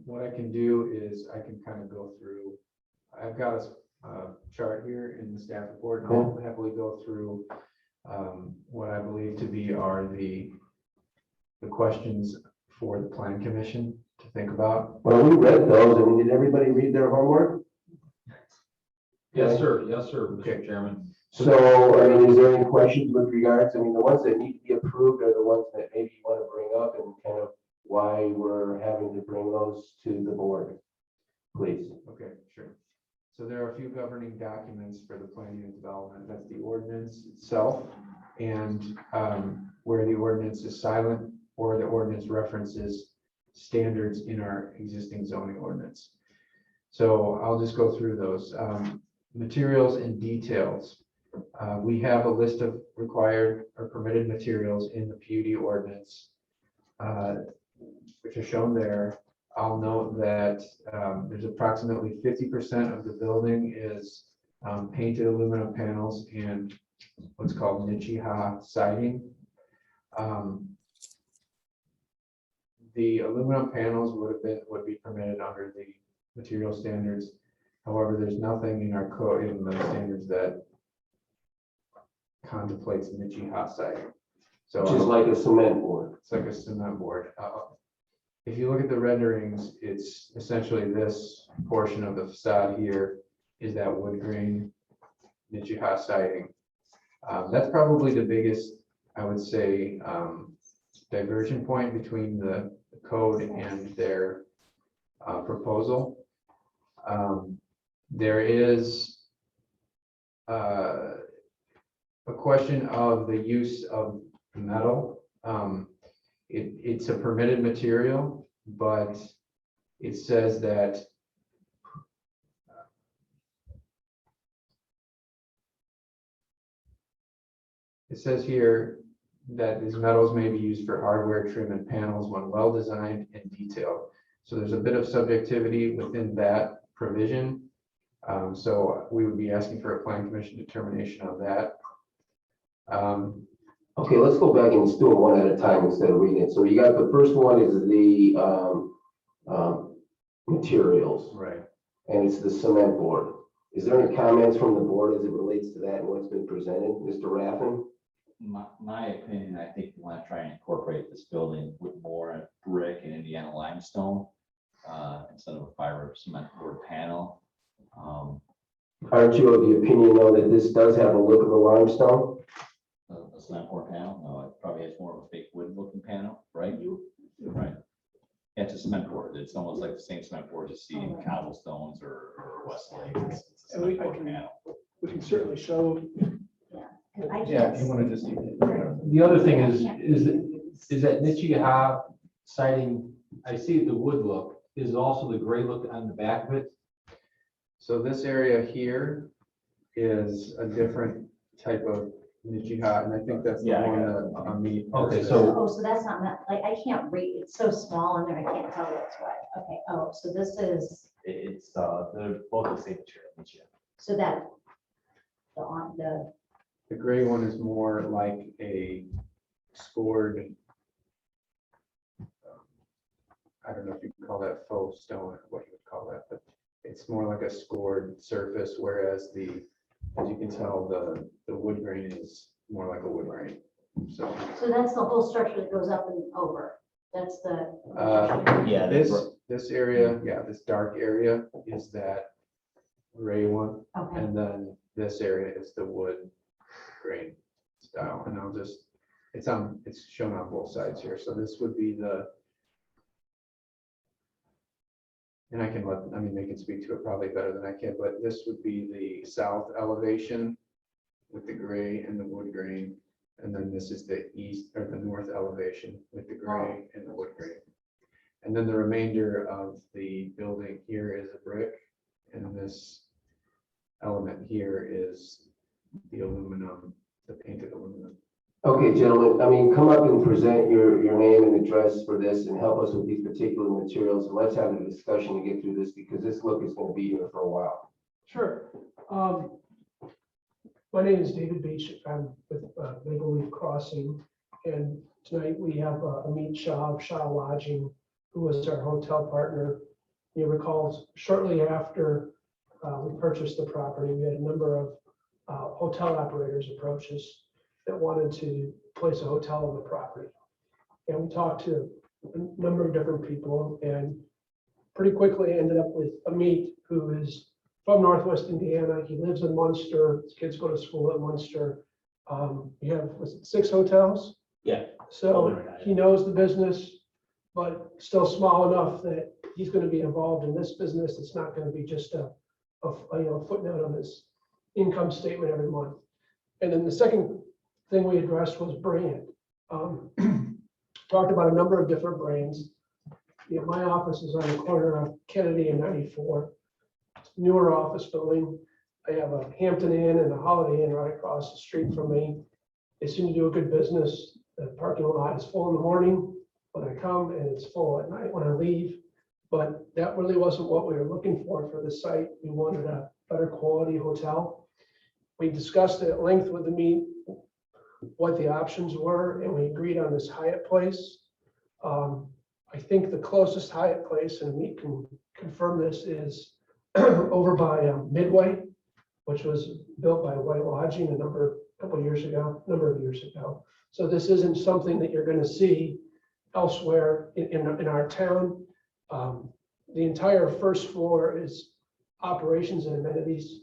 What I can do is I can kind of go through, I've got a chart here in the staff report, and I'll happily go through what I believe to be are the questions for the Plan Commission to think about. Well, we read those. I mean, did everybody read their homework? Yes, sir. Yes, sir, Mr. Okay. Chairman. So, I mean, is there any questions with regards? I mean, the ones that need to be approved are the ones that maybe you want to bring up and kind of why we're having to bring those to the board, please. Okay, sure. So there are a few governing documents for the plan unit development. That's the ordinance itself, and where the ordinance is silent or the ordinance references standards in our existing zoning ordinance. So I'll just go through those. Materials and details. We have a list of required or permitted materials in the PUD ordinance, which are shown there. I'll note that there's approximately 50% of the building is painted aluminum panels and what's called Nichiha siding. The aluminum panels would be permitted under the material standards. However, there's nothing in our code, in the standards, that contemplates Nichiha siding. So Which is like a cement board. it's like a cement board. If you look at the renderings, it's essentially this portion of the facade here is that wood grain Nichiha siding. That's probably the biggest, I would say, diversion point between the code and their proposal. There is a question of the use of metal. It's a permitted material, but it says that here that these metals may be used for hardware, trim, and panels when well designed and detailed. So there's a bit of subjectivity within that provision. So we would be asking for a plan commission determination on that. Okay, let's go back and let's do it one at a time instead of reading it. So you got the first one is the materials. Right. And it's the cement board. Is there any comments from the board as it relates to that and what's been presented? Mr. Raffin? my opinion, I think you want to try and incorporate this building with more brick and Indiana limestone instead of a fiber cement board panel. Aren't you of the opinion though that this does have a look of a limestone? A cement board panel? No, it probably has more of a fake wood looking panel, right? Right. Yeah, it's a cement board. It's almost like the same cement board you see in cobblestones or Westlake. It's a cement board panel. We can certainly show. Yeah, if you want to just. The other thing is that Nichia siding, I see the wood look, is also the gray look on the back of it. So this area here is a different type of Nichia, and I think that's the one that I mean. Okay, so that's not like I can't read. It's so small in there. I can't tell what's what. Okay. Oh, so this is. It's they're both the same material. So that the gray one is more like a scored. I don't know if you can call that faux stone or what you would call that, but it's more like a scored surface, whereas as you can tell, the wood grain is more like a wood grain. So that's the whole structure that goes up and over. That's the. Yeah. This area, yeah, this dark area is that gray one. Okay. And then this area is the wood grain style. And I'll just, it's shown on both sides here. So this would be and I mean, they can speak to it probably better than I can, but this would be the south elevation with the gray and the wood grain. And then this is the east or the north elevation with the gray and the wood grain. And then the remainder of the building here is a brick, and this element here is the aluminum, the painted aluminum. Okay, gentlemen, I mean, come up and present your name and address for this and help us with these particular materials. And let's have a discussion to get through this because this look is going to be here for a while. Sure. My name is David Beach. I'm with Maple Leaf Crossing. And tonight we have Amit Shah of Shah Lodging, who was our hotel partner. You recall shortly after we purchased the property, we had a number of hotel operators approach us that wanted to place a hotel on the property. And we talked to a number of different people and pretty quickly ended up with Amit, who is from Northwest Indiana. He lives in Munster. His kids go to school at Munster. You have, was it 6 hotels? Yeah. So he knows the business, but still small enough that he's going to be involved in this business. It's not going to be just a footnote on his income statement every month. And then the second thing we addressed was brand. Talked about a number of different brands. You know, my office is on the corner of Kennedy and 94. It's a newer office building. I have a Hampton Inn and a Holiday Inn right across the street from me. They seem to do a good business. The parking lot is full in the morning when I come, and it's full at night when I leave. But that really wasn't what we were looking for this site. We wanted a better quality hotel. We discussed at length with the meet what the options were, and we agreed on this Hyatt place. I think the closest Hyatt place, and we can confirm this, is over by Midway, which was built by White Lodging a number of years ago. So this isn't something that you're going to see elsewhere in our town. The entire first floor is operations and amenities.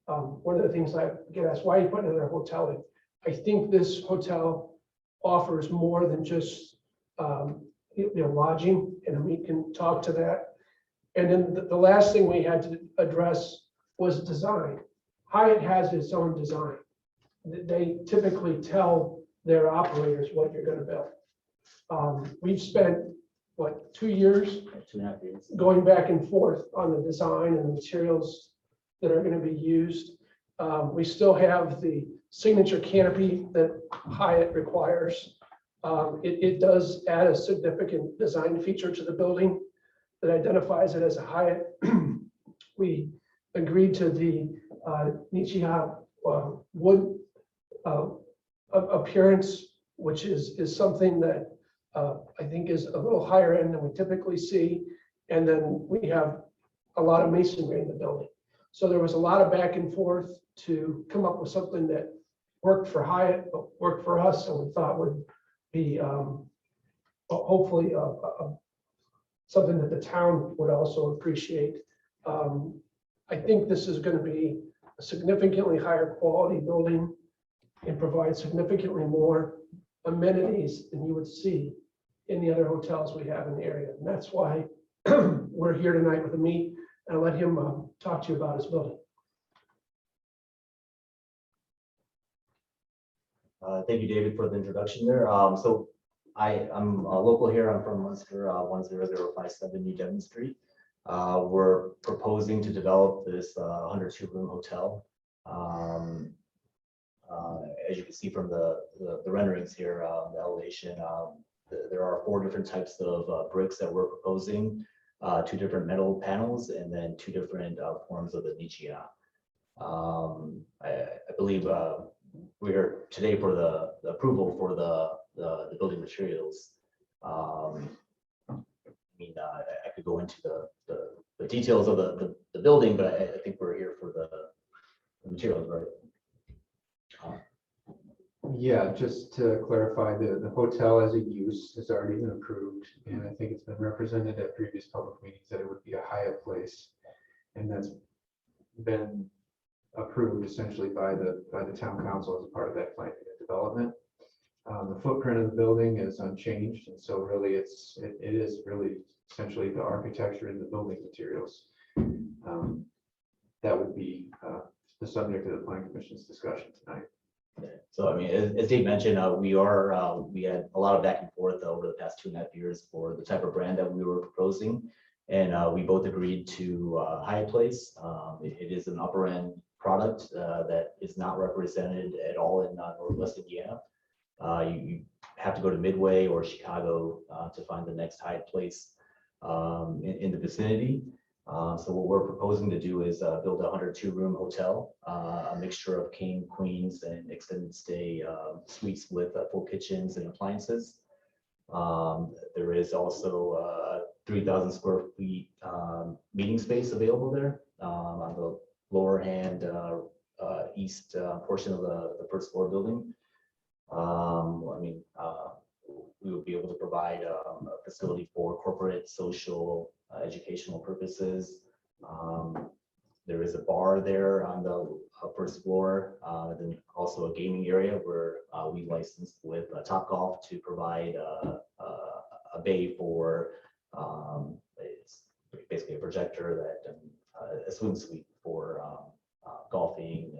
One of the things I get asked, why are you putting another hotel in? I think this hotel offers more than just lodging, and we can talk to that. And then the last thing we had to address was design. Hyatt has its own design. They typically tell their operators what you're going to build. We've spent, 2 years? 2.5 years. Going back and forth on the design and the materials that are going to be used. We still have the signature canopy that Hyatt requires. It does add a significant design feature to the building that identifies it as a Hyatt. We agreed to the Nichia wood appearance, which is something that I think is a little higher end than we typically see. And then we have a lot of masonry in the building. So there was a lot of back and forth to come up with something that worked for Hyatt, but worked for us, and we thought would be hopefully something that the town would also appreciate. I think this is going to be a significantly higher quality building and provide significantly more amenities than you would see in the other hotels we have in the area. And that's why we're here tonight with Amit, and I'll let him talk to you about his building. Thank you, David, for the introduction there. So I'm a local here. I'm from Munster, 10057 New Devon Street. We're proposing to develop this 102-room hotel. As you can see from the renderings here, the elevation, there are 4 different types of bricks that we're proposing, 2 different metal panels, and then 2 different forms of the nichia. I believe we're here today for the approval for the building materials. I mean, I could go into the details of the building, but I think we're here for the materials, right? Yeah, just to clarify, the hotel as a use has already been approved, and I think it's been represented at previous public meetings that it would be a Hyatt place, and that's been approved essentially by the town council as a part of that planning and development. The footprint of the building is unchanged, and so really it is really essentially the architecture and the building materials that would be the subject of the planning commission's discussion tonight. So I mean, as Dave mentioned, we had a lot of back and forth over the past 2.5 years for the type of brand that we were proposing, and we both agreed to Hyatt Place. It is an upper end product that is not represented at all in Northwest Indiana. You have to go to Midway or Chicago to find the next Hyatt Place in the vicinity. So what we're proposing to do is build a 102-room hotel, a mixture of king, queens, and extended stay suites with full kitchens and appliances. There is also 3,000 square feet meeting space available there on the lower hand east portion of the first floor building. I mean, we would be able to provide a facility for corporate, social, educational purposes. There is a bar there on the first floor, then also a gaming area where we licensed with Topgolf to provide a bay for it's basically a projector that a swim suite for golfing,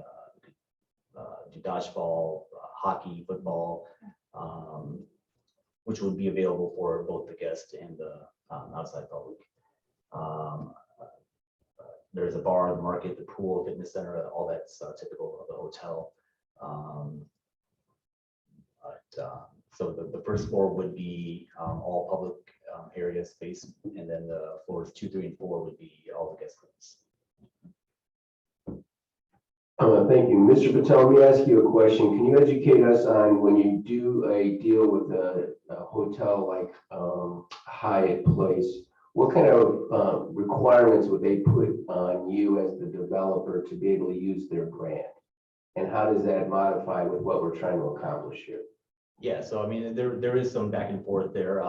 do dodgeball, hockey, football, which would be available for both the guest and the outside public. There's a bar, the market, the pool, fitness center, all that's typical of the hotel. So the first floor would be all public area space, and then the floors 2, 3, and 4 would be all the guest rooms. Thank you. Mr. Patel, let me ask you a question. Can you educate us on when you do a deal with a hotel like Hyatt Place, what kind of requirements would they put on you as the developer to be able to use their brand? And how does that modify with what we're trying to accomplish here? Yeah, so I mean, there is some back and forth there.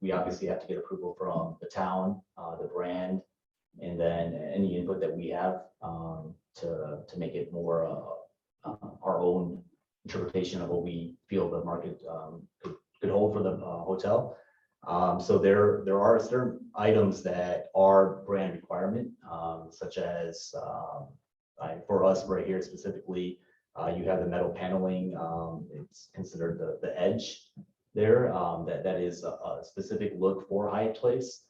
We obviously have to get approval from the town, the brand, and then any input that we have to make it more our own interpretation of what we feel the market could hold for the hotel. So there are certain items that are brand requirement, such as for us right here specifically, you have the metal paneling. It's considered the edge there. That is a specific look for Hyatt Place.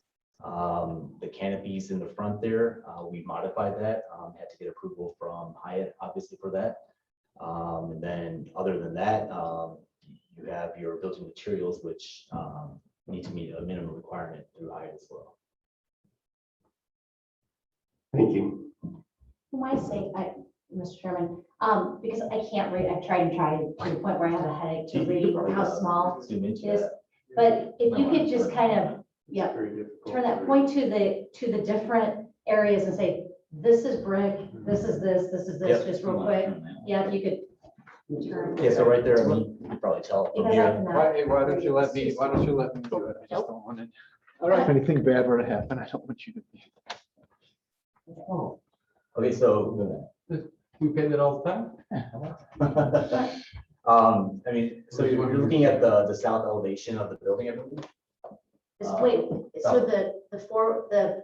The canopies in the front there, we modified that, had to get approval from Hyatt, obviously, for that. And then other than that, you have your built-in materials, which need to meet a minimum requirement through Hyatt as well. Thank you. When I say, Mr. Chairman, because I can't read, I've tried to the point where I have a headache to read how small it is. But if you could just kind of, yeah, turn that point to the different areas and say, this is brick, this is this, just real quick. Yeah, if you could term. Yeah, so right there, I mean, you can probably tell from Because here. that's not- Why don't you let me do it? I just don't want it. All right. If anything bad were to happen, I don't want you to be. Oh, okay, so. We pay that all the time? I mean, so you're looking at the south elevation of the building, I believe? Wait, so the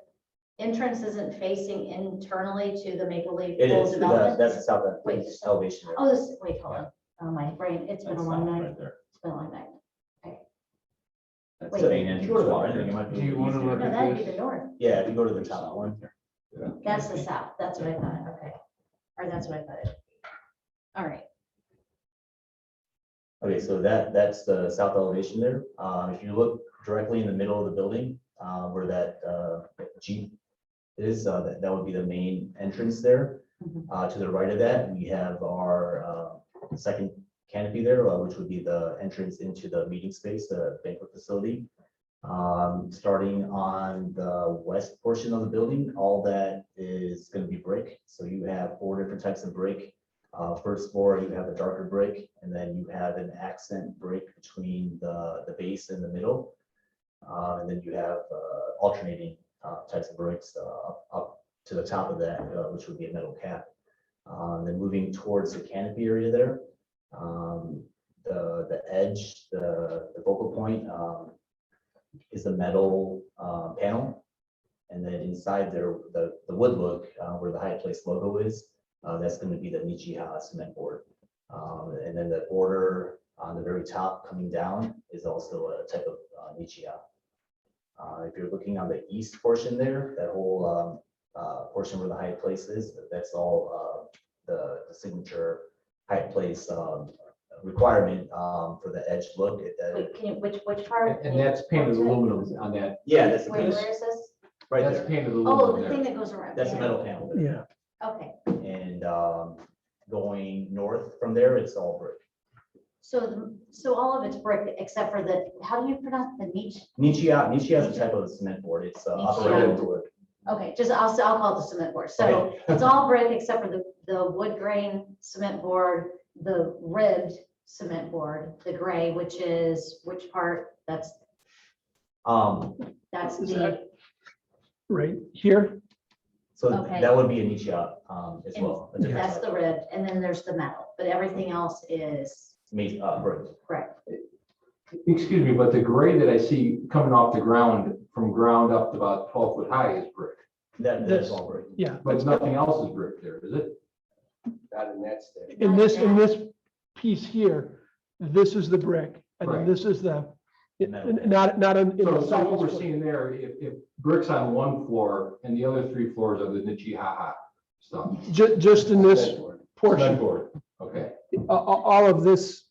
entrance isn't facing internally to the Maple Leaf It Pool is, development? that's the south Wait. elevation. there. Oh, wait, hold on. Oh, my brain, it's been a That's long south night. right there. It's been a long night. That's Wait, the main if entrance. you were to wall, walk- I think it might be Do you wanna easier. look No, at that'd be this? the north. Yeah, if you go to the top one. That's the south. That's what I thought. Okay. Or that's what I thought. All right. Okay, so that's the south elevation there. If you look directly in the middle of the building, where that Jeep is, that would be the main entrance there. To the right of that, we have our second canopy there, which would be the entrance into the meeting space, the banquet facility. Starting on the west portion of the building, all that is going to be brick. So you have 4 different types of brick. First floor, you have a darker brick, and then you have an accent brick between the base and the middle. And then you have alternating types of bricks up to the top of that, which would be a metal cap. Then moving towards the canopy area there, the edge, the focal point is the metal panel. And then inside there, the wood look where the Hyatt Place logo is, that's going to be the Nichiha cement board. And then the border on the very top coming down is also a type of Nichiha. If you're looking on the east portion there, that whole portion where the Hyatt Place is, that's all the signature Hyatt Place requirement for the edge look. Wait, can you, which part? And that's painted aluminum on that. Yeah, that's the Where piece is this? right That's there. painted Oh, aluminum the thing there. that goes around. That's a yeah. metal panel there. Yeah. Okay, And going north from there, it's all brick. so all of it's brick except for how do you pronounce the niche? Nichiha is a type of cement board. It's Nichiha. operated wood. Okay, I'll call it the cement board. So Okay. it's all brick except for the wood grain cement board, the ribbed cement board, the gray, which part? That's Is the, that right here? So Okay. that would be a Nichiha as And well. a different that's type. the ribbed, and then there's the metal, but everything else is Brick. correct. Excuse me, but the gray that I see coming off the ground from ground up to about 12 foot high is brick. That's This- all brick. Yeah. But nothing else is brick there, is it? Not in that state. In this piece here, this is the brick, and then Right. this is the, Metal. not in So the so what we're south. seeing there, if brick's on one floor and the other 3 floors are the Nichiha stuff. Just in this Cement portion, board, okay. all of this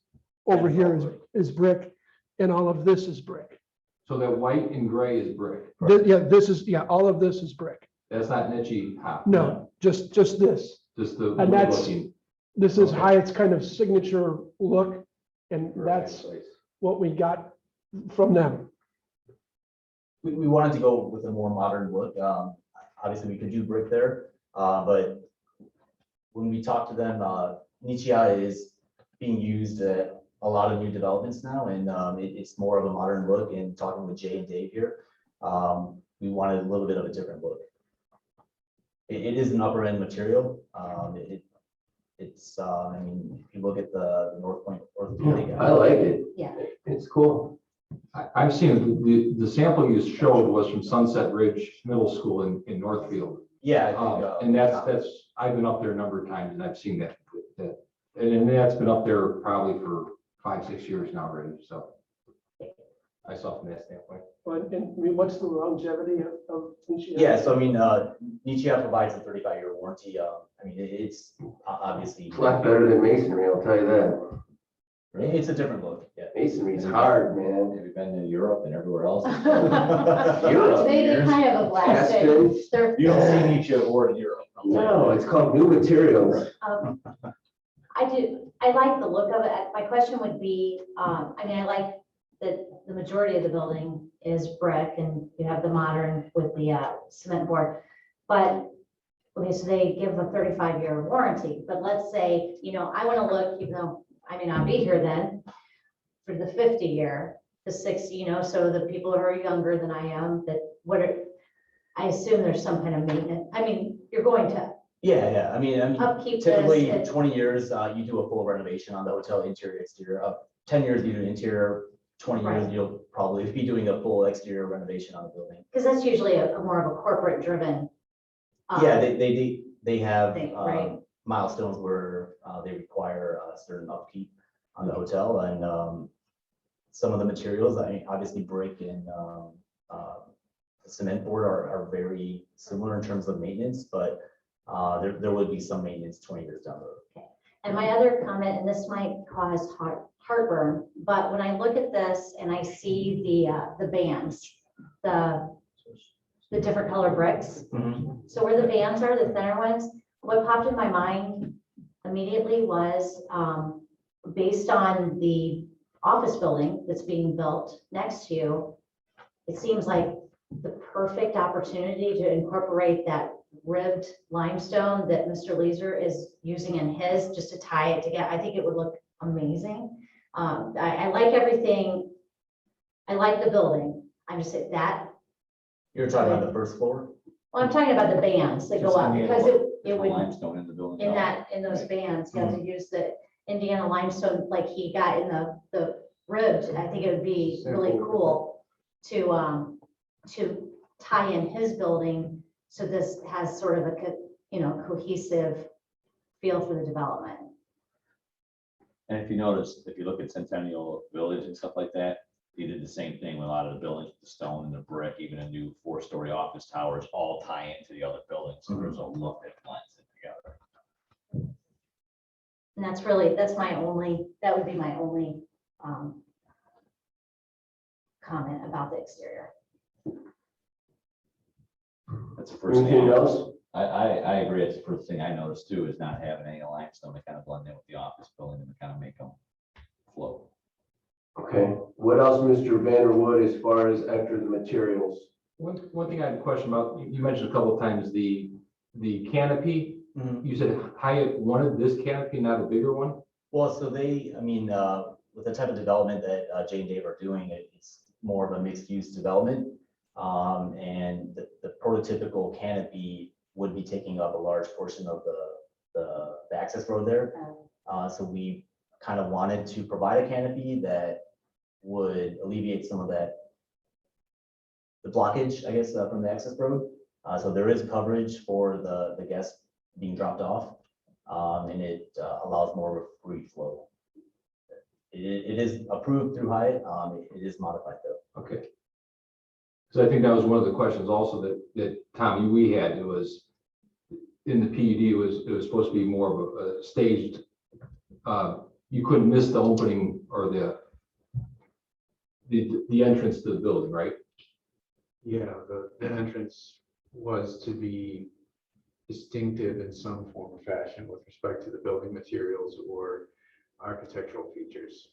over here is brick, and all of this is brick. So that white and gray is brick. Yeah, all of this is brick. That's not Nichiha. No, just this. Just the. And that's, looking. this is Okay. Hyatt's kind of signature look, and for that's Hyatt Place. what we got from them. We wanted to go with a more modern look. Obviously, we could do brick there, but when we talked to them, Nichiha is being used at a lot of new developments now, and it's more of a modern look. And talking with Jay and Dave here, we wanted a little bit of a different look. It is an upper end material. It's I mean, if you look at the North Point orthopedic. I like it. Yeah. It's cool. I've seen the sample you showed was from Sunset Ridge Middle School in Northfield. Yeah, I think, And that's, I've been up there a number of times and I've seen that, and that's been up there probably for 5-6 years now already, so. I saw from that standpoint. But, and, I mean, what's the longevity of Nichiha? Yeah, so I mean, Nichiha provides a 35-year warranty. I mean, it's obviously. It's a lot better than masonry, I'll tell you that. It's a different look, yeah. Masonry's hard, man. Have you been to Europe and everywhere else? Europe. They did kind of a blast. Aspen. You don't see Nichiha board in Europe. No, it's called new materials. I like the look of it. My question would be, I mean, I like that the majority of the building is brick and you have the modern with the cement board. But Okay, so they give a 35-year warranty, but let's say, you know, I want to look, even though I may not be here then, for the 50-year, the 60, you know, so the people who are younger than I am, that I assume there's some kind of maintenance. I mean, you're going to Yeah. I mean, upkeep typically this. 20 years, you do a full renovation on the hotel interior, exterior. 10 years, you do interior. 20 years, Right. you'll probably be doing a full exterior renovation on the building. Because that's usually a more of a corporate driven. Yeah, they have right. milestones where they require a certain upkeep on the hotel, and some of the materials, I mean, obviously brick and cement board are very similar in terms of maintenance, but there would be some maintenance 20 years down the road. And my other comment, and this might cause heartburn, but when I look at this and I see the bands, the different color bricks. Mhm. So where the bands are, the thinner ones, what popped in my mind immediately was based on the office building that's being built next to you, it seems like the perfect opportunity to incorporate that ribbed limestone that Mr. Leeser is using in his, just to tie it together. I think it would look amazing. I like everything. I like the building. I'm just saying that. You're talking about the first floor? Well, I'm talking about the bands that go up because it would, Limestone in the building. in those bands, you have to use the Indiana limestone like he got in the ribbed. I think it would be really cool to tie in his building. So this has sort of a, cohesive feel for the development. And if you notice, if you look at Centennial Village and stuff like that, they did the same thing with a lot of the buildings, the stone and the brick, even a new 4-story office towers, all tie into the other buildings. So there's a look that blends it together. And that would be my only comment about the exterior. That's the first thing. Anything else? I agree. It's the first thing I noticed too, is not having any limestone to kind of blend in with the office building and to kind of make them flow. Okay, what else, Mr. Vanderwood, as far as after the materials? One thing I had a question about, you mentioned a couple of times the canopy. Mhm. You said Hyatt wanted this canopy, not a bigger one? Well, so with the type of development that Jay and Dave are doing, it's more of a mixed use development. And the prototypical canopy would be taking up a large portion of the access road there. So we kind of wanted to provide a canopy that would alleviate some of the blockage, I guess, from the access road. So there is coverage for the guests being dropped off, and it allows more of a free flow. It is approved through Hyatt. It is modified though. Okay. So I think that was one of the questions also that Tommy, we had, it was in the PUD, it was supposed to be more of a staged, you couldn't miss the opening or the entrance to the building, right? Yeah, the entrance was to be distinctive in some form or fashion with respect to the building materials or architectural features.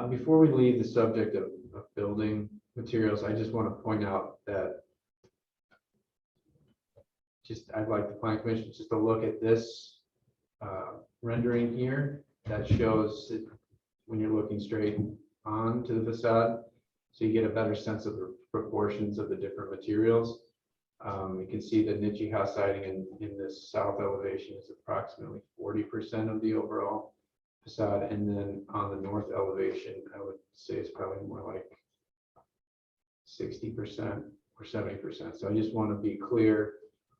Before we leave the subject of building materials, I just want to point out that I'd like the planning commission just to look at this rendering here that shows it when you're looking straight on to the facade, so you get a better sense of the proportions of the different materials. You can see the niche house siding in this south elevation is approximately 40% of the overall facade, and then on the north elevation, I would say it's probably more like 60% or 70%. So I just want to be clear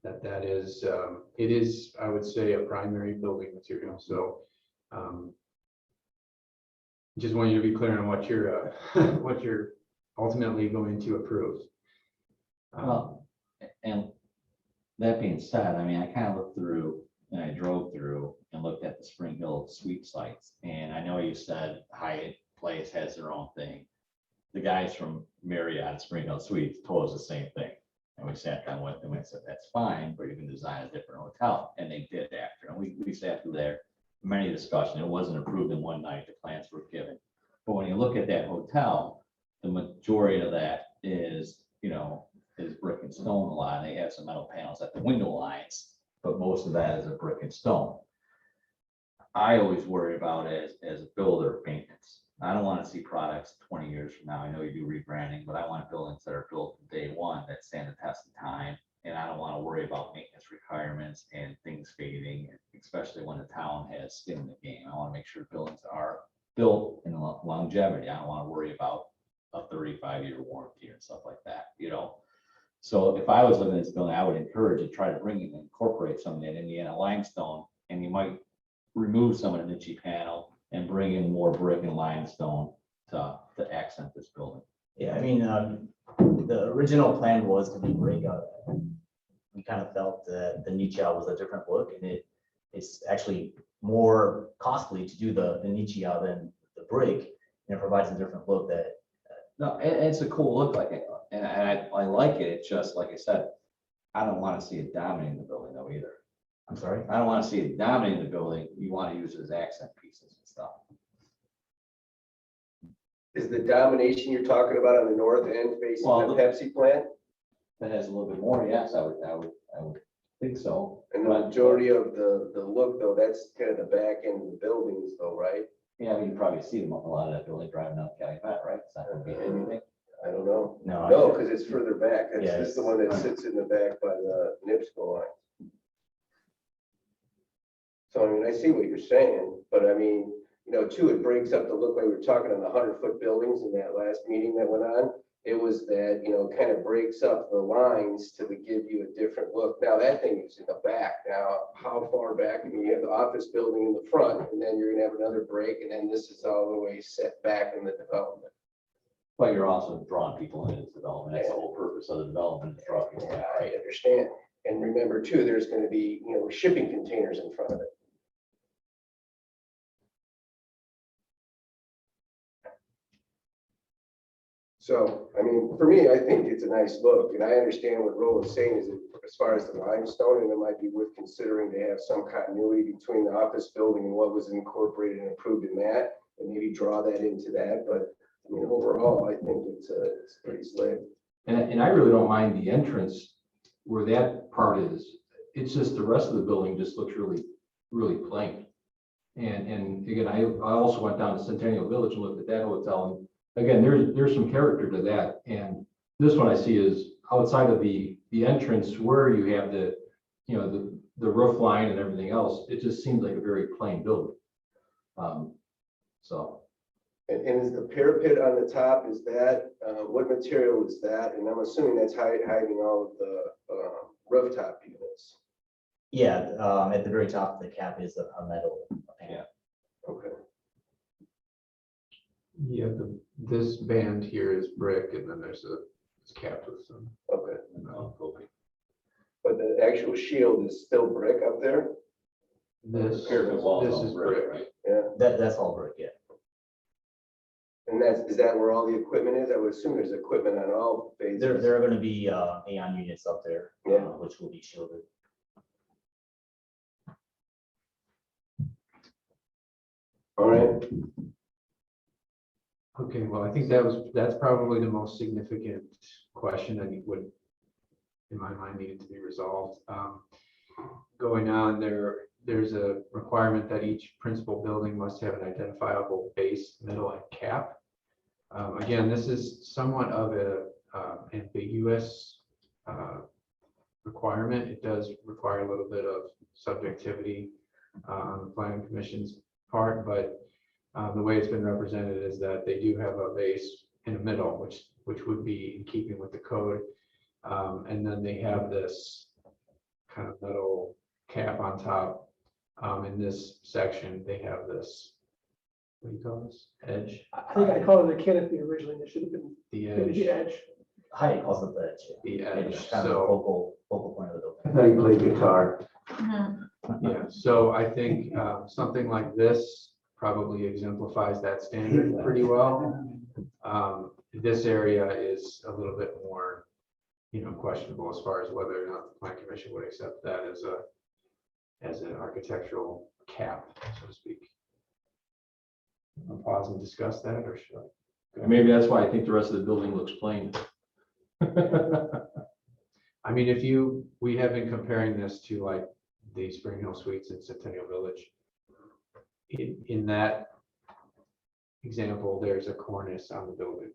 that is, it is, I would say, a primary building material. So just want you to be clear on what you're what you're ultimately going to approve. Well, and that being said, I mean, I kind of looked through and I drove through and looked at the Spring Hill suite sites. And I know you said Hyatt Place has their own thing. The guys from Marriott and Spring Hill Suites told us the same thing. And we sat down with them and said, that's fine, but you can design a different hotel. And they did after. And we sat through there, many discussion. It wasn't approved in one night. The plans were given. But when you look at that hotel, the majority of that is, is brick and stone a lot. They have some metal panels at the window lines, but most of that is a brick and stone. I always worry about it as a builder maintenance. I don't want to see products 20 years from now. I know you do rebranding, but I want buildings that are built from day one that stand the test of time. And I don't want to worry about maintenance requirements and things fading, especially when the town has skin in the game. I want to make sure buildings are built in longevity. I don't want to worry about a 35-year warranty and stuff like that, you know? So if I was living in this building, I would encourage to try to bring in and incorporate some of that Indiana limestone, and you might remove some of the niche panel and bring in more brick and limestone to accent this building. Yeah, I mean, the original plan was to be brick. We kind of felt that the niche was a different look, and it's actually more costly to do the niche than the brick, and it provides a different look that. No, it's a cool look like it, and I like it. It's just like I said, I don't want to see it dominating the building though either. I'm sorry? I don't want to see it dominating the building. You want to use it as accent pieces and stuff. Is the domination you're talking about on the north end facing Well, the Pepsi plant? That has a little bit more, yes, I would think so. And the majority of the look though, that's kind of the back end of the buildings though, right? Yeah, I mean, you probably see them a lot of that building driving up Calumet, right? It's not going to be anything. I don't know. No, because it's further back. That's Yeah, this is the one that sits in the back by the NIPSCO line. So I mean, I see what you're saying, but I mean, you know, too, it breaks up the look like we were talking on the 100-foot buildings in that last meeting that went on. It was that, you know, kind of breaks up the lines to give you a different look. Now that thing is in the back. Now, how far back? I mean, you have the office building in the front, and then you're gonna have another break, and then this is all the way set back in the development. But you're also drawing people into this development. That's the whole purpose of the development, is draw people in, I right? understand. And remember too, there's going to be, you know, shipping containers in front of it. So, I mean, for me, I think it's a nice look, and I understand what Roland is saying is that as far as the limestone, and it might be worth considering to have some continuity between the office building and what was incorporated and approved in that, and maybe draw that into that. But I mean, overall, I think it's pretty slick. And I really don't mind the entrance where that part is. It's just the rest of the building just looks really, really plain. And again, I also went down to Centennial Village and looked at that hotel, and again, there's some character to that. And this one I see is outside of the entrance where you have the, you know, the roof line and everything else. It just seems like a very plain building. So. And is the parapet on the top, is that, what material is that? And I'm assuming that's hiding all of the rooftop units. Yeah, at the very top of the cap is a metal panel. Okay. Yeah, this band here is brick, and then there's it's capped with some. Okay. But the actual shield is still brick up there? This is brick. right? Yeah. That's all brick, yeah. And is that where all the equipment is? I would assume there's equipment on all phases. There are going to be AON units up there, Yeah. which will be shielded. All right. Okay, well, I think that's probably the most significant question that would, in my mind, needed to be resolved. Going on, there's a requirement that each principal building must have an identifiable base, middle, and cap. Again, this is somewhat of a ambiguous requirement. It does require a little bit of subjectivity on the planning commission's part, but the way it's been represented is that they do have a base in the middle, which would be in keeping with the code. And then they have this kind of metal cap on top. In this section, they have this, what do you call this? Edge? I think I called it a canopy originally. It should have been The maybe edge. the edge. Hyatt calls it the edge. The It's edge. kind of a So, focal point of the building. I thought you played guitar. yeah, so I think something like this probably exemplifies that standard pretty well. This area is a little bit more, you know, questionable as far as whether or not the plan commission would accept that as an architectural cap, so to speak. I'll pause and discuss that, or should I? Maybe that's why I think the rest of the building looks plain. I mean, we have been comparing this to like the Spring Hill Suites in Centennial Village. In that example, there's a cornice on the building.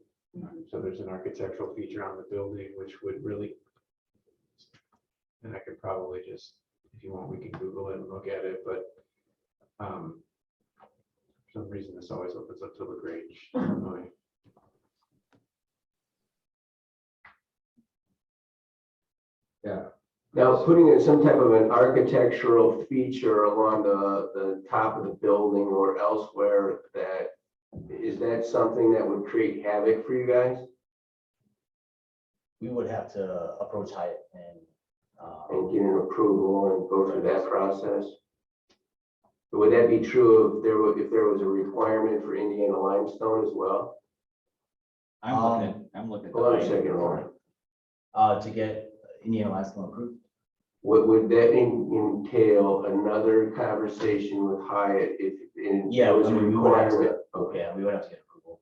So there's an architectural feature on the building, which would really, and I could probably just, if you want, we can Google it and look at it, but for some reason, this always opens up to LaGrange, Illinois. Yeah. Now, putting in some type of an architectural feature along the top of the building or elsewhere, is that something that would create havoc for you guys? We would have to approach Hyatt And get an approval and go through that process? Would that be true if there was a requirement for Indiana limestone as well? I'm looking. Hold on a second, Lauren. To get Indiana limestone approved. Would that entail another conversation with Hyatt if Yeah, it was I a mean, we would have to requirement? get, Okay. yeah, we would have to get approval.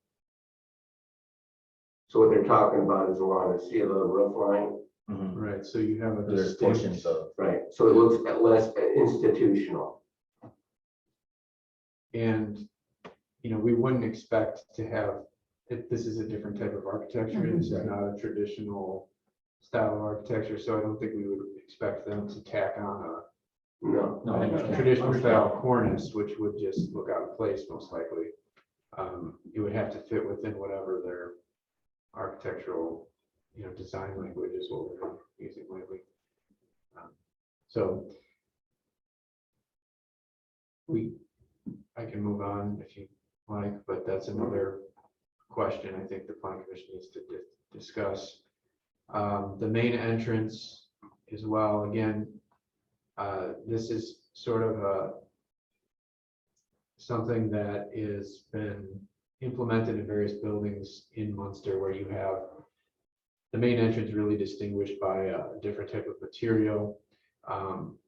So what they're talking about is along the seal of the roof line? Right, so you have a There's distinct, portions of. Right, so it looks less institutional. and, we wouldn't expect to have, this is a different type of architecture. This is not a traditional style of architecture, so I don't think we would expect them to tack on No. a traditional style cornice, which would just look out of place most likely. It would have to fit within whatever their architectural, design language is, what we're using lately. So I can move on if you like, but that's another question I think the planning commission needs to discuss. The main entrance as well, again, this is sort of something that is been implemented in various buildings in Munster, where you have the main entrance really distinguished by a different type of material,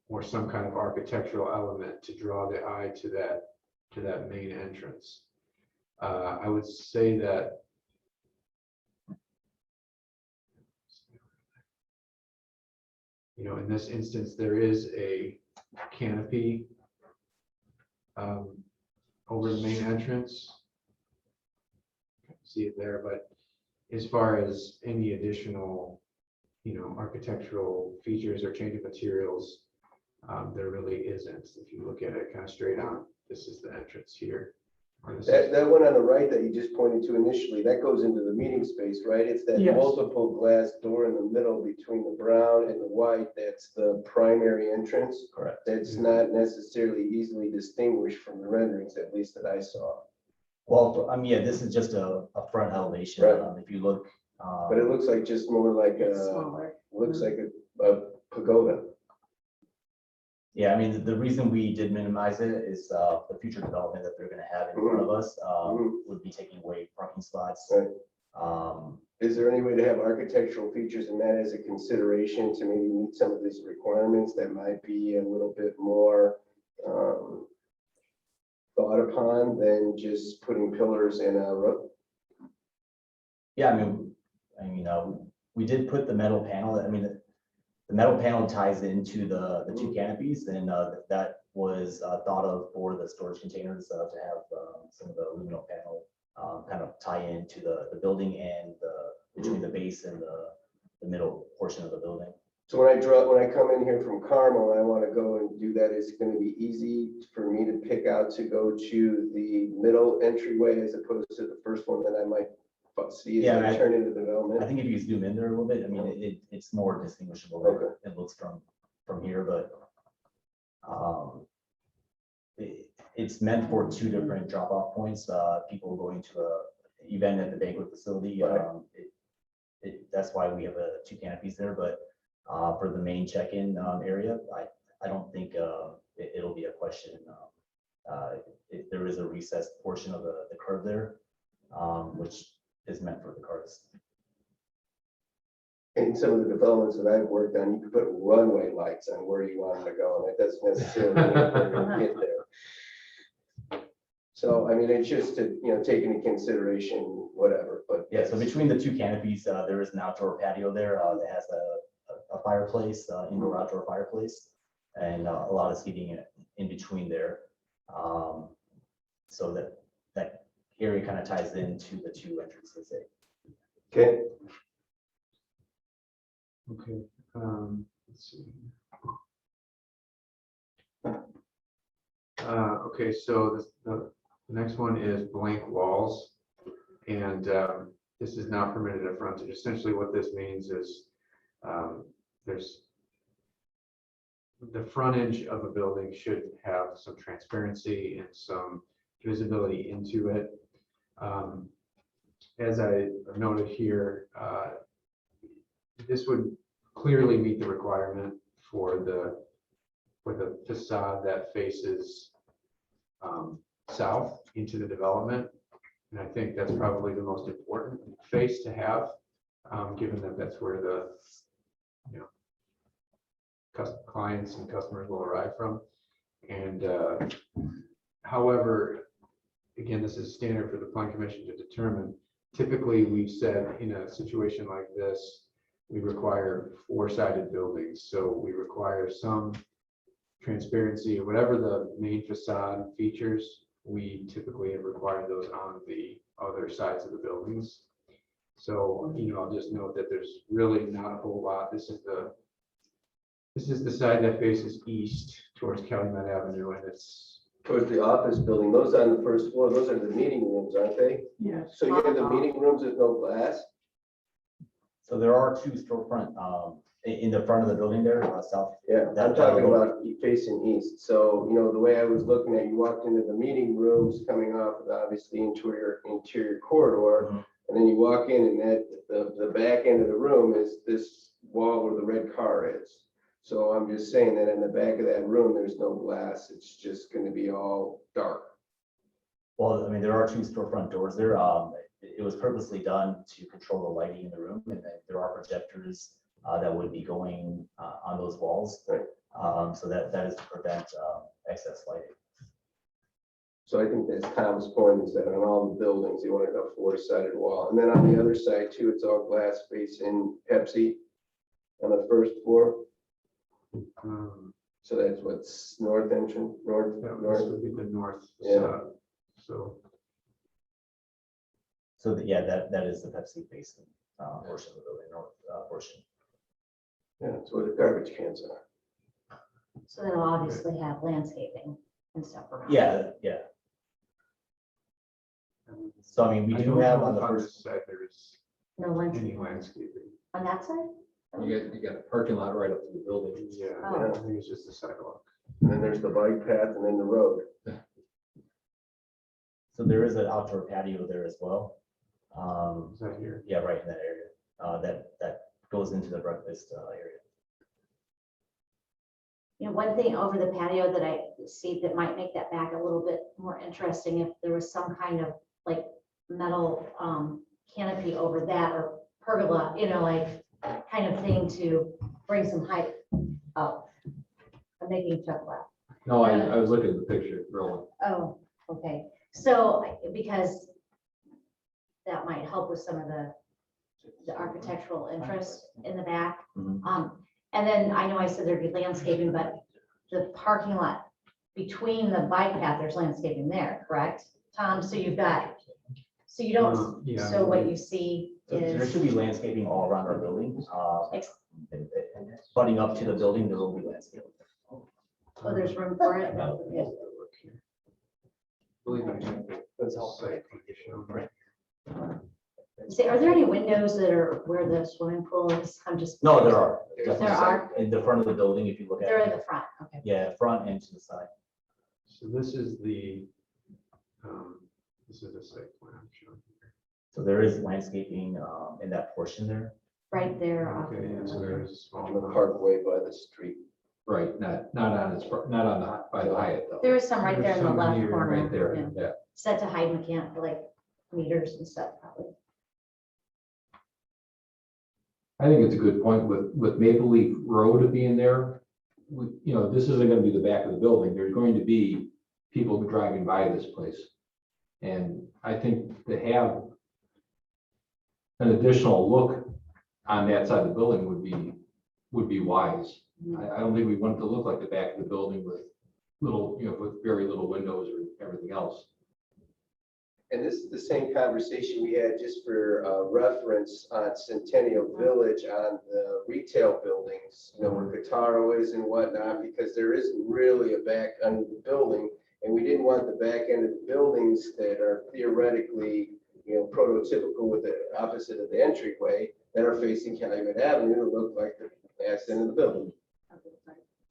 or some kind of architectural element to draw the eye to that main entrance. I would say that in this instance, there is a canopy over the main entrance. See it there, but as far as any additional, architectural features or change of materials, there really isn't. If you look at it kind of straight on, this is the entrance here. That one on the right that you just pointed to initially, that goes into the meeting space, right? It's that Yes. multiple glass door in the middle between the brown and the white. That's the primary entrance. Correct. That's not necessarily easily distinguished from the renderings, at least that I saw. Well, yeah, this is just a front elevation. Right. If you look. But it looks like just more like looks like a pagoda. Yeah, I mean, the reason we did minimize it is the future development that they're gonna have in front of us would be taking away parking spots. Right. Is there any way to have architectural features in that as a consideration to maybe meet some of these requirements that might be a little bit more thought upon than just putting pillars in a roof? Yeah, I mean, we did put the metal panel. I mean, the metal panel ties into the two canopies, and that was thought of for the storage containers to have some of the aluminum panel kind of tie into the building and between the base and the middle portion of the building. So when I come in here from Carmel and I want to go and do that, it's going to be easy for me to pick out to go to the middle entryway as opposed to the first one that I might see as I turn into development. I think if you zoom in there a little bit, I mean, it's more distinguishable. Okay. It looks from here, but it's meant for two different drop-off points. People going to a event at the banquet facility. Right. That's why we have two canopies there. But for the main check-in area, I don't think it'll be a question. There is a recessed portion of the curb there, which is meant for the cars. In some of the developments that I've worked on, you can put runway lights on where you want them to go, and that doesn't necessarily mean they're going to get there. So, I mean, it's just to, take into consideration, whatever, but. Yeah, so between the two canopies, there is an outdoor patio there that has a fireplace, indoor outdoor fireplace, and a lot of seating in between there. So that area kind of ties into the two entrances there. Okay. Okay, let's see. Okay, so the next one is blank walls. And this is not permitted at frontage. Essentially what this means is there's the frontage of a building should have some transparency and some visibility into it. As I noted here, this would clearly meet the requirement for the facade that faces south into the development. And I think that's probably the most important face to have, given that that's where the clients and customers will arrive from. And however, again, this is standard for the plan commission to determine. Typically, we've said in a situation like this, we require four-sided buildings. So we require some transparency, whatever the main facade features, we typically have required those on the other sides of the buildings. So, I'll just note that there's really not a whole lot. This is the side that faces east towards Calumet Avenue, and it's Towards the office building, those on the first floor, those are the meeting rooms, aren't they? Yes. So you have the meeting rooms with no glass? So there are two storefront in the front of the building there, south. Yeah, I'm talking about facing east. So, the way I was looking at, you walked into the meeting rooms coming off of obviously interior corridor. Mm-hmm. And then you walk in and the back end of the room is this wall where the red car is. So I'm just saying that in the back of that room, there's no glass. It's just going to be all dark. Well, I mean, there are two storefront doors there. It was purposely done to control the lighting in the room, and then there are projectors that would be going on those walls. Right. So that is to prevent excess lighting. So I think that's Tom's point, is that on all the buildings, you wanted a four-sided wall. And then on the other side too, it's all glass facing Pepsi on the first floor. So that's what's north entrance, north. This would be the north Yeah. side. So That is the Pepsi facing portion of the building, north portion. Yeah, that's where the garbage cans are. So they'll obviously have landscaping and stuff around. Yeah. So I mean, we do have on the this first. side there's No landscaping any landscaping. on that side? You got a parking lot right up to the building. Yeah, Oh. I think it's just a sidewalk. And then there's the bike path and then the road. So there is an outdoor patio there as well. Is that here? Yeah, right in that area. That goes into the breakfast area. One thing over the patio that I see that might make that back a little bit more interesting, if there was some kind of like metal canopy over that, or pergola, kind of thing to bring some height up. I'm making Chuck laugh. No, I was looking at the picture, really. Oh, okay. So, because that might help with some of the architectural interest in the back. Mhm. And then I know I said there'd be landscaping, but the parking lot between the bike path, there's landscaping there, correct? Tom, so you don't, Yeah. so what you see So there should be is, landscaping all around our building. And butting up to the building, there will be landscaping. oh, there's room for it? Yeah. That's all site condition, right? Say, are there any windows that are where the swimming pool is? I'm just. No, there are. There are? In the front of the building, if you look at They're in it. the front, okay. Yeah, front and to the side. So this is the site plan I'm showing here. So there is landscaping in that portion there. Right there. Okay, and so there's a small On the parkway by the street. Right, not on by the Hyatt though. There is some right there in the There's some left here, corner. Right there, yeah. yeah. Set to hide mechanic, like meters and stuff, probably. I think it's a good point with Maple Leaf Road being there. This isn't gonna be the back of the building. There's going to be people driving by this place. And I think to have an additional look on that side of the building would be wise. I don't think we want it to look like the back of the building with little, with very little windows or everything else. And this is the same conversation we had, just for reference, on Centennial Village on the retail buildings, where Kataro is and whatnot, because there isn't really a back end of the building. And we didn't want the back end of the buildings that are theoretically, prototypical with the opposite of the entryway that are facing Calumet Avenue to look like the ass end of the building.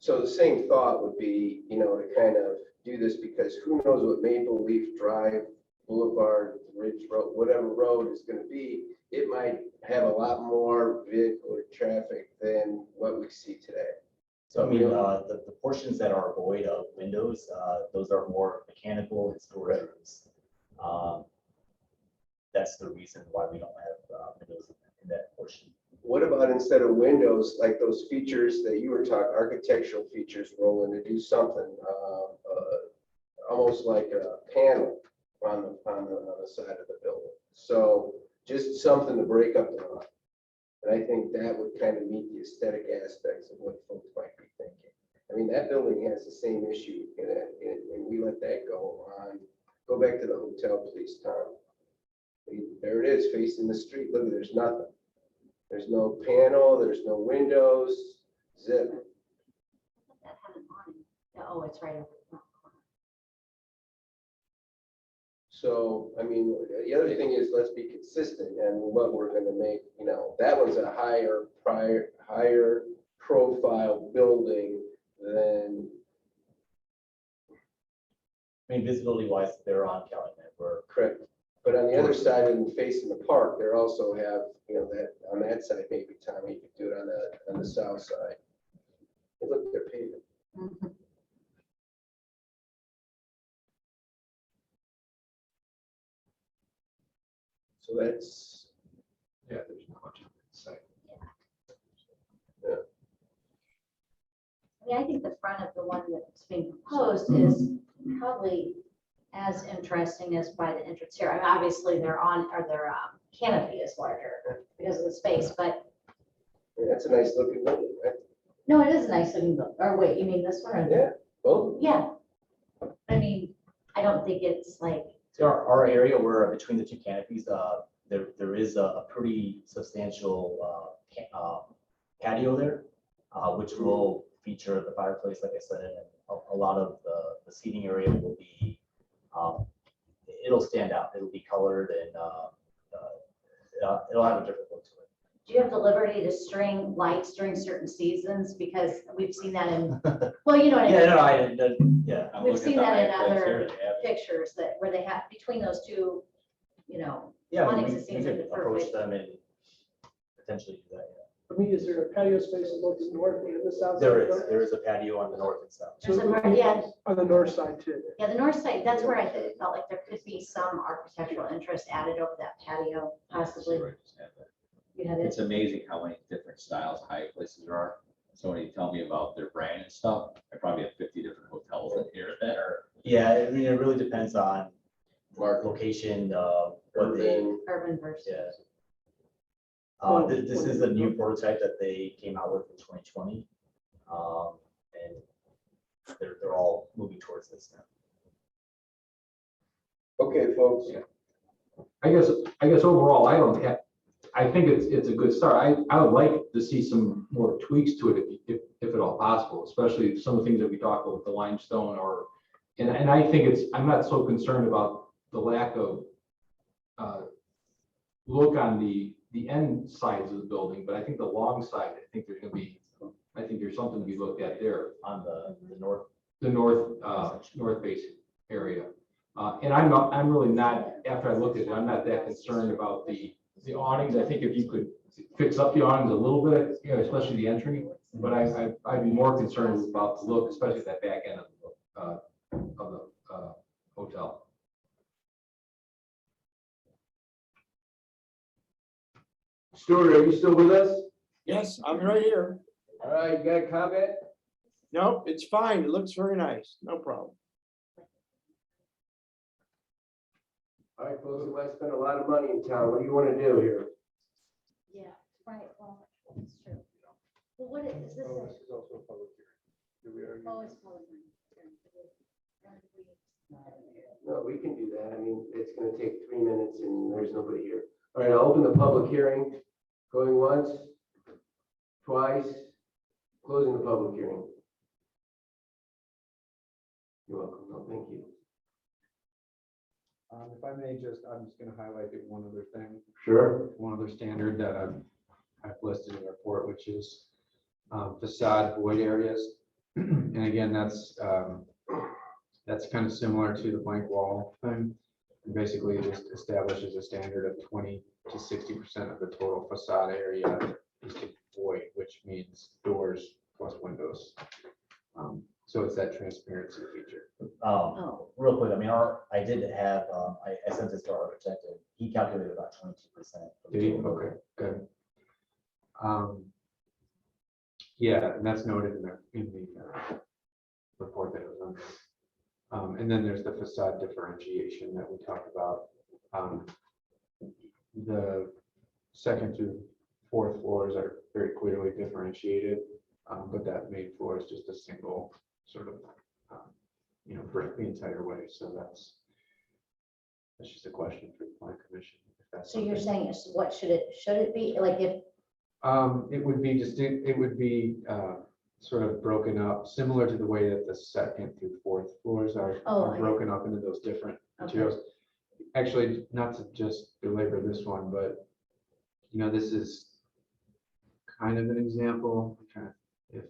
So the same thought would be, to kind of do this, because who knows what Maple Leaf Drive, Boulevard, Ridge Road, whatever road is going to be, it might have a lot more vehicular traffic than what we see today. So I mean, the portions that are void of windows, those are more mechanical and storage rooms. That's the reason why we don't have windows in that portion. What about instead of windows, like those features that you were talking, architectural features, Roland, to do something almost like a panel on the side of the building? So just something to break up the lot. And I think that would kind of meet the aesthetic aspects of what folks might be thinking. I mean, that building has the same issue, and we let that go on. Go back to the hotel, please, Tom. There it is, facing the street. Look, there's nothing. There's no panel, there's no windows, zip. Oh, it's right over the corner. So, I mean, the other thing is, let's be consistent and what we're gonna make, that was a higher profile building than. I mean, visibility wise, they're on Calumet. We're correct. But on the other side and facing the park, they also have, that on that side, maybe Tommy, you could do it on the south side. Hey, look, they're paving. So that's, Yeah, there's not much on that side. yeah. I mean, I think the front of the one that's being proposed is probably as interesting as by the entrance here. I mean, obviously their canopy is larger because of the space, but. Yeah, that's a nice looking building, right? No, it is a nice looking building. Or wait, you mean this one? Or Yeah, both. Yeah. I mean, I don't think it's like. So our area, where between the two canopies, there is a pretty substantial patio there, which will feature the fireplace, like I said, and a lot of the seating area will be, it'll stand out. It'll be colored and it'll have a different look to it. Do you have the liberty to string lights during certain seasons? Because we've seen that in, well, you know what I mean? Yeah, no, yeah. We've seen that in other pictures where they have between those two, Yeah, awnings, we it seems could like the approach perfect. them and potentially do that. I mean, is there a patio space that looks north and the south? There is a patio on the north and south. There's a part, yeah. On the north side too. Yeah, the north side, that's where I felt like there could be some architectural interest added over that patio, possibly. You had It's it. amazing how many different styles Hyatt places there are. So when you tell me about their brand and stuff, I probably have 50 different hotels in here that are. Yeah, I mean, it really depends on location, what they, Urban versus. yeah. This is a new prototype that they came out with in 2020. And they're all moving towards this now. Okay, folks. I guess overall, I think it's a good start. I would like to see some more tweaks to it if at all possible, especially some of the things that we talked about with the limestone and I think I'm not so concerned about the lack of look on the end sides of the building, but I think the long side, I think there's something to be looked at there on the north. The north facing area. And I'm really not, after I looked at it, I'm not that concerned about the awnings. I think if you could fix up the awnings a little bit, especially the entry, but I'd be more concerned about the look, especially that back end of the hotel. Stuart, are you still with us? Yes, I'm right here. All right, you got a comment? Nope, it's fine. It looks very nice. No problem. All right, folks, we might spend a lot of money in town. What do you want to do here? Yeah, right, well, it's true. Well, what is this? Oh, this is also a public hearing. Do we already? Oh, it's public hearing. No, we can do that. I mean, it's gonna take 3 minutes and there's nobody here. All right, I'll open the public hearing. Going once, twice, closing the public hearing. You're welcome. No, thank you. If I may I'm just gonna highlight one other thing. Sure. One other standard that I've listed in the report, which is facade void areas. And again, that's kind of similar to the blank wall thing. And basically, it just establishes a standard of 20 to 60% of the total facade area is to void, which means doors plus windows. So it's that transparency feature. Real quick, I mean, I did have, I sent this to our architect, and he calculated about 22%. Did he? Okay, good. Yeah, and that's noted in the report that was on. And then there's the facade differentiation that we talked about. The second through fourth floors are very clearly differentiated, but that main floor is just a single sort of, brick the entire way. So that's just a question for the plan commission. If that's So you're something. saying, what should it be, like if, It would be distinct, it would be sort of broken up, similar to the way that the second through fourth floors are Oh, broken up into those different Okay. materials. Actually, not to just belabor this one, but this is kind of an example. I'm trying to- If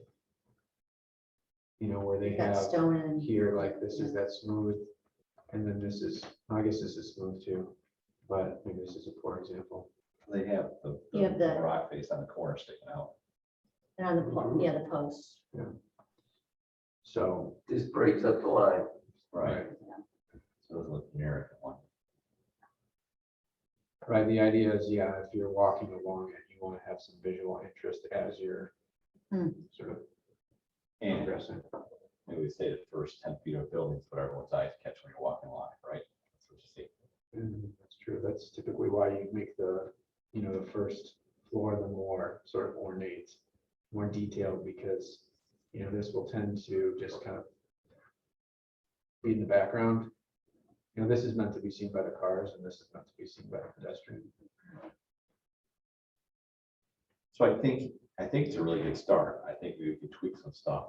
where they you've got have stone and. here, like this is that smooth, and then this is, I guess this is smooth too, but maybe this is a poor example. They have You have the- rock face on the corner sticking out. And on the, the posts. So This breaks up the line. Right. So those look generic one. Right, the idea is, if you're walking along it, you want to have some visual interest as you're sort of And progressing. maybe we say the first 10 feet of buildings, but everyone's eyes catch when you're walking along, right? That's what you see. That's true. That's typically why you make the first floor the more sort of ornate, more detailed, because, this will tend to just kind of be in the background. This is meant to be seen by the cars, and this is meant to be seen by the pedestrian. So I think it's a really good start. I think we could tweak some stuff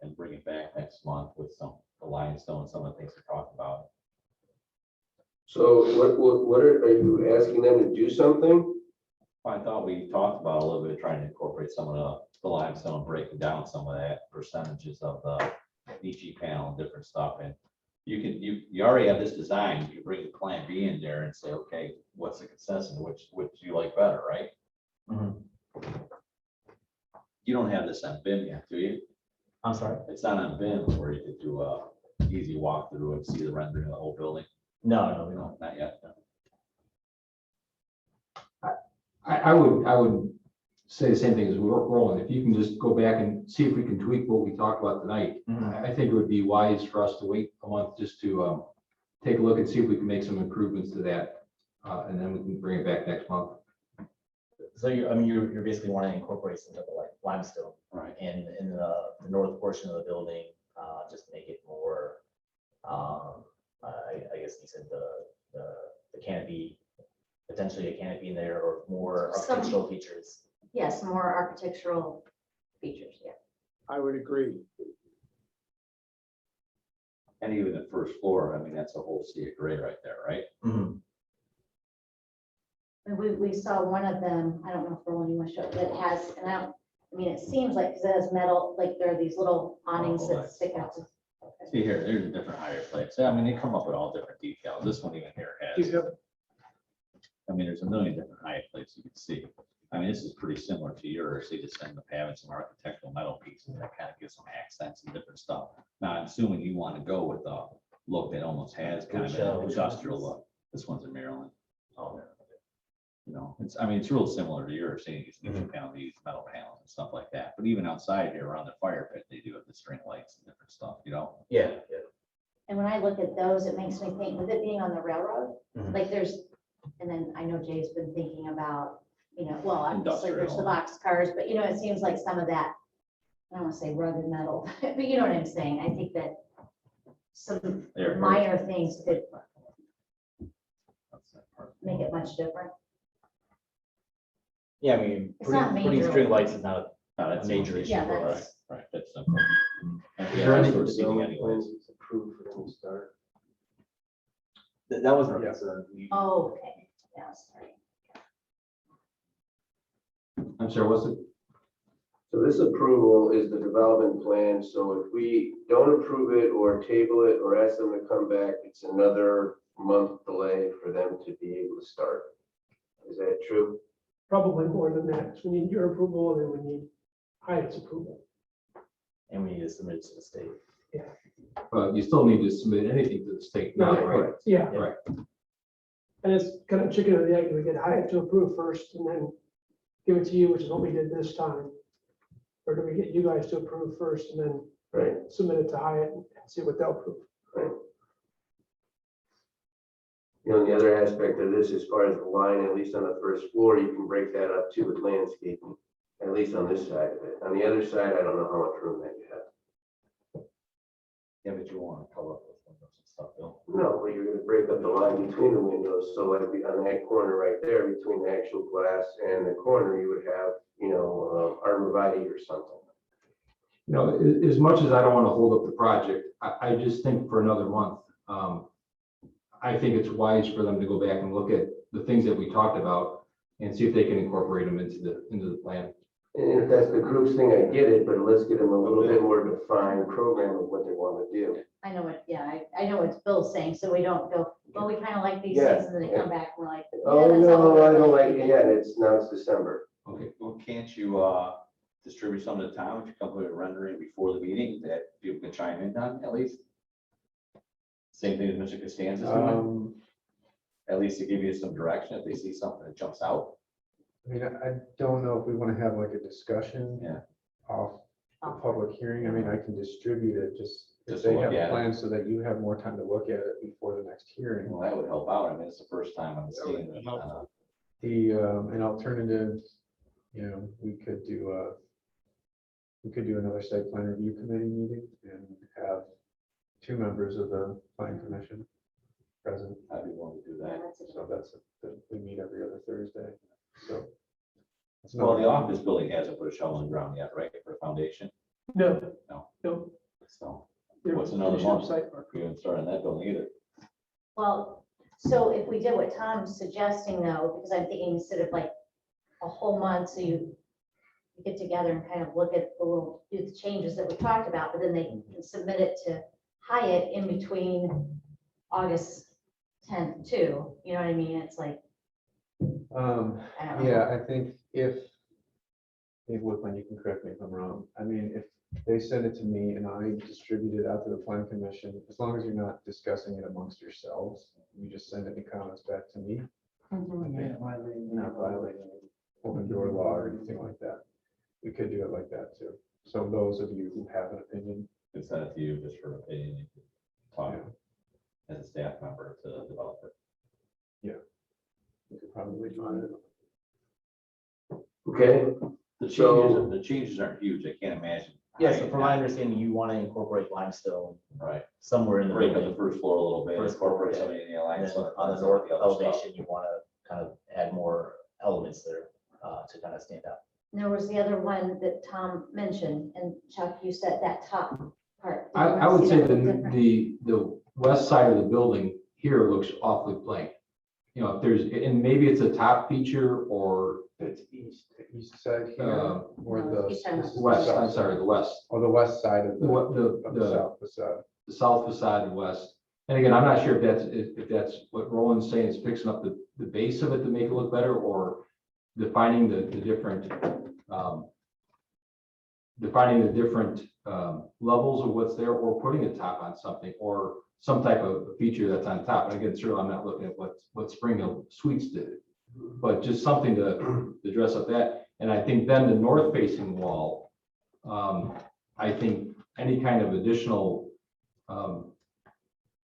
and bring it back next month with the limestone, some of the things we talked about. So what are you asking them to do something? I thought we talked about a little bit, trying to incorporate some of the limestone, breaking down some of that percentages of the EG panel and different stuff. And you already have this design. You can bring the plan B in there and say, okay, what's the consensus? Which do you like better, right? You don't have this on BIM yet, do you? I'm sorry? It's not on BIM where you could do a easy walkthrough and see the rendering of the whole building. No, we don't. No, not yet. No. I would say the same thing as we're rolling. If you can just go back and see if we can tweak what we talked about tonight, I think it would be wise for us to wait a month just to take a look and see if we can make some improvements to that. And then we can bring it back next month. So you're basically wanting to incorporate some type of like limestone, right? In the north portion of the building, just make it more. I guess you said the canopy, potentially a canopy in there, or more architectural features. Yes, more architectural features, yeah. I would agree. And even the first floor, I mean, that's a whole sea of gray right there, right? And we saw one of them, I don't know if Roland, you want to show, that has, and I mean, it seems like, because it has metal, like there are these little awnings that stick out. See here, there's a different higher place. I mean, they come up with all different details. This one even here has. I mean, there's a million different height plates you can see. I mean, this is pretty similar to yours. They just end up having some architectural metal pieces that kind of give some accents and different stuff. Now, I'm assuming you want to go with a look that almost has kind of an industrial look. This one's in Maryland. Oh, I mean, it's real similar to yours. Seeing these panels, these metal panels and stuff like that. But even outside here around the fire pit, they do have the string lights and different stuff, Yeah. And when I look at those, it makes me think, with it being on the railroad, Mhm. like there's, and then I know Jay's been thinking about, well, obviously there's the Industrial. box cars, but it seems like some of that, I don't want to say rugged metal, but you know what I'm saying? I think that some They're very- minor things could make it much different. Yeah, I mean, It's not putting major. string lights is not No, a that's major easy. issue Yeah, for that's- us. Right, that's simple. And Is we there have any sort of seating zoning anyways. plans approved for them to start? That wasn't our Yeah. concern. Oh, okay. Yeah, sorry. I'm sorry, what's it? So this approval is the development plan, so if we don't approve it or table it or ask them to come back, it's another month delay for them to be able to start. Is that true? Probably more than that, 'cause we need your approval and then we need Hyatt's approval. And we need to submit it to the state. But you still need to submit anything to the state now, Yeah, right? Yeah, Right. and it's kind of chicken or the egg, we get Hyatt to approve first and then give it to you, which is what we did this time. Or do we get you guys to approve first and then Right. submit it to Hyatt and see what they'll approve? The other aspect of this, as far as the line, at least on the first floor, you can break that up too with landscaping, at least on this side of it. On the other side, I don't know how much room that you have. Yeah, but you want to cover up those windows and stuff, Bill. No, but you're gonna break up the line between the windows, so like on that corner right there, between the actual glass and the corner, you would have, arborvitae or something. As much as I don't want to hold up the project, I just think for another month, I think it's wise for them to go back and look at the things that we talked about and see if they can incorporate them into the plan. And if that's the groups thing, I get it, but let's get them a little bit more defined program of what they want to do. I know I know what Bill's saying, so we don't go, well, we kind of like these Yeah, things, and then they come back, and we're like. yeah, Oh, that's not no, what I we're don't like thinking. it yet. Now it's December. Okay. Well, can't you distribute some to the town, if you come with a rendering before the meeting that people can chime in on at least? Same thing as Mr. Costanza's doing, at least to give you some direction if they see something that jumps out. I mean, I don't know if we want to have like a discussion Yeah. off the public hearing. I mean, I can distribute it just if Just they look have at a it. plan so that you have more time to look at it before the next hearing. Well, that would help out. I mean, it's the first time I'm seeing it. The, an alternative, we could do another site plan review committee meeting and have 2 members of the planning commission present. I'd be willing to do that. So we meet every other Thursday, so. it's Well, not- the office building hasn't put a shovel in the ground yet, right, for a foundation? No. No. No. So They're what's another finishing up month? site work. We haven't started that building either. Well, so if we did what Tom's suggesting though, because I'm thinking instead of like a whole month, so you get together and kind of look at do the changes that we talked about, but then they can submit it to Hyatt in between August 10th too, you know what I mean? It's like, I don't know. Yeah, I think if, Dave Woodland, you can correct me if I'm wrong. I mean, if they send it to me and I distribute it out to the plan commission, as long as you're not discussing it amongst yourselves, you just send any comments back to me. Mhm. You're not violating any open door law or anything like that. We could do it like that too. So those of you who have an opinion, Could send it to you just for opinion. You could talk as a staff member to the developer. we could probably find it. Okay, The So- changes aren't huge. I can't imagine. Yeah, so from my understanding, you want to incorporate limestone Right. somewhere in the Break up the building. first floor a little bit, First incorporate floor, some of the And lines. then on the north elevation, you want to kind of add more elements there to kind of stand out. And there was the other one that Tom mentioned, and Chuck, you said that top part. Do you I wanna would see say that different? the west side of the building here looks awfully plain. If there's, and maybe it's a top feature or It's east side here or No, the. he's talking this is the west, south I'm sorry, side. the west. Or the west side of the Of the south facade. the south facade and west. And again, I'm not sure if that's what Roland's saying, is fixing up the base of it to make it look better, or defining the different levels of what's there, or putting a top on something, or some type of feature that's on top. And again, sure, I'm not looking at what Spring Hill Suites did, but just something to dress up that. And I think then the north facing wall, I think any kind of additional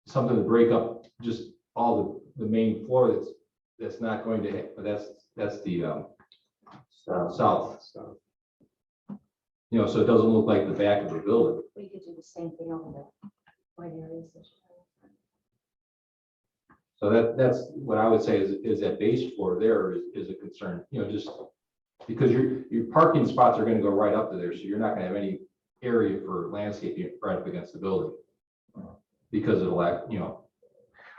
something to break up just all the main floor that's not going to, but that's the south. You know, so it doesn't look like the back of the building. We could do the same thing over the white areas. So that's what I would say is that base floor there is a concern, you know, just because your parking spots are gonna go right up to there, so you're not gonna have any area for landscaping right up against the building. Because of the lack, you know,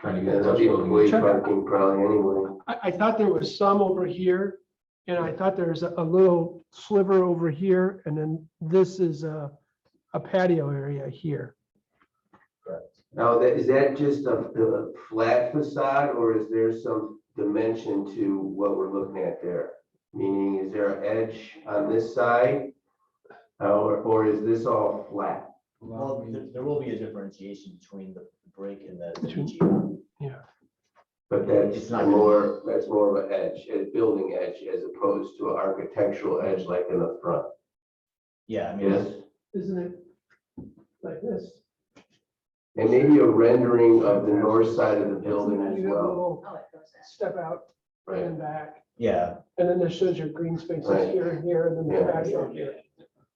trying to get. Parking probably anyway. I thought there was some over here, and I thought there was a little sliver over here, and then this is a patio area here. Now, is that just a flat facade, or is there some dimension to what we're looking at there? Meaning, is there an edge on this side, or is this all flat? Well, there will be a differentiation between the brick and the Between- BZA. Yeah. But It's that's not more of an edge, a building edge, as opposed to an architectural edge like in the front. Yeah, I mean, Yes, Isn't it like this? and maybe a rendering of the north side of the building as You have a well. little Oh, it goes there. step out and back, yeah, and then this shows your green spaces Right. here and here, and then the Yeah. patio here.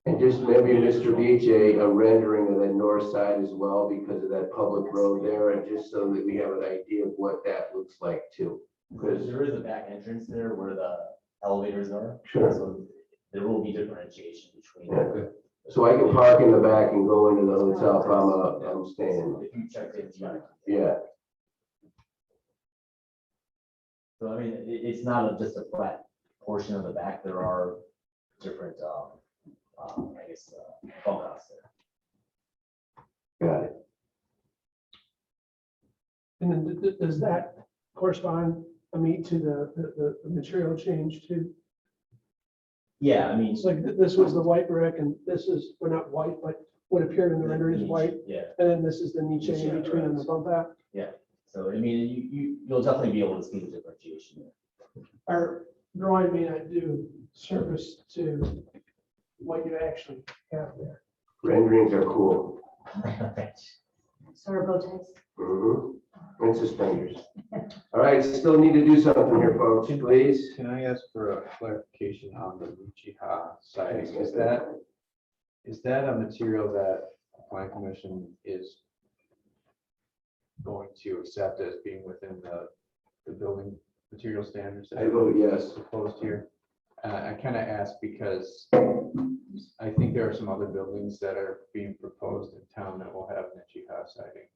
And just maybe, Mr. BJ, a rendering of the north side as well because of that public road there, and just so that we have an idea of what that looks like too. Because, there is a back entrance there where the elevators are. Sure. So there will be differentiation between. Yeah. So I can park in the back and go into the hotel if I'm staying. If you check it, Yeah, so I mean, it's not just a flat portion of the back. There are different, I guess, bump outs there. got it. And then does that correspond, meet to the material change too? Yeah, I mean, It's like this was the white brick, and this is, well, not white, but what appeared in the rendering is white, yeah, and then this is the niche in Yeah, between and the bump out. yeah. So I mean, you'll definitely be able to see the differentiation there. Our drawing may not do service to what you actually have there. Renderings are cool. So are bow ties. Mhm. And suspenders. All right, still need to do something here, folks, please. Can I ask for a clarification on the Uchiha siding? Is that a material that the plan commission is going to accept as being within the building material standards? that I vote yes. Proposed here? I kind of ask because I think there are some other buildings that are being proposed in town that will have Uchiha siding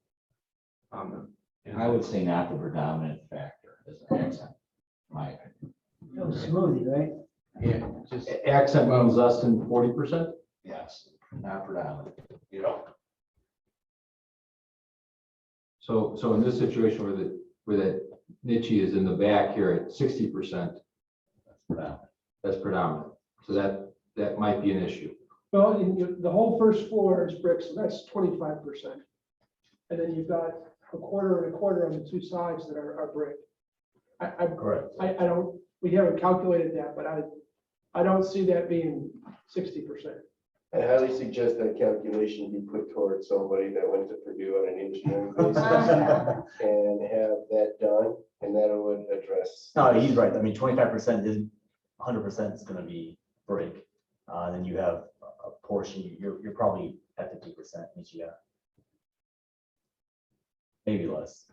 on them. I would say not the predominant factor as an accent, in my opinion. Go smoothie, right? Yeah, just. Accent means less than 40%? Yes, not predominant. You know, So in this situation where that niche is in the back here at 60%, that's predominant. that's predominant. So that might be an issue. Well, the whole first floor is brick, so that's 25%. And then you've got a quarter and a quarter on the two sides that are brick. Correct. I don't, we haven't calculated that, but I don't see that being 60%. I highly suggest that calculation be put towards somebody that went to Purdue on an engineering basis and have that done, and that would address. No, he's right. I mean, 25% is 100% is going to be brick. Then you have a portion, you're probably at 50% each year. Maybe less.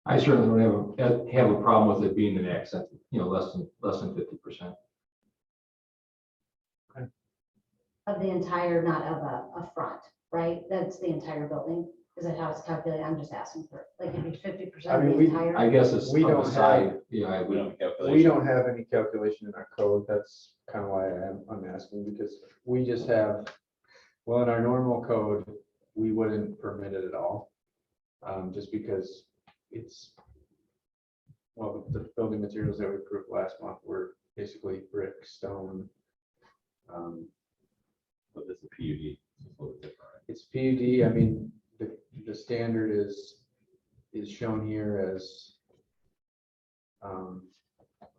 I certainly don't have a problem with it being an accent, you know, less than 50%. Of the entire, not of a front, right? That's the entire building. Is that how it's calculated? I'm just asking for, like, if it's 50% of the entire. I guess it's We on don't the side. have- Yeah, I would. We don't have any calculation in our code. That's kind of why I'm asking, because we just have, well, in our normal code, we wouldn't permit it at all. Just because it's, well, the building materials that we approved last month were basically brick, stone. But this is PUD. It's a little different. It's PUD. I mean, the standard is shown here as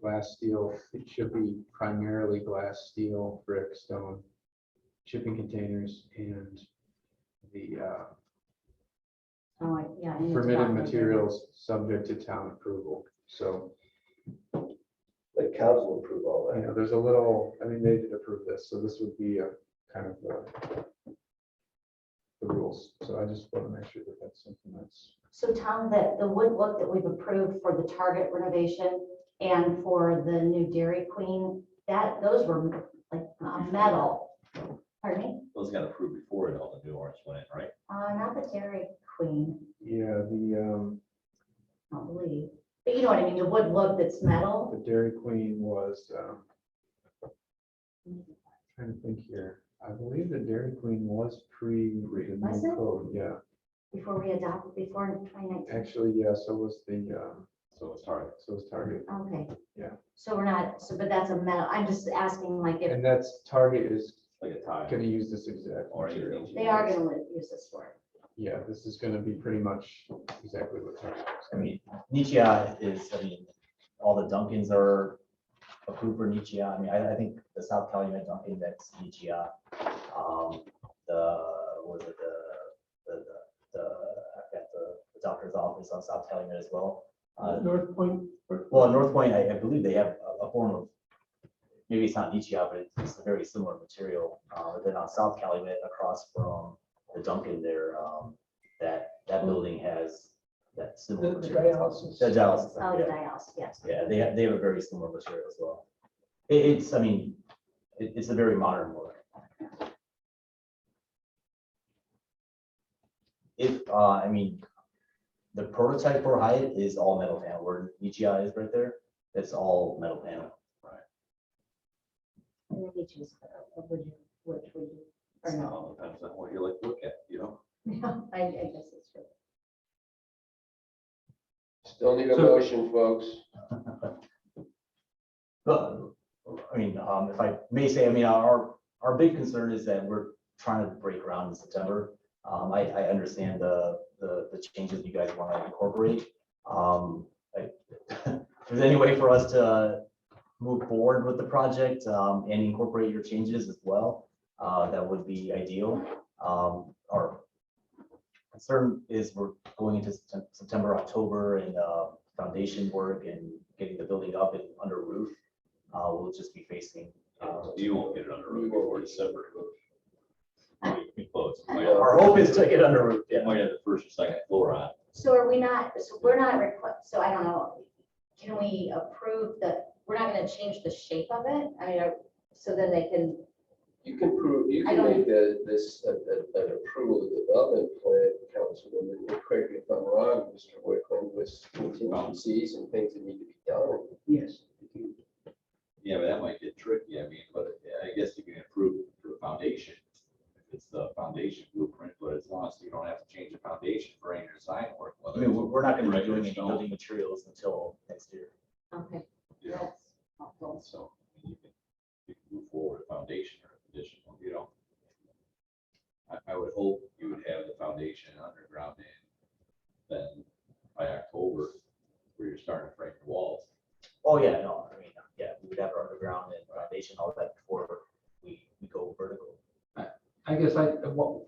glass steel. It should be primarily glass, steel, brick, stone, shipping containers, and the Oh, need to permitted document it. materials subject to town approval. So, Like council approve all you that. know, there's a little, I mean, they did approve this, so this would be a kind of the rules. So I just want to make sure that that's something that's. So Tom, the wood look that we've approved for the Target renovation and for the new Dairy Queen, those were like metal. Pardon me? Those got approved before all the new orange went in, right? Not the Dairy Queen, Yeah, I don't believe. But you know what I mean, the wood look that's metal. the Dairy Queen was, trying to think here. I believe the Dairy Queen was pre the Was new it? code, yeah. Before we adopted, before 2019. Actually, yeah, so was the, So it's Target. so was Target. Okay. Yeah. So we're not, but that's a metal, I'm just asking like if And that's, Target is Like a tile. gonna use this exact material. they are gonna use this for it. Yeah, this is gonna be pretty much exactly what Target is. I mean, Nichia is, I mean, all the Dunkins are approved for Nichia. I mean, I think the South Calumet Dunkin, that's Nichia. Was it I've got the doctor's office on South Calumet as well. North Point. Well, at North Point, I believe they have a form of, maybe it's not Nichia, but it's a very similar material. But then on South Calumet, across from the Dunkin' there, that building has that similar The material. dialysis. The dialysis. Oh, the yeah. dialysis, yes. Yeah, they have a very similar material as well. It's, I mean, it's a very modern look. I mean, the prototype for Hyatt is all metal panel, where Nichia is right there, it's all metal panel. And then you choose, which would you, or no? Depends on what you like to look at, you know? No, I guess it's true. Still need a motion, folks. But, I mean, if I may say, I mean, our big concern is that we're trying to break ground in September. I understand the changes you guys want to incorporate. If there's any way for us to move forward with the project and incorporate your changes as well, that would be ideal. Our concern is we're going into September, October, and foundation work and getting the building up and under roof. We'll just be facing. You won't get it under roof before December. Be close. Our hope is to get under roof. You might have the first or second floor on. So are we not, so we're not, so I don't know, can we approve we're not gonna change the shape of it? I mean, so then they can, You can prove, you I can don't- make this an approval of development plan, Councilwoman, and correct me if I'm wrong, Mr. Wickland, with contingencies and things that need to be done. Yes. Yeah, but that might get tricky. I mean, but I guess you can improve the foundation. If it's the foundation blueprint, but as long as you don't have to change the foundation for any design work. I mean, we're not going to be Regular doing any stone. building materials until next year. okay, You know, that's helpful. so you can move forward a foundation or a conditional, you know. I would hope you would have the foundation underground in then by October, where you're starting to frame the walls. Oh, yeah, no, I mean, yeah, we would have our underground and foundation, all that before we go vertical. I guess I don't want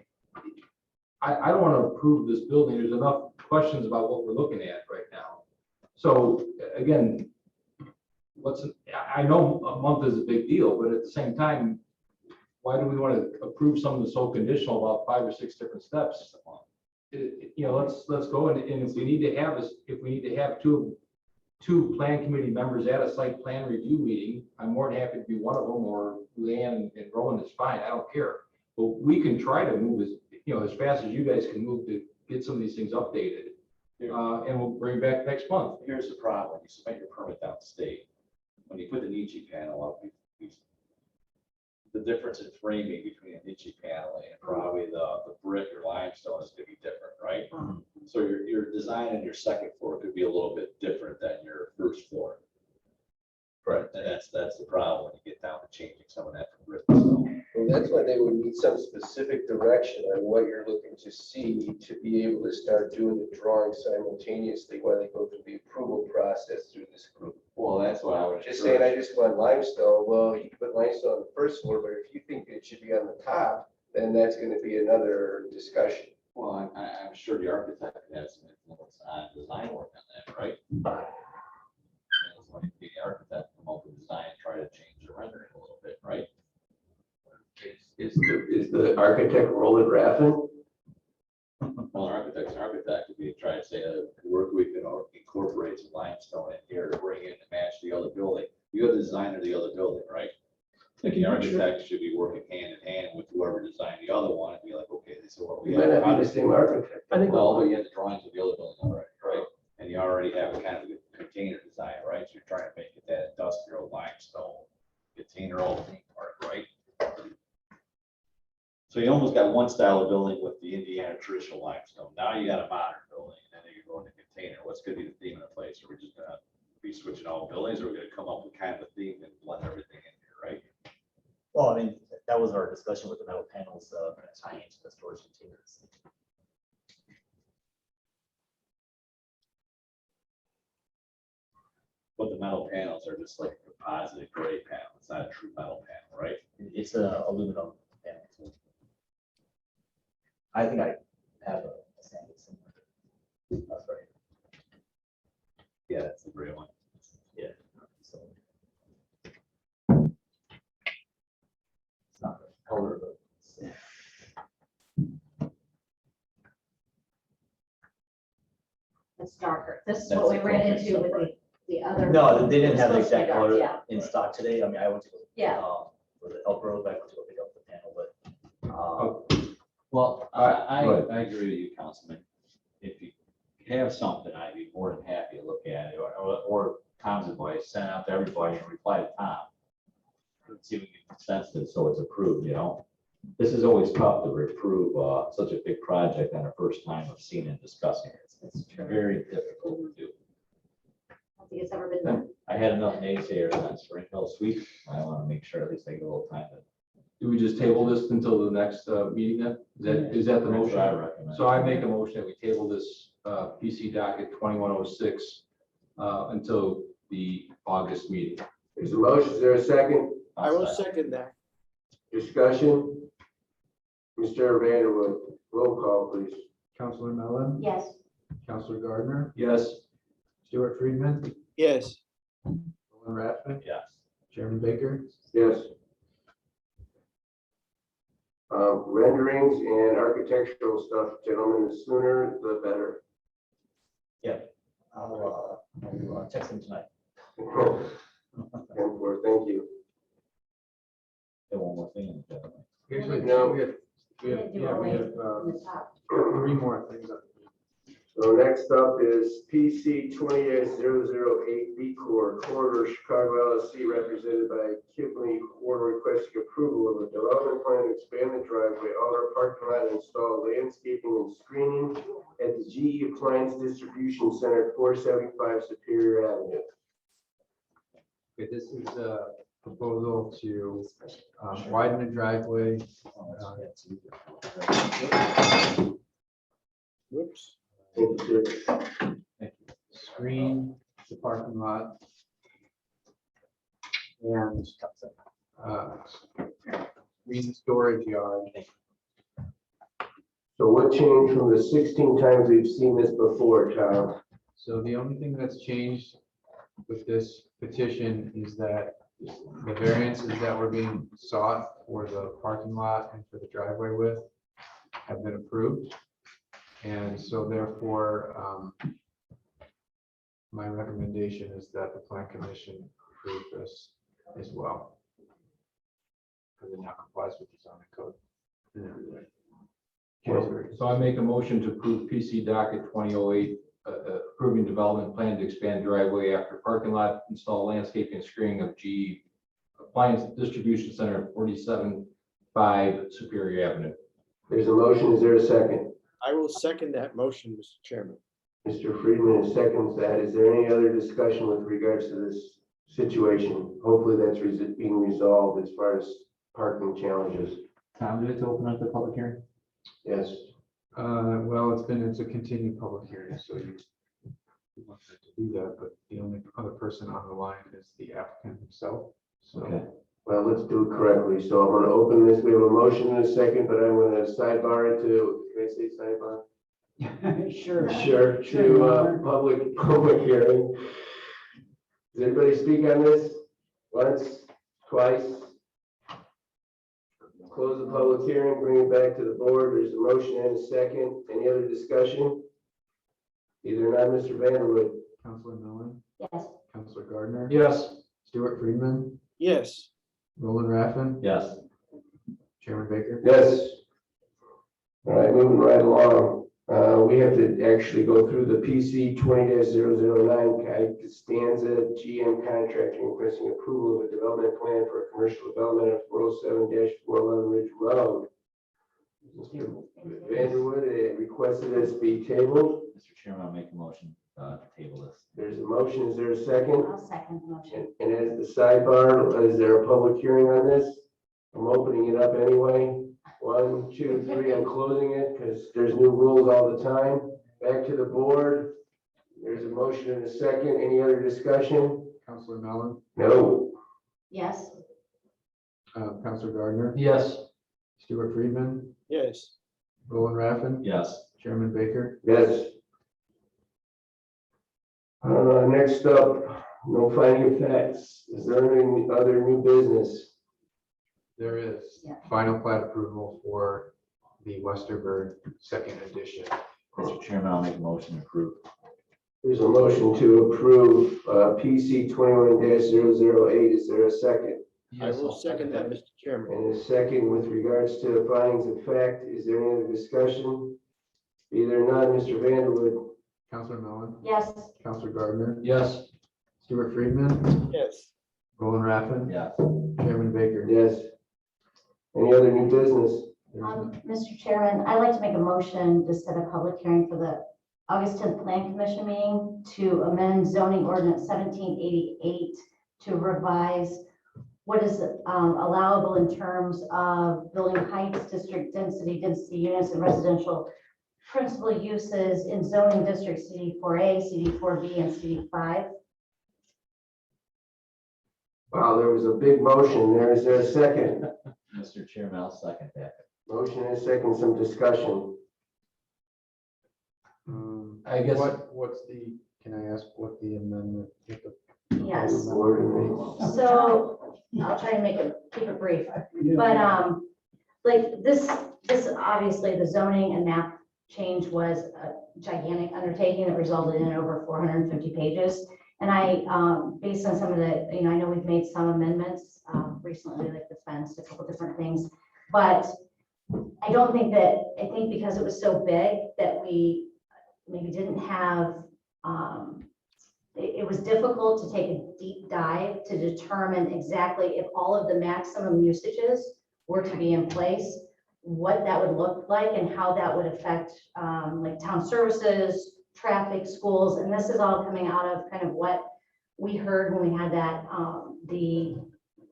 to approve this building. There's enough questions about what we're looking at right now. So again, I know a month is a big deal, but at the same time, why do we want to approve something so conditional about 5 or 6 different steps? You know, let's go and if we need to have two plan committee members at a site plan review meeting, I'm more than happy to be one of them, or Leanne and Rowan is fine. I don't care. But we can try to move as fast as you guys can move to get some of these things updated. And we'll bring it back next month. Here's the problem, you submit your permit down the state. When you put the Nietzsche panel up, the difference in framing between a Nietzsche panel and probably the brick or limestone is gonna be different, right? So your design in your second floor could be a little bit different than your first floor. Right. And that's the problem when you get down to changing some of that from brick to stone. Well, that's why they would need some specific direction on what you're looking to see to be able to start doing the drawing simultaneously while they go through the approval process through this group. Well, that's what I would. Just saying, I just want limestone, well, you can put limestone on the first floor, but if you think it should be on the top, then that's gonna be another discussion. Well, I'm sure the architect has some on design work on that, right? It's like the architect come up with design, try to change the rendering a little bit, right? Is the architect Roland Raffin? Well, an architect's an architect, if you try to say, work we can incorporate some limestone in here to bring in to match the other building. You have the designer of the other building, right? Like the architect should be working hand in hand with whoever designed the other one and be like, okay, this is what we It have. might not be the same architect. I think, Well, but you have the drawings of the other building already, right? And you already have a kind of a container design, right? So you're trying to make it that industrial limestone container opening part, right? So you almost got one style of building with the Indiana traditional limestone. Now you got a modern building, and then you're going to container. What's going to be the theme of the place? Are we just going to be switching all buildings, or are we going to come up with kind of a theme and blend everything in here, right? Well, I mean, that was our discussion with the metal panels, kind of tying into the storage containers. But the metal panels are just like a composite gray panel. It's not a true metal panel, right? It's a aluminum panel. I think I have a sample somewhere. That's right. Yeah, that's the gray one. Yeah. So it's not the color, but It's darker. This is what we ran into with the other. no, they didn't have the It's supposed to be exact dark, color yeah. in stock today. I mean, I went to go, Yeah. for the Elk Road, I went to go pick up the panel, but Well, Go ahead. I agree with you, Councilman. If you have something, I'd be more than happy to look at it, or Tom's advice, send out to everybody and reply to Tom. See if we can consensus it so it's approved, you know? This is always tough to reprove such a big project on the first time of seeing and discussing it. It's very difficult to do. I don't think it's ever been done. I had enough naysayers on Spring Hill Suites. I want to make sure at least they get a little time to. Do we just table this until the next meeting then? Is that the That's motion? what I recommend. So I make a motion that we table this PC docket 2106 until the August meeting. There's a motion, is there a second? I will second that. Discussion? Mr. Vanderwood, roll call, please. Counselor Mellon, Yes. Counselor Gardner, Yes. Stuart Friedman, Yes. Roland Raffin, Yes. Chairman Baker. Yes. Renderings and architectural stuff, gentlemen, the sooner the better. I'll text them tonight. And for, thank you. Get one more thing. No. We have, yeah, we have On the top. 3 more things. So next up is PC 20-008 B Corps, Corridor Chicago LLC, represented by Kipling Corridor, requesting approval of a development plan to expand the driveway, alter parking lot, and install landscaping and screening at the GE Appliance Distribution Center, 475 Superior Avenue. Okay, this is a proposal to widen the driveway. Whoops. Thank you, sir. Screen the parking lot. And screen the storage yard. So what changed from the 16 times we've seen this before, Tom? So the only thing that's changed with this petition is that the variances that were being sought for the parking lot and for the driveway width have been approved. And so therefore, my recommendation is that the plan commission approve this as well. Because it now complies with the zoning code. So I make a motion to approve PC docket 2008, approving development plan to expand driveway after parking lot, install landscaping and screening of GE Appliance Distribution Center, 47-5 Superior Avenue. There's a motion, is there a second? I will second that motion, Mr. Chairman. Mr. Friedman seconds that. Is there any other discussion with regards to this situation? Hopefully that's being resolved as far as parking challenges. Tom, do we have to open up the public hearing? Yes. Well, it's a continued public hearing, so you want to do that, but the only other person on the line is the applicant himself. So Okay. Well, let's do it correctly. So I'm going to open this. We have a motion in a second, but I'm going to sidebar it to, can I say sidebar? Sure. Sure, to public hearing. Does anybody speak on this? Once, twice? Close the public hearing, bring it back to the board. There's a motion and a second. Any other discussion? Either not, Mr. Vanderwood. Counselor Millen, Yes. Counselor Gardner. Yes. Stuart Friedman, Yes. Roland Raffin, Yes. Chairman Baker. Yes. All right, moving right along. We have to actually go through the PC 20-009 Costanza GM contracting requesting approval of a development plan for a commercial development of 407-411 Ridge Road. Mr. Vanderwood requested this be tabled. Mr. Chairman, I'll make a motion to table this. There's a motion. Is there a second? I'll second the motion. And as the sidebar, is there a public hearing on this? I'm opening it up anyway. 1, 2, 3, I'm closing it because there's new rules all the time. Back to the board. There's a motion and a second. Any other discussion? Counselor Mellon, No. Yes. Counselor Gardner, Yes. Stuart Friedman, Yes. Roland Raffin, Yes. Chairman Baker. Yes. Next up, no finding of facts. Is there any other new business? There is Yeah. final plat approval for the Westerberg second edition. Mr. Chairman, I'll make a motion to approve. There's a motion to approve PC 21-008. Is there a second? I will second that, Mr. Chairman. And a second with regards to findings of fact. Is there any other discussion? Either not, Mr. Vanderwood. Counselor Mellon, Yes. Counselor Gardner, Yes. Stuart Friedman, Yes. Roland Raffin, Yes. Chairman Baker. Yes. Any other new business? Mr. Chairman, I'd like to make a motion to set a public hearing for the August 10th Plan Commission meeting to amend zoning ordinance 1788 to revise what is allowable in terms of building heights, district density units, and residential principal uses in zoning districts CD4A, CD4B, and CD5. Wow, there was a big motion there. Is there a second? Mr. Chairman, I'll second that. Motion and a second, some discussion. I guess- Can I ask what the amendment? Yes. Ordinance. So I'll try and keep it brief, but like this obviously the zoning and map change was a gigantic undertaking that resulted in over 450 pages. And I, based on some of the, I know we've made some amendments recently, like the fence, a couple different things, but I think because it was so big that we maybe didn't have, it was difficult to take a deep dive to determine exactly if all of the maximum usages were to be in place, what that would look like and how that would affect like town services, traffic, schools. And this is all coming out of kind of what we heard when we had that, the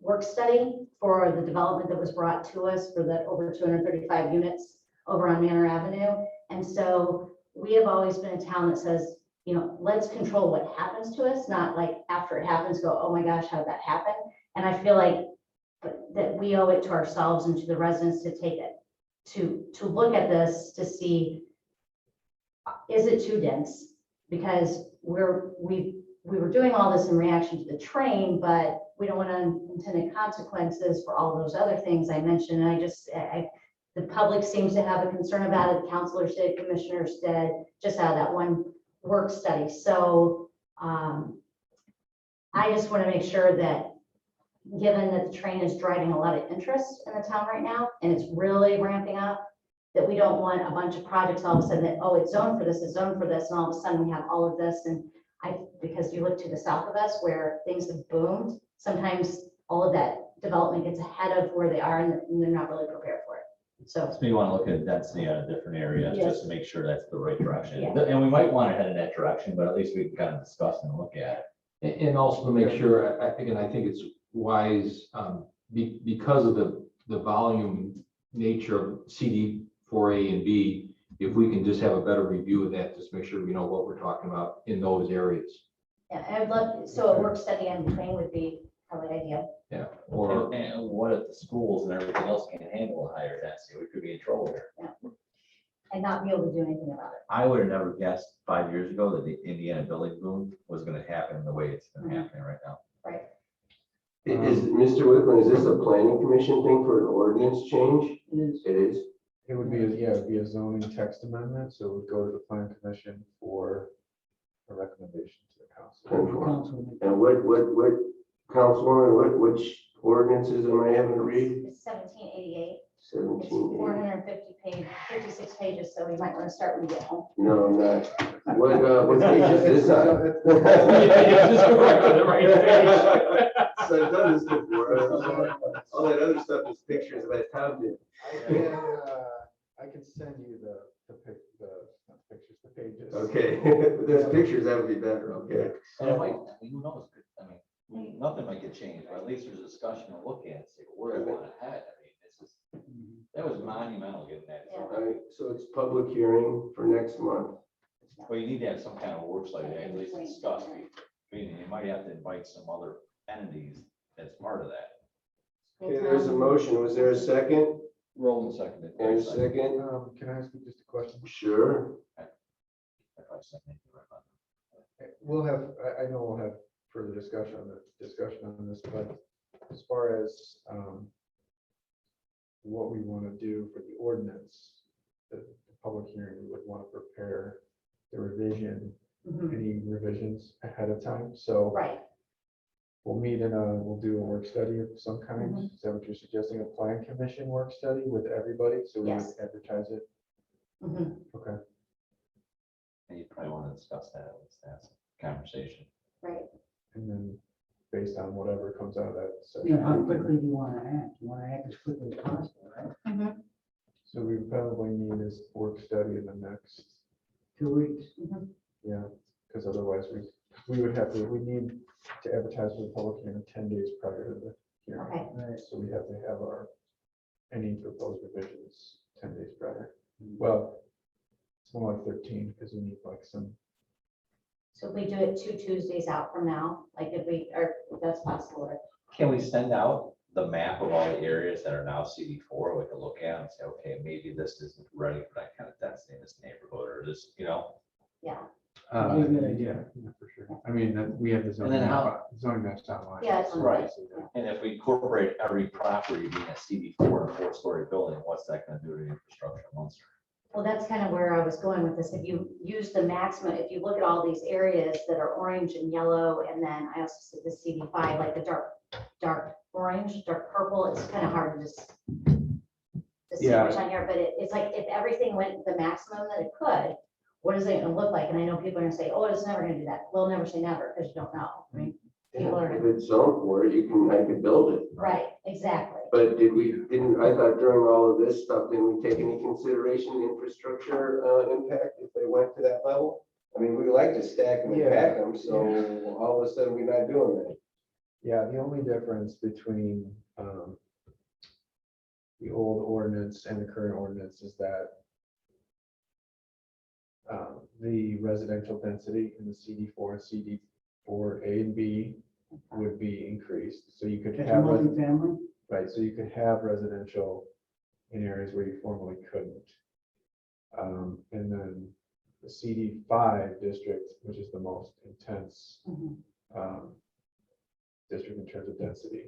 work study for the development that was brought to us for the over 235 units over on Manor Avenue. And so we have always been a town that says, let's control what happens to us, not like after it happens, go, oh my gosh, how did that happen? And I feel like that we owe it to ourselves and to the residents to take it, to look at this, to see, is it too dense? Because we were doing all this in reaction to the train, but we don't want unintended consequences for all those other things I mentioned. And the public seems to have a concern about it. Councilors did, commissioners did, just out of that one work study. So I just want to make sure that, given that the train is driving a lot of interest in the town right now, and it's really ramping up, that we don't want a bunch of projects all of a sudden that, oh, it's zoned for this, it's zoned for this, and all of a sudden we have all of this. And because you look to the south of us where things have boomed, sometimes all of that development gets ahead of where they are and they're not really prepared for it. So We want to look at density on a different area Yes. just to make sure that's the right direction. Yeah. And we might want to head in that direction, but at least we can kind of discuss and look at it. And also to make sure, I think it's wise, because of the volume nature of CD 4A and B, if we can just have a better review of that, just make sure we know what we're talking about in those areas. yeah, I'd love, so a work study in between would be probably the idea. Yeah. And what if the schools and everything else can't handle a higher density? We could be in trouble here. and not be able to do anything about it. I would have never guessed 5 years ago that the Indiana building boom was gonna happen the way it's been happening right now. Right. Is, Mr. Whitman, is this a planning commission thing for an ordinance change? It is. It is? It would be, yeah, it'd be a zoning text amendment, so it would go to the plan commission for a recommendation to the council. Council. And what, councilwoman, which ordinances am I having to read? It's 1788. It's 17. 450 page, 56 pages, so we might want to start when you get home. No, I'm not. What page is this on? Just go back to the right page. So I've done this before. All that other stuff is pictures of that Tom did. I can send you the pictures, the pages. Okay, if there's pictures, that would be better, okay. And it might, who knows, I mean, nothing might get changed, but at least there's a discussion to look at, and say, where do we want to head? I mean, this is, that was monumental getting that. Yeah. All right, so it's public hearing for next month. Well, you need to have some kind of work like that, at least discuss. I mean, you might have to invite some other entities that's part of that. Okay, there's a motion. Was there a second? Roland seconded. And a second? Can I ask you just a question? Sure. We'll have, I know we'll have further discussion on this, but as far as what we want to do for the ordinance, the public hearing, we would want to prepare the revision, any revisions ahead of time. So Right. we'll meet we'll do a work study of some kind. Is that what you're suggesting? A plan commission work study with everybody? So we would Yes. advertise it? Okay. And you probably want to discuss that, at least that's a conversation. Right. And then based on whatever comes out of that. You know, how session, quickly do you want to act? You want to act as quickly as possible, right? So we probably need this work study in the next, 2 weeks. yeah, because otherwise we would have to, we need to advertise for the public hearing 10 days prior to the hearing. Okay. Right. So we have to have any proposed revisions 10 days prior. Well, it's more like 13 because we need like some. So if we do it 2 Tuesdays out from now, like if that's possible, or Can we send out the map of all the areas that are now CD4, we can look at and say, okay, maybe this isn't ready for that kind of density in this neighborhood, or this, you know? yeah. Yeah, for sure. I mean, we have the zoning then how- map, zoning maps online. Yeah, it's Right. So, And if we incorporate every property being a CD4 and a 4-story building, what's that gonna do to the infrastructure in Munster? Well, that's kind of where I was going with this. If you use the maximum, if you look at all these areas that are orange and yellow, and then I also said the CD5, like the dark orange, dark purple, it's kind of hard to just distinguish on here, but it's like if everything went the maximum that it could, what is it gonna look like? And I know people are gonna say, oh, it's never gonna do that. We'll never say never, because you don't know. I mean, people are, If it's zoned for it, I could build it. right, exactly. But I thought during all of this stuff, didn't we take any consideration infrastructure impact if they went to that level? I mean, we like to stack them and pack them, so all of a sudden we're not doing that. yeah, the only difference between the old ordinance and the current ordinance is that the residential density in the CD4 and CD4A and B would be increased. So you could That's have, multifamily. right, so you could have residential in areas where you formerly couldn't. And then the CD5 district, which is the most intense district in terms of density,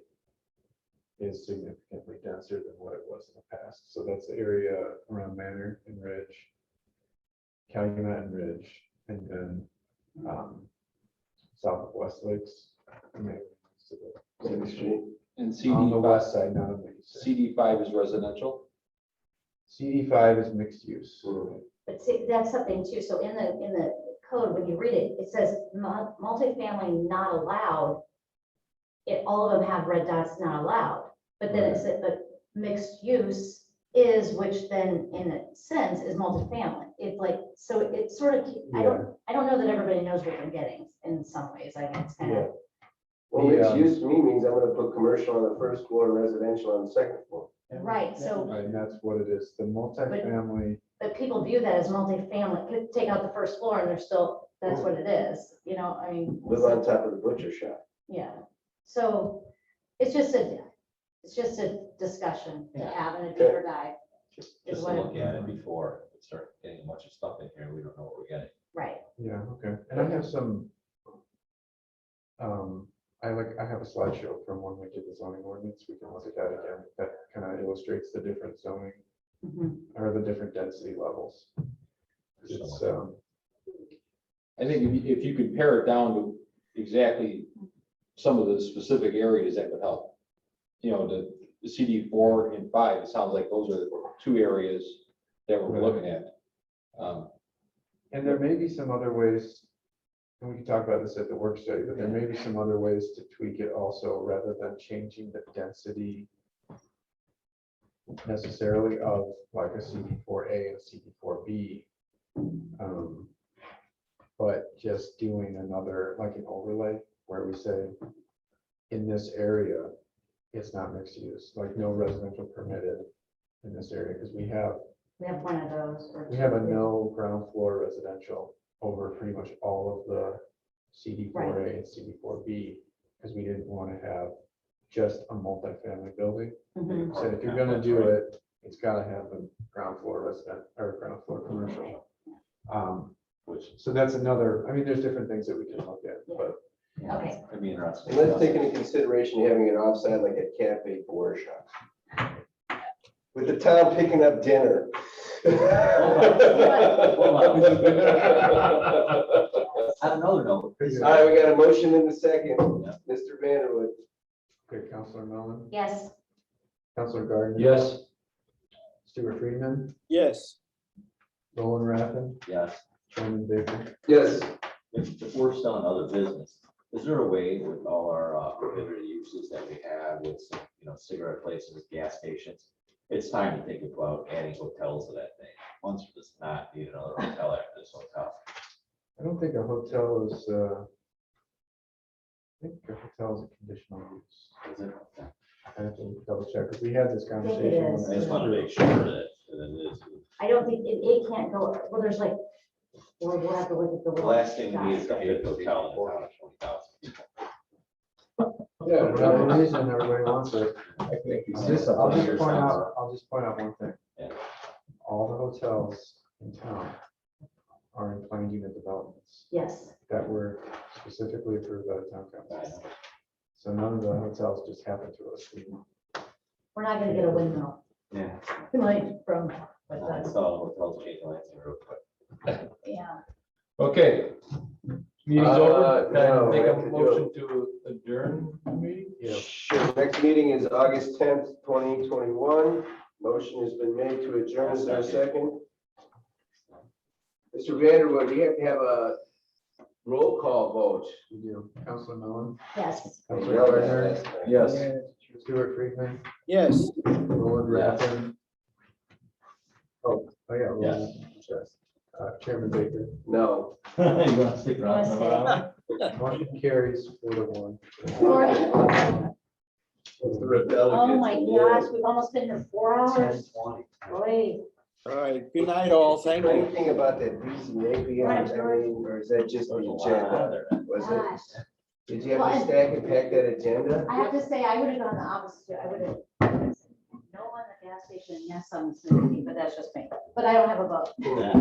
is significantly denser than what it was in the past. So that's the area around Manor and Ridge, Calumet and Ridge, and then south of West Lakes. And then to the City Street. And On the CD5, west side, not on the east side. CD5 is residential. CD5 is mixed use. But see, that's something too. So in the code, when you read it, it says multifamily not allowed. All of them have red dots, not allowed. But then it said, but mixed use is, which then in a sense is multifamily. It's like, so it's sort of, I don't know that everybody knows what they're getting in some ways. I mean, it's kind of. Well, mixed use to me means I'm gonna put commercial on the first floor and residential on the second floor. Right, so. Right, and that's what it is. The multifamily. But people view that as multifamily. Could take out the first floor and they're still, that's what it is, you know, I mean. Live on top of the butcher shop. Yeah, so it's just a discussion to have and a deeper dive. Just to look at it before, start getting a bunch of stuff in here, we don't know what we're getting. Right. Yeah, okay. And I have some, I have a slideshow from when we did the zoning ordinance. We can look at that again. That kind of illustrates the different zoning or the different density levels. It's, I think if you could pare it down to exactly some of the specific areas, that would help. You know, the CD 4 and 5, it sounds like those are the two areas that we're looking at. And there may be some other ways, and we can talk about this at the work study, but there may be some other ways to tweak it also, rather than changing the density necessarily of like a CD4A and a CD4B. But just doing another, like an overlay, where we say, in this area, it's not mixed use, like no residential permitted in this area, because we have one of those. we have a no ground floor residential over pretty much all of the CD4A and CD4B, because we didn't want to have just a multifamily building. Mhm. Said if you're gonna do it, it's gotta have a ground floor resident or ground floor commercial. So that's another, I mean, there's different things that we can look at, but. Okay. It'd be interesting. And let's take into consideration having it offsite like a cafe for workshops. With the town picking up dinner. On another note. All right, we got a motion in the second. Mr. Vanderwood. Okay, Counselor Mellon, Yes. Counselor Gardner. Yes. Stuart Friedman, Yes. Roland Raffin, Yes. Chairman Baker. Yes. If we're still in other business, is there a way with all our prohibited uses that we have with, some, you know, cigarette places, gas stations? It's time to think about adding hotels to that thing. Munster does not need another hotel after this hotel. I don't think a hotel is, I think a hotel is a conditional use. Is it? I have to double check, because we had this conversation. is. I just want to make sure that it is. I don't think it can't go, well, there's like, we'll have to look at the. The last thing we need is a big hotel in the town of 20,000. Yeah, for whatever reason, everybody wants it. I think I'll just point out one thing. Yeah. All the hotels in town are in planned unit developments Yes. that were specifically approved by the town council. So none of the hotels just happen to us. We're not gonna get a windmill. Yeah. Like from, I saw hotels change Lansing real quick. yeah. Okay. Meeting's over. Can no, I make we a have to do motion to adjourn the meeting? Yeah. Sure. Next meeting is August 10th, 2021. Motion has been made to adjourn. Is there a second? Mr. Vanderwood, you have to have a roll call vote. We do. Counselor Mellon, Yes. Counselor Gardner, Yes. Stuart Friedman, Yes. Roland Raffin. Oh yeah, Roland. Yes. Yes. Chairman Baker. No. You want to stick around? Motion carries 4-1. Oh my gosh, we've almost been here 4 hours. Boy. All right, good night all, thank you. Anything about that BZA beyond, I mean, or is that just the agenda? Was Gosh. it? Did you have to stack and pack that agenda? I have to say, I would have gone the opposite. I would have, no on the gas station, yes on the smoothie, but that's just me. But I don't have a vote. Yeah.